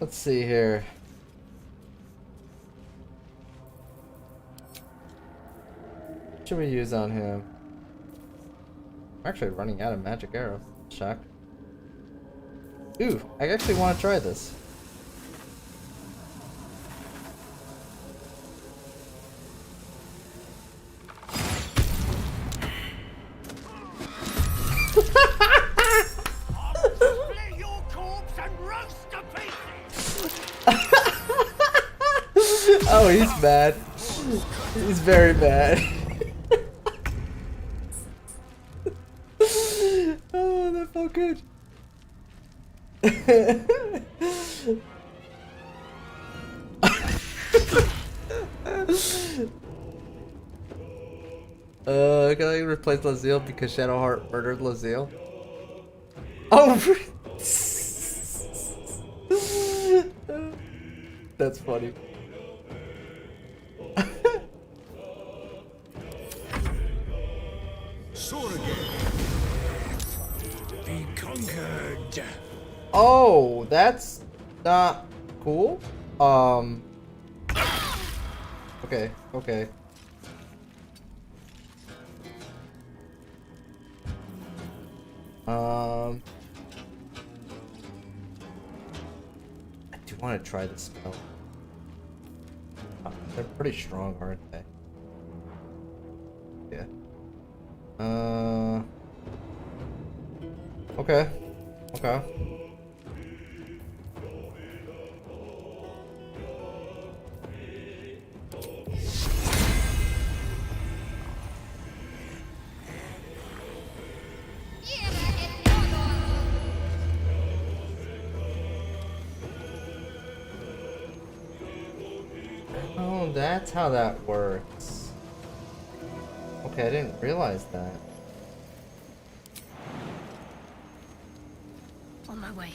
Let's see here. What should we use on him? I'm actually running out of magic arrows. Shock. Ooh, I actually want to try this. Oh, he's mad. He's very mad. Oh, that felt good. Can I replace LAE'ZEL because Shadowheart murdered LAE'ZEL? Oh, that's funny. Be conquered. Oh, that's not cool. Okay, okay. I do want to try this spell. They're pretty strong, aren't they? Yeah. Okay. Okay. Oh, that's how that works. Okay, I didn't realize that. On my way.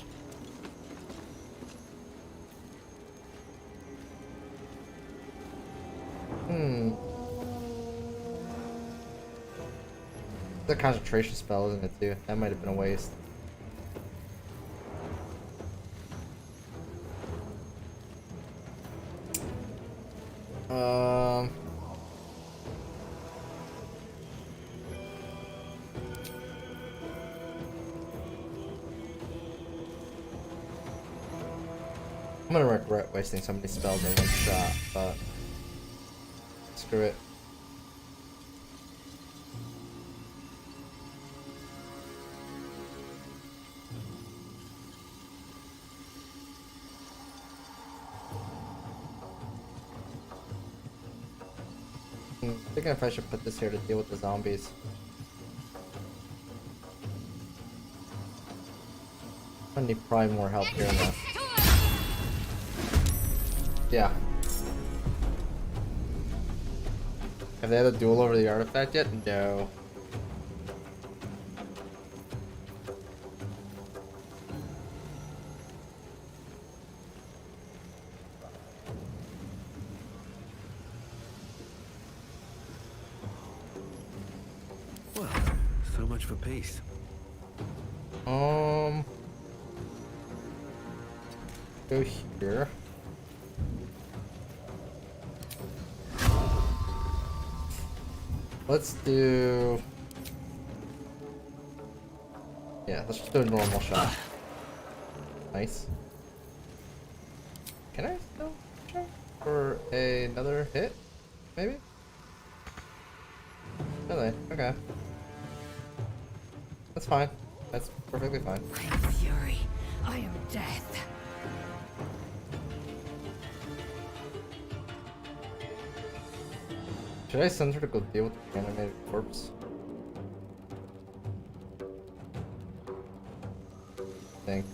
The concentration spell, isn't it, too? That might have been a waste. I'm gonna regret wasting so many spells in one shot, but screw it. I'm thinking if I should put this here to deal with the zombies. I need probably more help here now. Yeah. Have they had a duel over the artifact yet? No. Well, so much for peace. Go here. Let's do... Yeah, let's just do a normal shot. Nice. Can I still try for another hit? Maybe? Really? Okay. That's fine. That's perfectly fine. I am fury. I am death. Should I send her to go deal with the animated corpse? I think.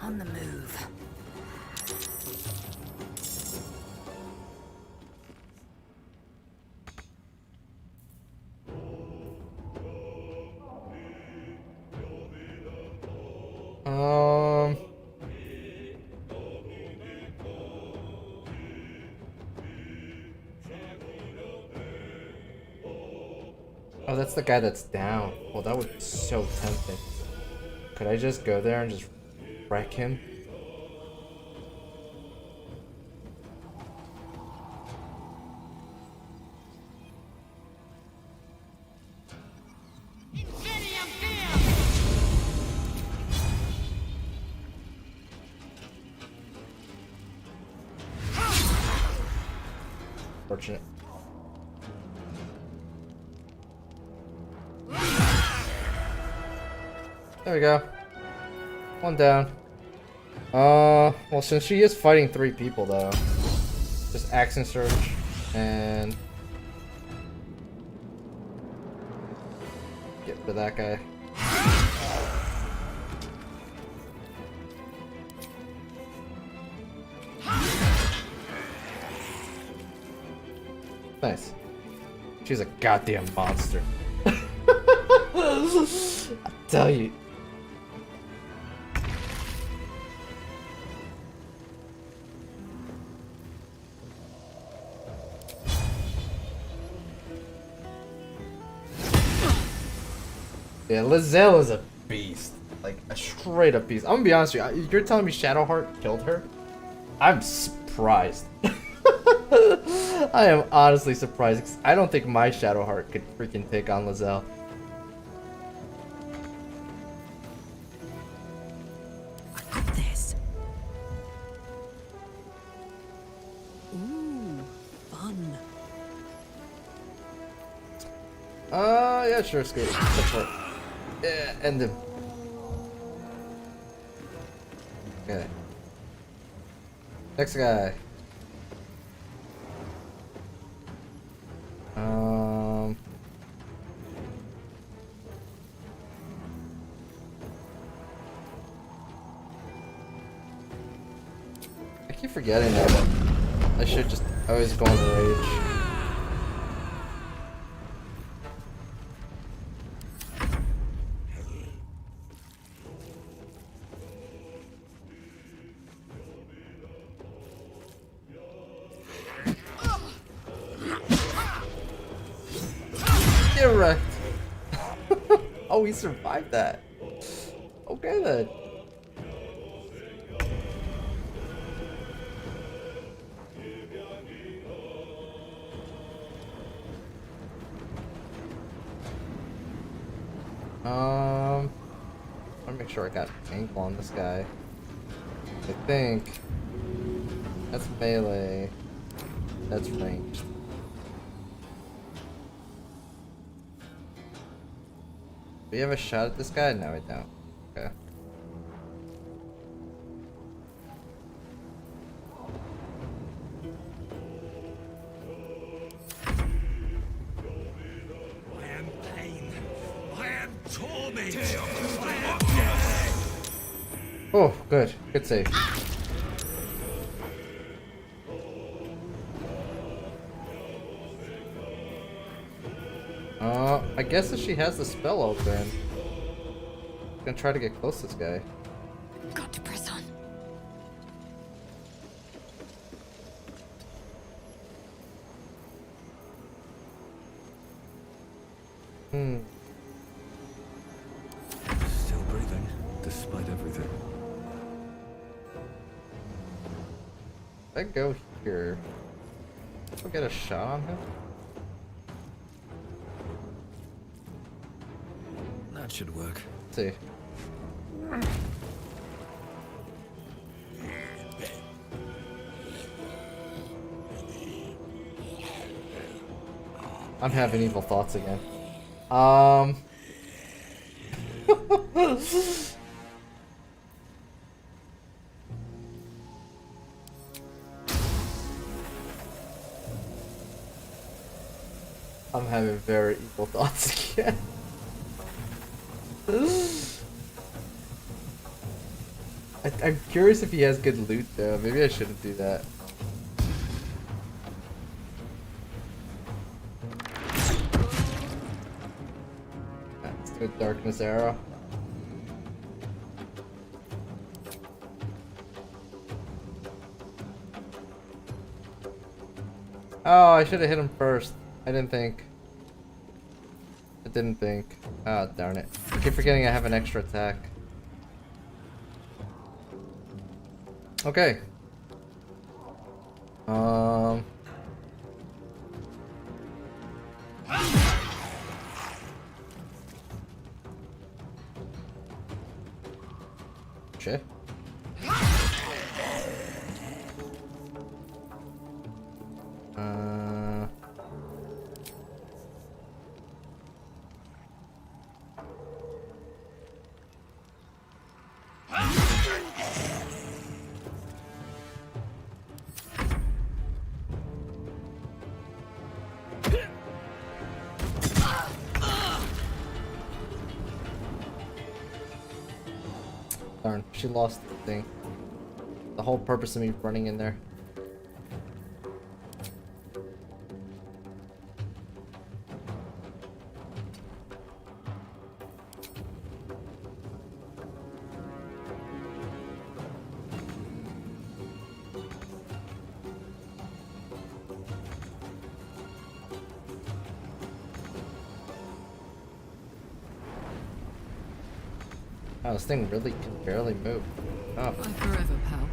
On the move. Oh, that's the guy that's down. Well, that would be so tempting. Could I just go there and just wreck him? Fortunate. There we go. One down. Well, since she is fighting 3 people, though, just action search and get rid of that guy. Nice. She's a goddamn monster. I tell you. Yeah, LAE'ZEL is a beast. Like, a straight up beast. I'm gonna be honest with you. You're telling me Shadowheart killed her? I'm surprised. I am honestly surprised. 'Cause I don't think my Shadowheart could freaking take on LAE'ZEL. I got this. Ooh, fun. Yeah, sure, screw it. Go for it. Yeah, end him. Okay. Next guy. I keep forgetting that I should just always go on rage. Get wrecked. Oh, he survived that. Okay then. I want to make sure I got ankle on this guy. I think that's melee. That's ranged. Do we have a shot at this guy? No, we don't. Okay. I am pain. I am torment. Oh, good. Good save. I guess if she has the spell open, I'm gonna try to get close to this guy. Got to press on. Still breathing, despite everything. If I go here, I'll get a shot on him. That should work. Let's see. I'm having evil thoughts again. I'm having very evil thoughts again. I'm curious if he has good loot though. Maybe I shouldn't do that. Let's do a darkness arrow. Oh, I should have hit him first. I didn't think. I didn't think. Oh, darn it. I keep forgetting I have an extra attack. Okay. Shit. Darn, she lost the thing. The whole purpose of me running in there. Oh, this thing really can barely move. Oh. Bye forever, pal.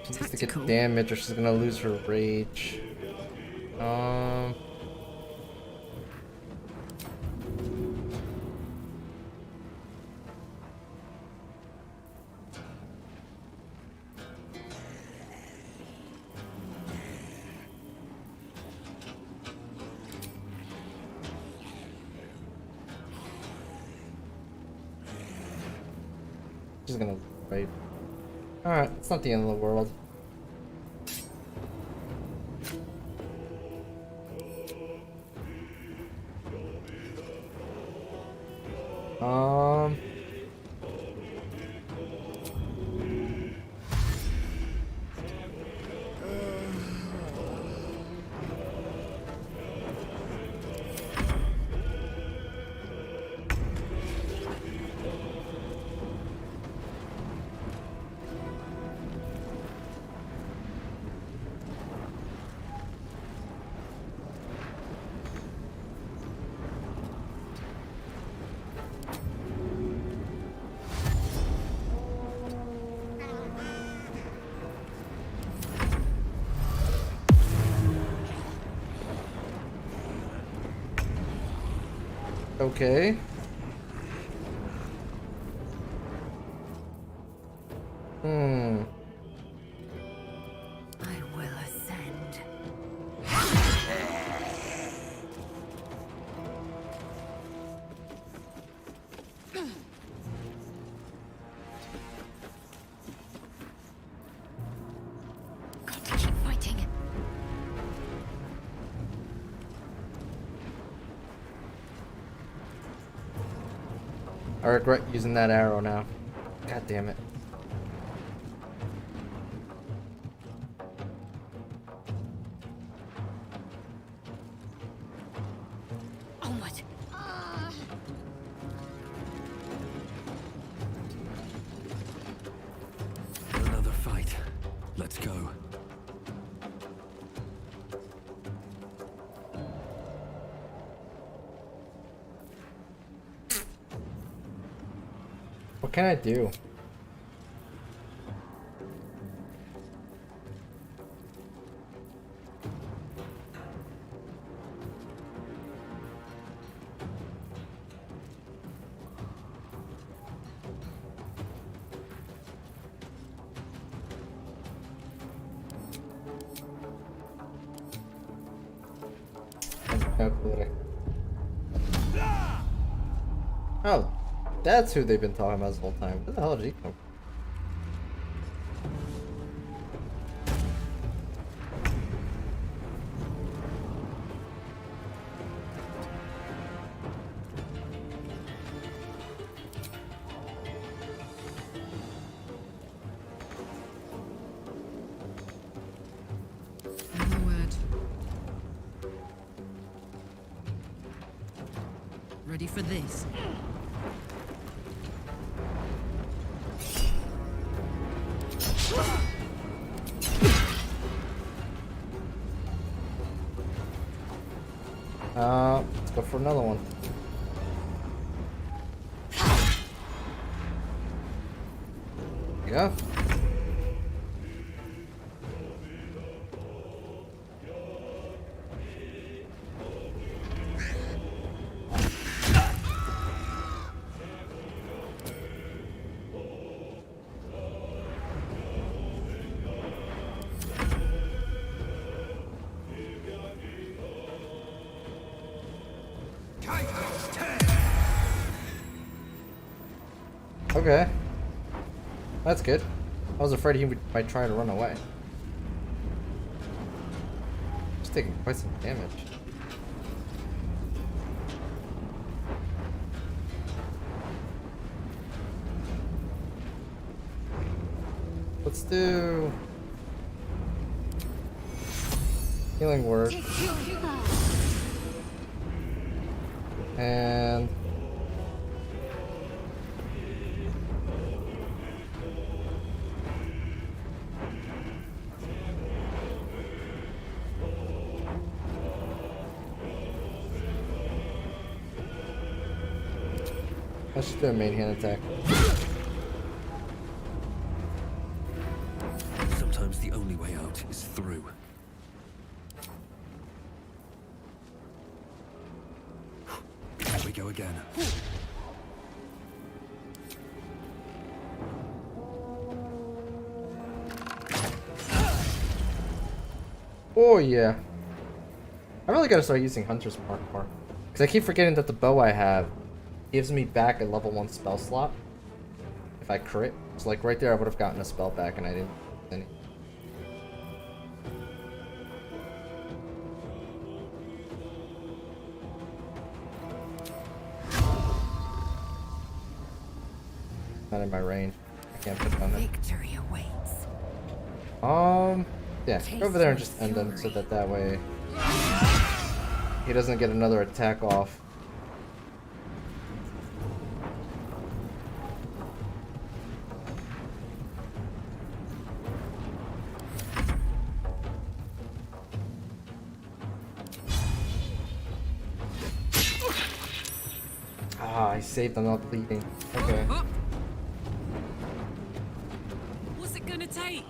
She needs to get damage or she's gonna lose her rage. She's gonna rape. Alright, it's not the end of the world. Okay. I will ascend. Got to keep fighting. I regret using that arrow now. God damn it. Onward. Another fight. Let's go. What can I do? Oh, that's who they've been talking about this whole time. Where the hell did he come from? No word. Ready for this? Let's go for another one. Yeah. Okay. That's good. I was afraid he might try to run away. He's taking quite some damage. Let's do healing word. And let's just do a main hand attack. Sometimes the only way out is through. Here we go again. Oh yeah. I really gotta start using Hunter's Mark more. Because I keep forgetting that the bow I have gives me back a level 1 spell slot. If I crit. So like right there I would have gotten a spell back and I didn't get any. Not in my range. I can't put it on it. Victory awaits. Yeah, go over there and just end him so that way he doesn't get another attack off. Ah, I saved I'm not bleeding. Okay. What's it gonna take?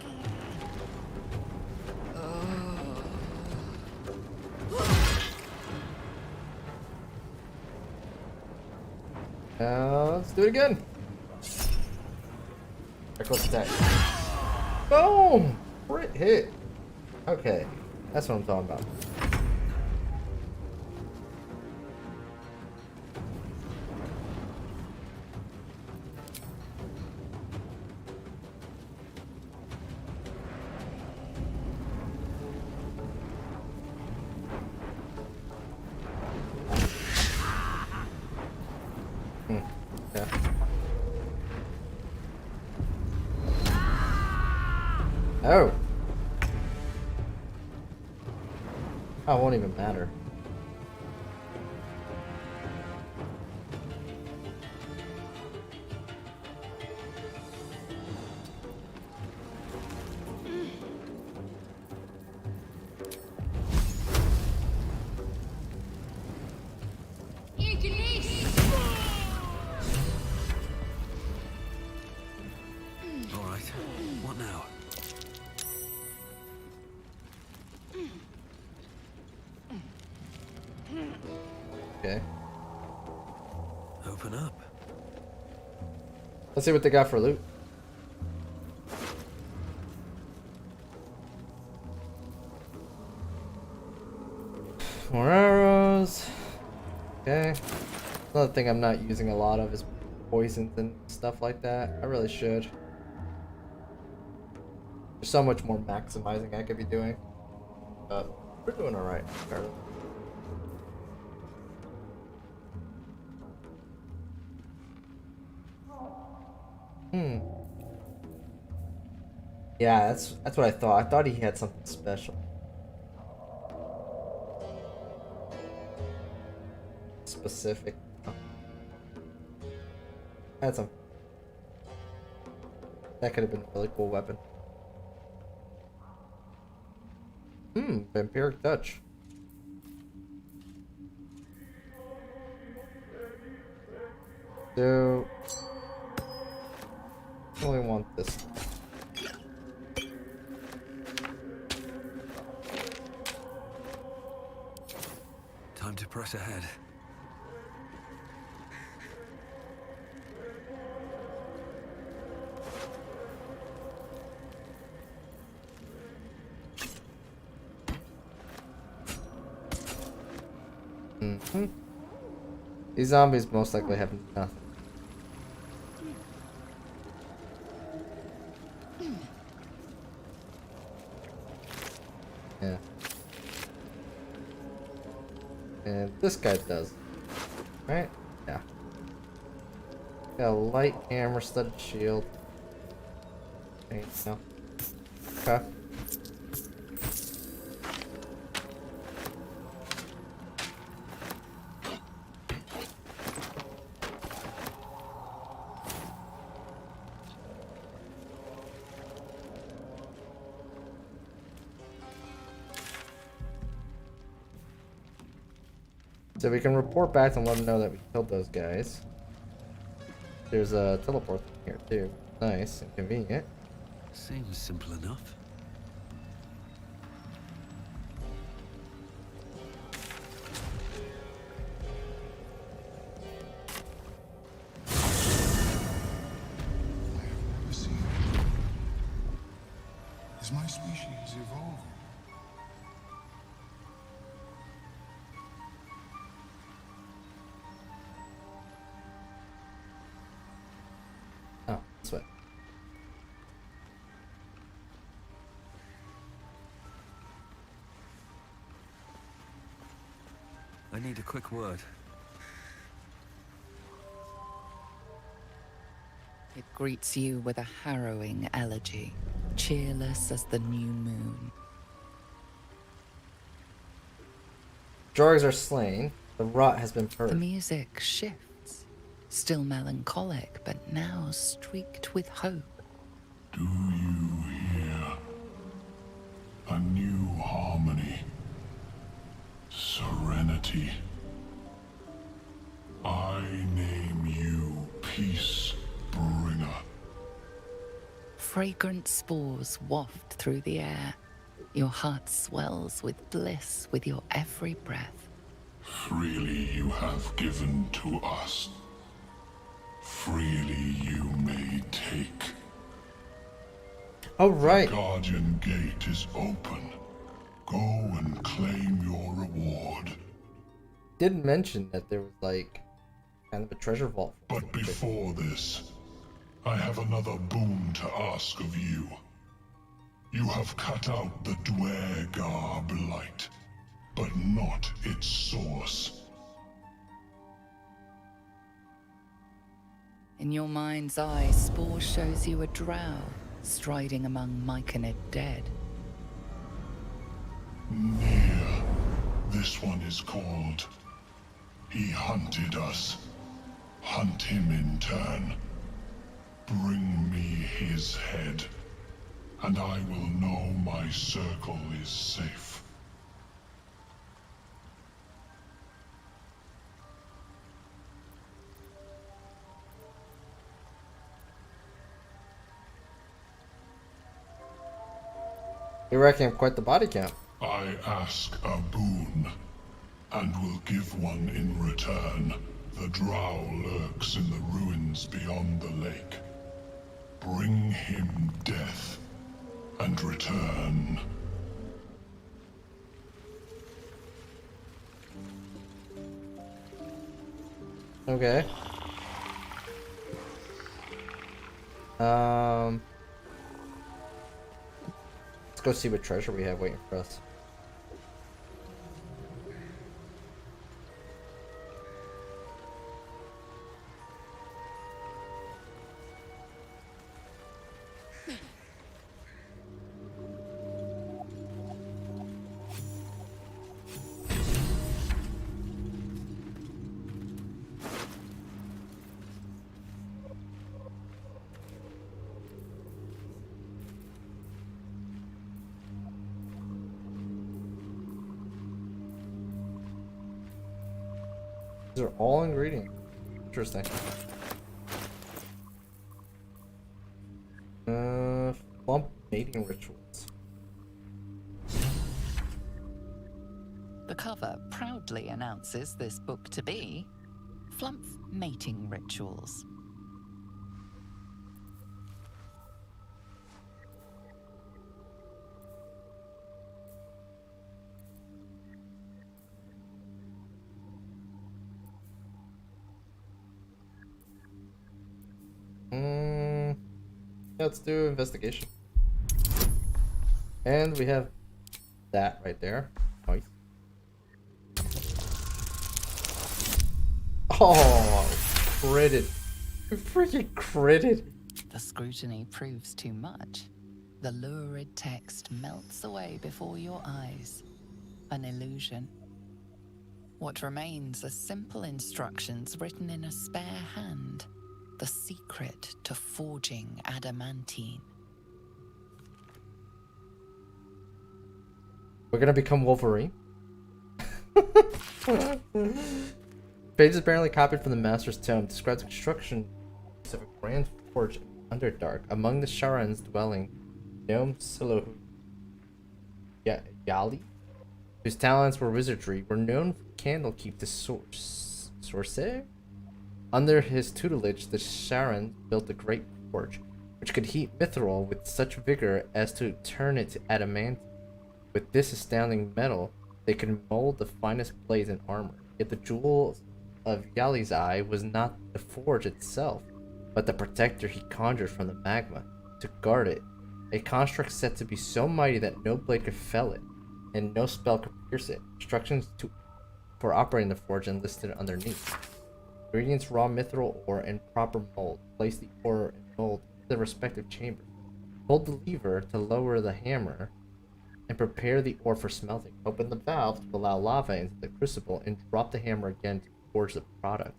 Let's do it again. Reckless attack. Boom! Crit hit. Okay, that's what I'm talking about. Yeah. Oh. Oh, it won't even matter. All right. What now? Okay. Open up. Let's see what they got for loot. More arrows. Another thing I'm not using a lot of is poisons and stuff like that. I really should. There's so much more maximizing I could be doing. But we're doing alright, regardless. Yeah, that's what I thought. I thought he had something special. Specific. Oh. Had some. That could have been a really cool weapon. Vampiric touch. So I only want this. Time to press ahead. These zombies most likely have nothing. Yeah. And this guy does. Right? Yeah. Got a light hammer, studded shield. Okay, no. Okay. So we can report back and let them know that we killed those guys. There's a teleport here too. Nice and convenient. Seems simple enough. I have never seen it. Is my species evolving? Oh, this way. I need a quick word. It greets you with a harrowing elegy, cheerless as the new moon. Drogs are slain. The rot has been The purged. music shifts, still melancholic, but now streaked with hope. Do you hear? A new harmony. Serenity. I name you Peace Bringer. Fragrant spores waft through the air. Your heart swells with bliss with your every breath. Freely you have given to us. Freely you may take. Oh, right. The Guardian Gate is open. Go and claim your reward. Did mention that there was like kind of a treasure vault. But before this, I have another boon to ask of you. You have cut out the Dwergar blight, but not its source. In your mind's eye, Spore shows you a drow striding among Myconid dead. Near. This one is called. He hunted us. Hunt him in turn. Bring me his head, and I will know my circle is safe. You're racking up quite the body count. I ask a boon, and will give one in return. The drow lurks in the ruins beyond the lake. Bring him death, and return. Okay. Let's go see what treasure we have waiting for us. These are all ingredients. Interesting. Flump mating rituals. The cover proudly announces this book to be Flump Mating Rituals. Let's do investigation. And we have that right there. Nice. Oh, critted. Freaking critted. The scrutiny proves too much. The lurid text melts away before your eyes. An illusion. What remains are simple instructions written in a spare hand. The secret to forging adamantine. We're gonna become Wolverine. Page is apparently copied from the Master's Tome. Describes the construction of a grand forge in Underdark. Among the Sharan's dwelling, Gnome Silo Yali, whose talents were wizardry, were known for Candlekeep the Sorcerer. Under his tutelage, the Sharan built a great forge, which could heat mithril with such vigor as to turn it to adamantine. With this astounding metal, they could mold the finest blades and armor. Yet the jewel of Yali's eye was not the forge itself, but the protector he conjured from the magma. To guard it, a construct said to be so mighty that no blade could fell it, and no spell could pierce it. Instructions for operating the forge enlisted underneath. Ingredients: raw mithril ore and proper mold. Place the ore and mold in the respective chambers. Hold the lever to lower the hammer and prepare the ore for smelting. Open the valve to allow lava into the crucible and drop the hammer again to forge the product.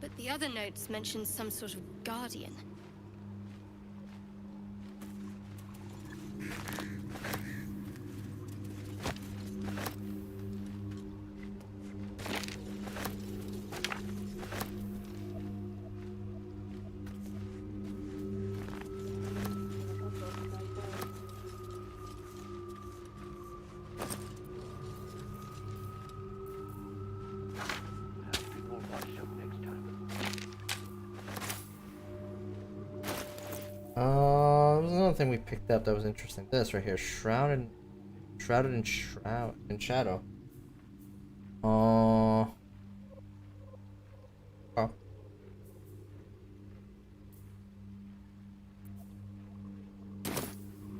But the other notes mention some sort of guardian. There's another thing we picked up that was interesting. This right here, shrouded in shadow. Oh.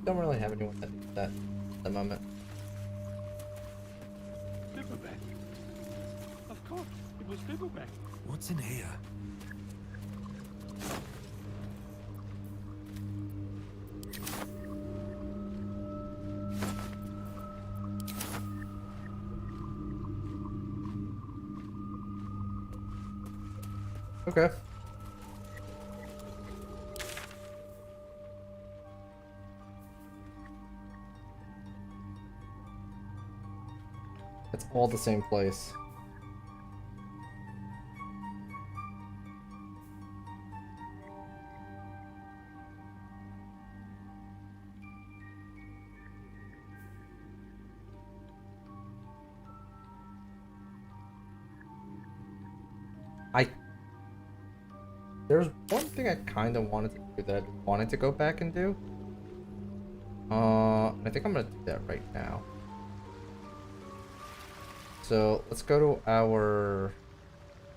Don't really have anyone that at the moment. Paperback. Of course, it was paperback. What's in here? Okay. It's all the same place. There's one thing I kind of wanted to do that I wanted to go back and do. I think I'm gonna do that right now. So let's go to our.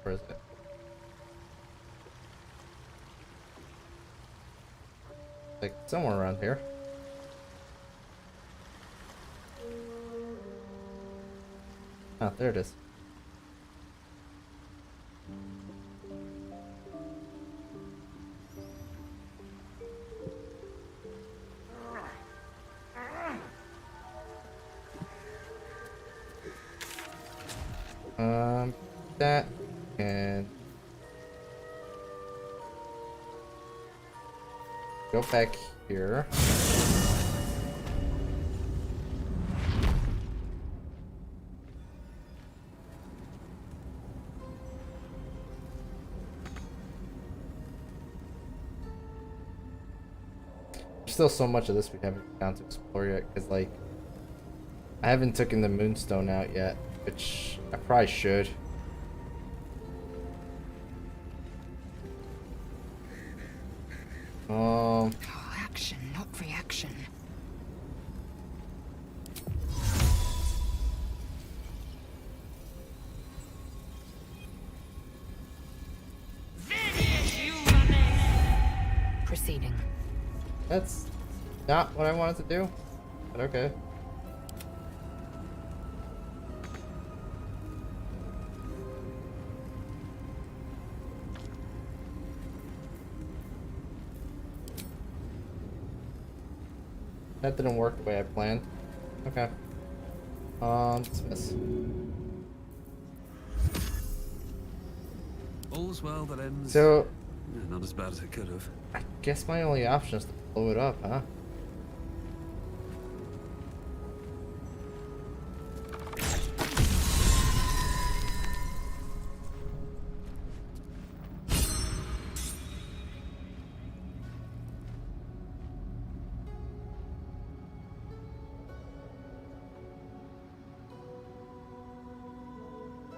Where is it? Like somewhere around here. Ah, there it is. That and go back here. There's still so much of this we haven't gone to explore yet, because like I haven't taken the moonstone out yet, which I probably should. Action, not reaction. Proceeding. That's not what I wanted to do, but okay. That didn't work the way I planned. Okay. Dismiss. All's well that ends. So, not as bad as it could have. I guess my only option is to blow it up, huh?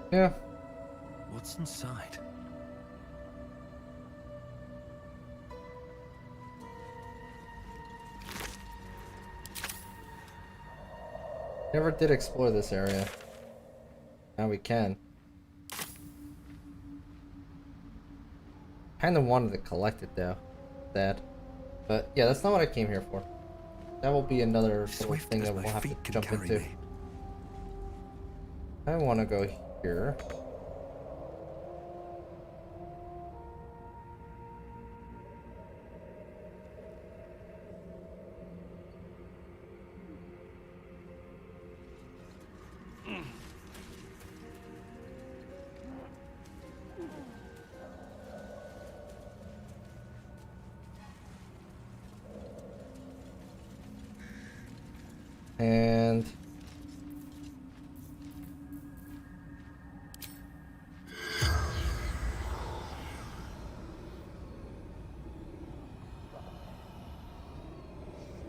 Yeah. What's inside? Never did explore this area. Now we can. Kinda wanted to collect it though. That. But yeah, that's not what I came here for. That will be another little thing that we'll have to jump into. I wanna go here. And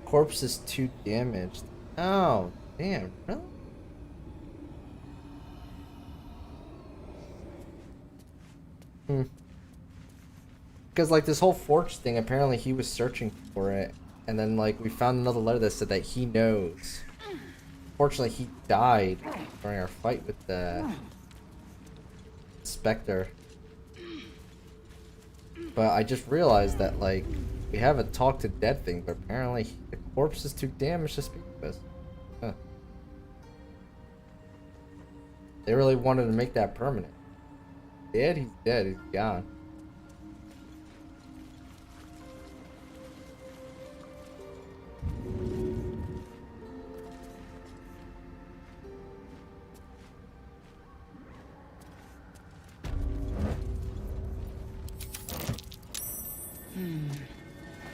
corpse is too damaged. Oh, damn, really? Because like this whole forge thing, apparently he was searching for it, and then like we found another letter that said that he knows. Fortunately, he died during our fight with the Spectre. But I just realized that like we have a talk to dead thing, but apparently the corpse is too damaged to speak with. Huh. They really wanted to make that permanent. Dead? He's dead. He's gone.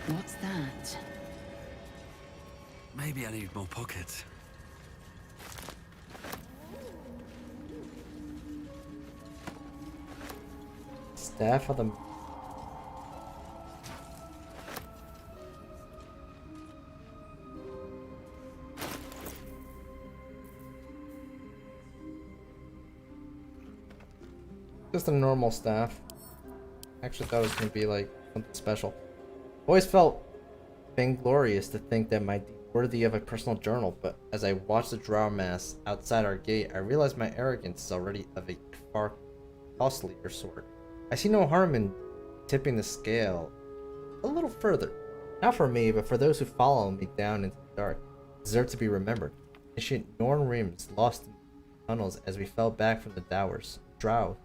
What's that? Maybe I need more pockets. Staff of the... Just a normal staff. Actually thought it was gonna be like something special. Always felt vainglorious to think that my worthy of a personal journal, but as I watch the drow mass outside our gate, I realize my arrogance is already of a far costlier sort. I see no harm in tipping the scale a little further. Not for me, but for those who follow me down into the dark, deserve to be remembered. Initiate Norn Rims lost in tunnels as we fell back from the Dowers. Drow.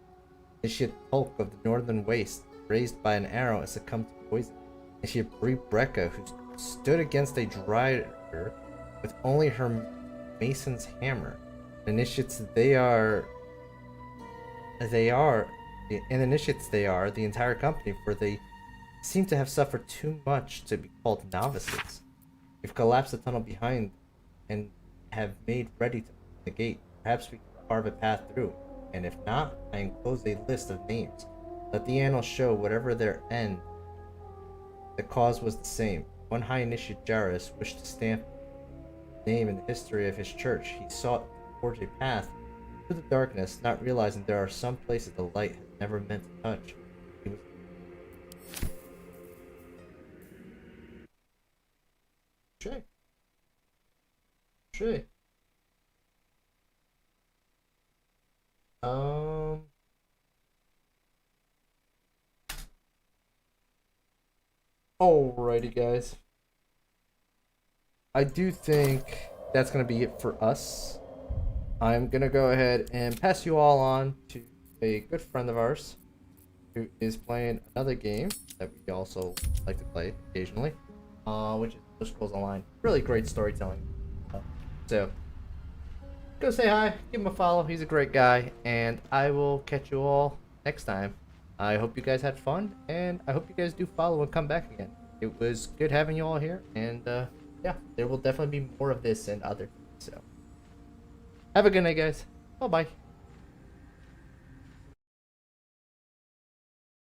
Initiate Hulk of the Northern Waste, raised by an arrow and succumbed to poison. Initiate Bree Brecca, who stood against a drider with only her mason's hammer. Initiates they are the entire company, for they seem to have suffered too much to be called novices. We've collapsed the tunnel behind and have made ready to open the gate. Perhaps we can carve a path through, and if not, I enclose a list of names. Let the annals show whatever their end, the cause was the same. One High Initiate Jarrus wished to stamp his name in the history of his church. He sought to forge a path through the darkness, not realizing there are some places the light has never meant to touch. He was Sure. Alrighty, guys. I do think that's gonna be it for us. I'm gonna go ahead and pass you all on to a good friend of ours who is playing another game that we also like to play occasionally, which is Elder Scrolls Online. Really great storytelling. So go say hi, give him a follow. He's a great guy, and I will catch you all next time. I hope you guys had fun, and I hope you guys do follow and come back again. It was good having you all here, and yeah, there will definitely be more of this and other things. So have a good night, guys. Bye bye.